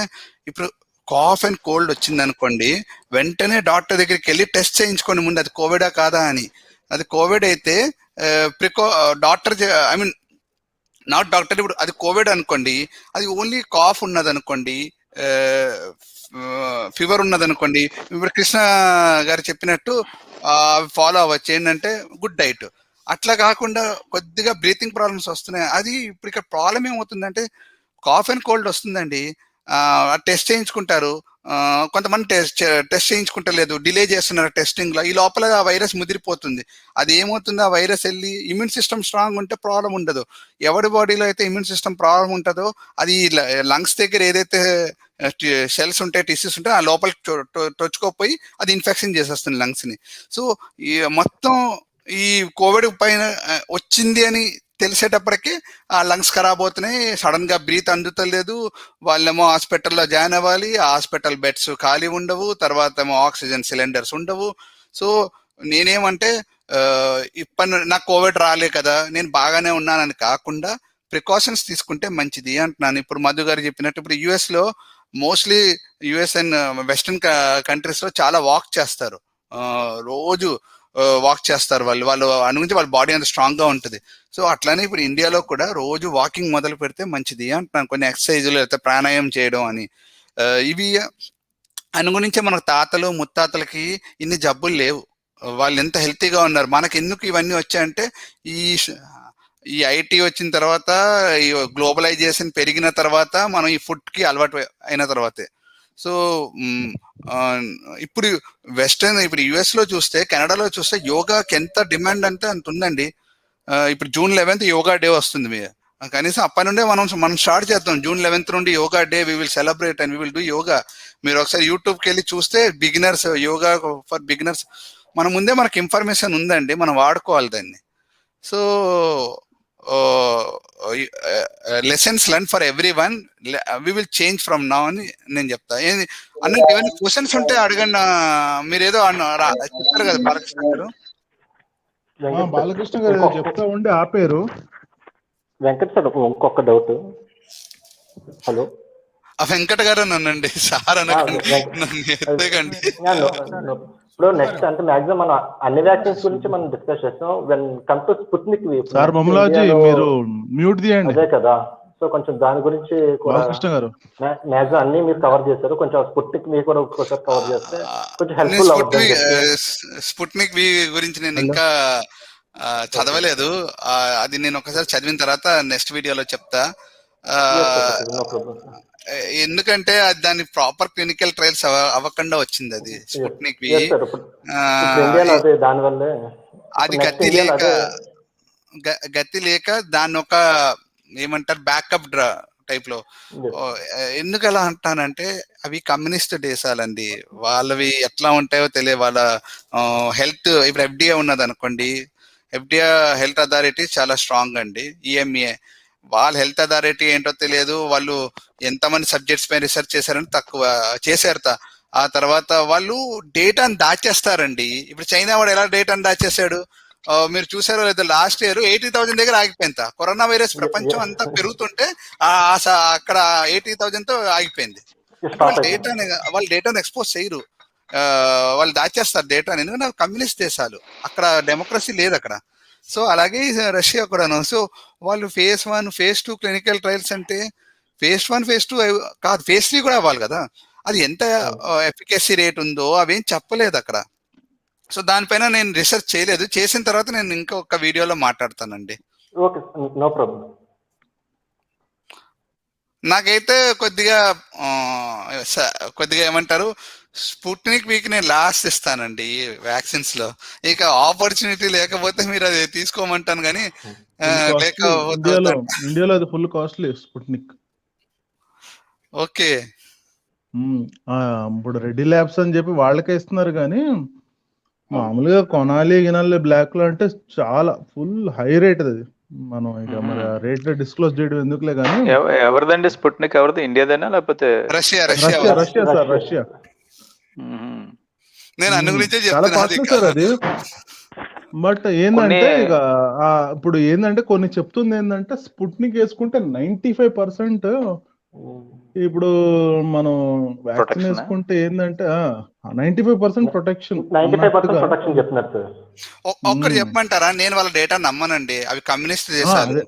ఇప్పుడు కాఫ్ అండ్ కోల్డ్ వచ్చింది అనుకోండి, వెంటనే డాక్టర్ దగ్గరికి వెళ్ళి టెస్ట్ చేయించుకోండి ముందు, అది కోవిడా కాదా అని. అది కోవిడ్ అయితే డాక్టర్ నాట్ డాక్టర్, ఇప్పుడు అది కోవిడ్ అనుకోండి, అది ఓన్లీ కాఫ్ ఉన్నది అనుకోండి, ఫీవర్ ఉన్నది అనుకోండి, ఇప్పుడు కృష్ణ గారు చెప్పినట్టు ఫాలో అవ్వచ్చు. ఏంటంటే గుడ్ డైట్. అట్లా కాకుండా కొద్దిగా బ్రీతింగ్ ప్రాబ్లమ్స్ వస్తున్నాయి. అది ఇప్పుడు ఇక్కడ ప్రాబ్లం ఏమవుతుందంటే, కాఫ్ అండ్ కోల్డ్ వస్తుందండి, టెస్ట్ చేయించుకుంటారు, కొంతమంది టెస్ట్ చేయించుకుంటలేదు, డిలే చేస్తున్నారు టెస్టింగ్ లో. ఈ లోపల ఆ వైరస్ ముదిరిపోతుంది. అది ఏమవుతుంది, ఆ వైరస్ వెళ్ళి ఇమ్యూన్ సిస్టమ్ స్ట్రాంగ్ ఉంటే ప్రాబ్లం ఉండదు. ఎవరి బాడీలో అయితే ఇమ్యూన్ సిస్టమ్ ప్రాబ్లం ఉంటుందో, అది లంగ్స్ దగ్గర ఏదైతే సెల్స్ ఉంటాయి, టిష్యూస్ ఉంటాయి, ఆ లోపలికి తొచ్చుకోపోయి అది ఇన్ఫెక్షన్ చేసేస్తుంది లంగ్స్ ని. సో ఈ మొత్తం ఈ కోవిడ్ పైన వచ్చింది అని తెలిసేటప్పటికి ఆ లంగ్స్ ఖరాబ్ అవుతున్నాయి, సడన్ గా బ్రీత్ అందుతలేదు, వాళ్ళేమో హాస్పిటల్లో జాయిన్ అవ్వాలి, ఆ హాస్పిటల్ బెడ్స్ ఖాళీ ఉండవు, తర్వాత ఏమో ఆక్సిజన్ సిలిండర్స్ ఉండవు. సో నేనేమంటే, ఇప్పటి నాకు కోవిడ్ రాలే కదా, నేను బాగానే ఉన్నానని కాకుండా ప్రికాషన్స్ తీసుకుంటే మంచిది అంటున్నాను. ఇప్పుడు మధు గారు చెప్పినట్టు, ఇప్పుడు యుఎస్ లో mostly US and western countries లో చాలా వాక్ చేస్తారు, రోజు వాక్ చేస్తారు వాళ్ళు అనుగురించి వాళ్ళ బాడీ అంత స్ట్రాంగ్ గా ఉంటుంది. సో అట్లానే ఇప్పుడు ఇండియాలో కూడా రోజు వాకింగ్ మొదలు పెడితే మంచిది అంటున్నాను. కొన్ని ఎక్సర్సైజులు లేకపోతే ప్రాణాయామం చేయడం అని, ఇవి అనుగుణించే మనకు తాతలు ముత్తాతలకి ఇన్ని జబ్బులు లేవు, వాళ్ళు ఎంత హెల్తీగా ఉన్నారు. మనకి ఎందుకు ఇవన్నీ వచ్చాయంటే, ఈ ఐటీ వచ్చిన తర్వాత, ఈ గ్లోబలైజేషన్ పెరిగిన తర్వాత, మనం ఈ ఫుడ్ కి అలవాటు అయిన తర్వాతే. సో ఇప్పుడు వెస్టర్న్, ఇప్పుడు యుఎస్ లో చూస్తే, కెనడాలో చూస్తే యోగాకి ఎంత డిమాండ్ అంటే అంత ఉందండి. ఇప్పుడు June 11th యోగా డే వస్తుంది. కనీసం అప్పటి నుండే మనం స్టార్ట్ చేద్దాం. June 11th నుండి yoga day, we will celebrate and we will do yoga. మీరు ఒకసారి యూట్యూబ్కి వెళ్ళి చూస్తే బిగినర్స్, యోగా ఫర్ బిగినర్స్, మన ముందే మనకి ఇన్ఫర్మేషన్ ఉందండి, మనం వాడుకోవాలి దాన్ని. So lessons learn for everyone, we will change from now అని నేను చెప్తా. అన్నట్టు ఏమైనా క్వశ్చన్స్ ఉంటే అడగండి. మీరు ఏదో చెప్పారు కదా బాలకృష్ణ గారు. బాలకృష్ణ గారు ఏదో చెప్తా ఉండి ఆపేరు. వెంకట్ సార్ ఇంకొక డౌట్. హలో, వెంకట గారు నన్నండి, సార్ అనకండి, నన్ను ఎత్తకండి. ఇప్పుడు నెక్స్ట్ అంటే మాక్సిమం మనం అన్ని వ్యాక్సిన్స్ గురించి మనం డిస్కస్ చేస్తాం. When come to Sputnik V, sir మమలాజీ మీరు మ్యూట్ తీయండి. అదే కదా, సో కొంచెం దాని గురించి కూడా బాలకృష్ణ గారు మాక్సిమం అన్ని మీరు కవర్ చేశారు. కొంచెం స్పుత్నిక్ వి కూడా ఒకసారి కవర్ చేస్తే కొంచెం హెల్ప్ఫుల్ అవుతుంది. స్పుట్నిక్ వి గురించి నేను ఇంకా చదవలేదు. అది నేను ఒకసారి చదివిన తర్వాత నెక్స్ట్ వీడియోలో చెప్తా. ఎందుకంటే అది దాని ప్రాపర్ క్లినికల్ ట్రయల్స్ అవ్వకుండా వచ్చింది అది స్పుట్నిక్ వి. అది గతి లేక దాన్ని ఒక ఏమంటారు బ్యాకప్ టైప్ లో. ఎందుకు ఎలా అంటానంటే అవి కమ్యూనిస్ట్ దేశాలండి, వాళ్ళవి ఎట్లా ఉంటాయో తెలియదు. వాళ్ళ హెల్త్, ఇప్పుడు FDA ఉన్నది అనుకోండి, FDA హెల్త్ అథారిటీ చాలా స్ట్రాంగ్ అండి. EMA వాళ్ళ హెల్త్ అథారిటీ ఏంటో తెలియదు, వాళ్ళు ఎంతమంది సబ్జెక్ట్స్ పై రీసెర్చ్ చేశారని తక్కువ చేశారు. ఆ తర్వాత వాళ్ళు డేటాను దాచేస్తారండి. ఇప్పుడు చైనా వాడు ఎలా డేటాను దాచేశాడు మీరు చూసారో లేదా, లాస్ట్ ఇయర్ 80,000 దగ్గర ఆగిపోయింది. కరోనా వైరస్ ప్రపంచం అంతా పెరుగుతుంటే అక్కడ 80,000తో ఆగిపోయింది. వాళ్ళు డేటాను ఎక్స్పోజ్ చేయరు, వాళ్ళు దాచేస్తారు డేటాని, ఎందుకంటే అవి కమ్యూనిస్ట్ దేశాలు, అక్కడ డెమోక్రసీ లేదు అక్కడ. సో అలాగే రష్యా కూడాను. సో వాళ్ళు phase 1 phase 2 క్లినికల్ ట్రయల్స్ అంటే phase 1 phase 2 కాదు, phase 3 కూడా అవ్వాలి కదా. అది ఎంత ఎఫికసీ రేట్ ఉందో అవేం చెప్పలేదు అక్కడ. సో దానిపైన నేను రీసెర్చ్ చేయలేదు, చేసిన తర్వాత నేను ఇంకొక వీడియోలో మాట్లాడతానండి. Okay, no problem. నాకైతే కొద్దిగా ఏమంటారు, స్పుట్నిక్ వీక్ నేను లాస్ట్ ఇస్తానండి వ్యాక్సిన్స్ లో. ఇక ఆపర్చునిటీ లేకపోతే మీరు అది తీసుకోమంటాను కానీ ఇండియాలో అది ఫుల్ కాస్ట్లీ స్పుట్నిక్. ఓకే, ఇప్పుడు రెడ్డి ల్యాబ్స్ అని చెప్పి వాళ్ళకే ఇస్తున్నారు కానీ మామూలుగా గినాలి బ్లాక్ లో అంటే చాలా ఫుల్ హై రేట్ అది. మనం ఇక మరి రేట్ డిస్క్లోజ్ చేయడం ఎందుకులే కానీ. ఎవరిదండి స్పుట్నిక్? ఎవరిది? ఇండియాదేనా లేకపోతే రష్యా సార్, రష్యా. నేను అన్ని గురించే చాలా కాస్ట్లీ సార్ అది. బట్ ఏంటంటే ఇక ఇప్పుడు ఏంటంటే కొన్ని చెప్తుంది ఏంటంటే స్పుట్నిక్ వేసుకుంటే 95% ఇప్పుడు మనం వ్యాక్సిన్ వేసుకుంటే ఏంటంటే 95% ప్రొటెక్షన్ ఒక్కటి చెప్పమంటారా? నేను వాళ్ళ డేటా నమ్మనండి, అవి కమ్యూనిస్ట్ దేశాలు,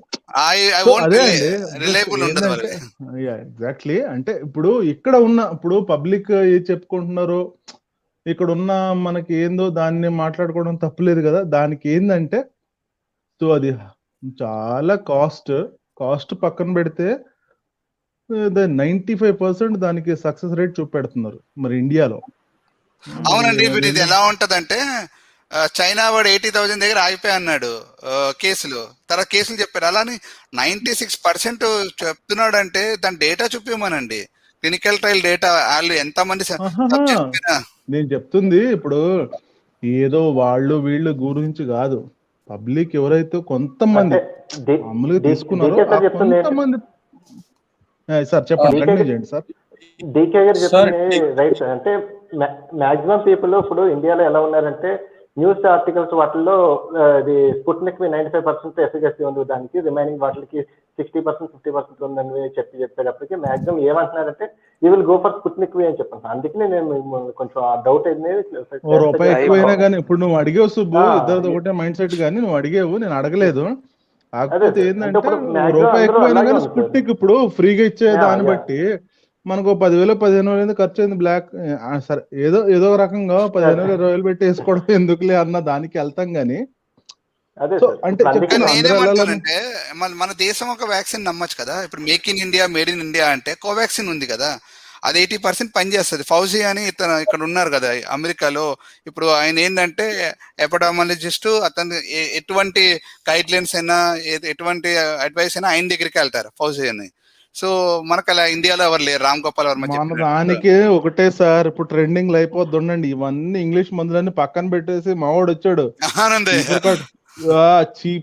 రిలయబుల్ ఉండదు. ఎగ్జాక్ట్లీ. అంటే ఇప్పుడు పబ్లిక్ ఏది చెప్పుకుంటున్నారో ఇక్కడ ఉన్న మనకి ఏందో దాన్ని మాట్లాడుకోవడం తప్పులేదు కదా. దానికి ఏంటంటే సో అది చాలా కాస్ట్ పక్కన పెడితే 95% దానికి సక్సెస్ రేట్ చూపెడుతున్నారు మరి ఇండియాలో. అవునండి, ఇప్పుడు ఇది ఎలా ఉంటదంటే చైనా వాడు 80,000 దగ్గర ఆగిపోయి అన్నాడు కేసులు, తర్వాత కేసులు చెప్పారు. అలానే 96% చెప్తున్నాడు అంటే దాని డేటా చూపిమనండి, క్లినికల్ ట్రయల్ డేటా. వాళ్ళు ఎంతమంది నేను చెప్తుంది ఇప్పుడు ఏదో వాళ్ళు వీళ్ళు గురించి కాదు, పబ్లిక్ ఎవరైతే కొంతమంది మామూలుగా తీసుకున్నారో కొంతమంది. సార్ చెప్పండి, కంటిన్యూ చేయండి సార్. డీకే గారు చెప్పింది రైట్. అంటే మాక్సిమం పీపుల్ ఇప్పుడు ఇండియాలో ఎలా ఉన్నారంటే న్యూస్ ఆర్టికల్స్ వాటిల్లో ఇది స్పుట్నిక్ 95% ఎఫికసీ ఉంది, దానికి రిమైనింగ్ వాటికి 60% 50% ఉందని చెప్పేటప్పటికి మాక్సిమం ఏమంటున్నారంటే you will go for Sputnik అని చెప్పాను. అందుకనే నేను కొంచెం ఆ డౌట్ రూపాయి ఎక్కువైనా కానీ ఇప్పుడు నువ్వు అడిగేవు సుబ్బు, ఇద్దరు ఒకటే మైండ్ సెట్, కానీ నువ్వు అడిగేవు, నేను అడగలేదు. కాకపోతే ఏంటంటే రూపాయి ఎక్కువైనా కానీ స్పుట్నిక్ ఇప్పుడు ఫ్రీగా ఇచ్చే దాన్ని బట్టి మనకు 10,000 15,000 ఖర్చు అయింది బ్లాక్. సరే ఏదో రకంగా 15,000 20,000 పెట్టి వేసుకోవడం ఎందుకులే అన్న దానికి వెళ్తాం గానీ. అంటే మన దేశం ఒక వ్యాక్సిన్ నమ్మచ్చు కదా. ఇప్పుడు make in India, made in India అంటే కోవాక్సిన్ ఉంది కదా, అది 80% పనిచేస్తుంది. ఫౌజీ అని ఇతను ఇక్కడ ఉన్నారు కదా అమెరికాలో, ఇప్పుడు ఆయన ఏంటంటే ఎపడామాలజిస్ట్, అతను ఎటువంటి గైడ్ లైన్స్ అయినా ఎటువంటి అడ్వైస్ అయినా ఆయన దగ్గరికి వెళ్తారు ఫౌజీ అని. సో మనకు అలా ఇండియాలో ఎవరు లేరు, రామ్ గోపాల్ వర్మ మన చెప్పినట్టు. దానికి ఒకటే సార్, ఇప్పుడు ట్రెండింగ్ అయిపోద్ది ఉండండి, ఇవన్నీ ఇంగ్లీష్ మందులన్నీ పక్కన పెట్టేసి మావాడు వచ్చాడు ఆనంద్ చీప్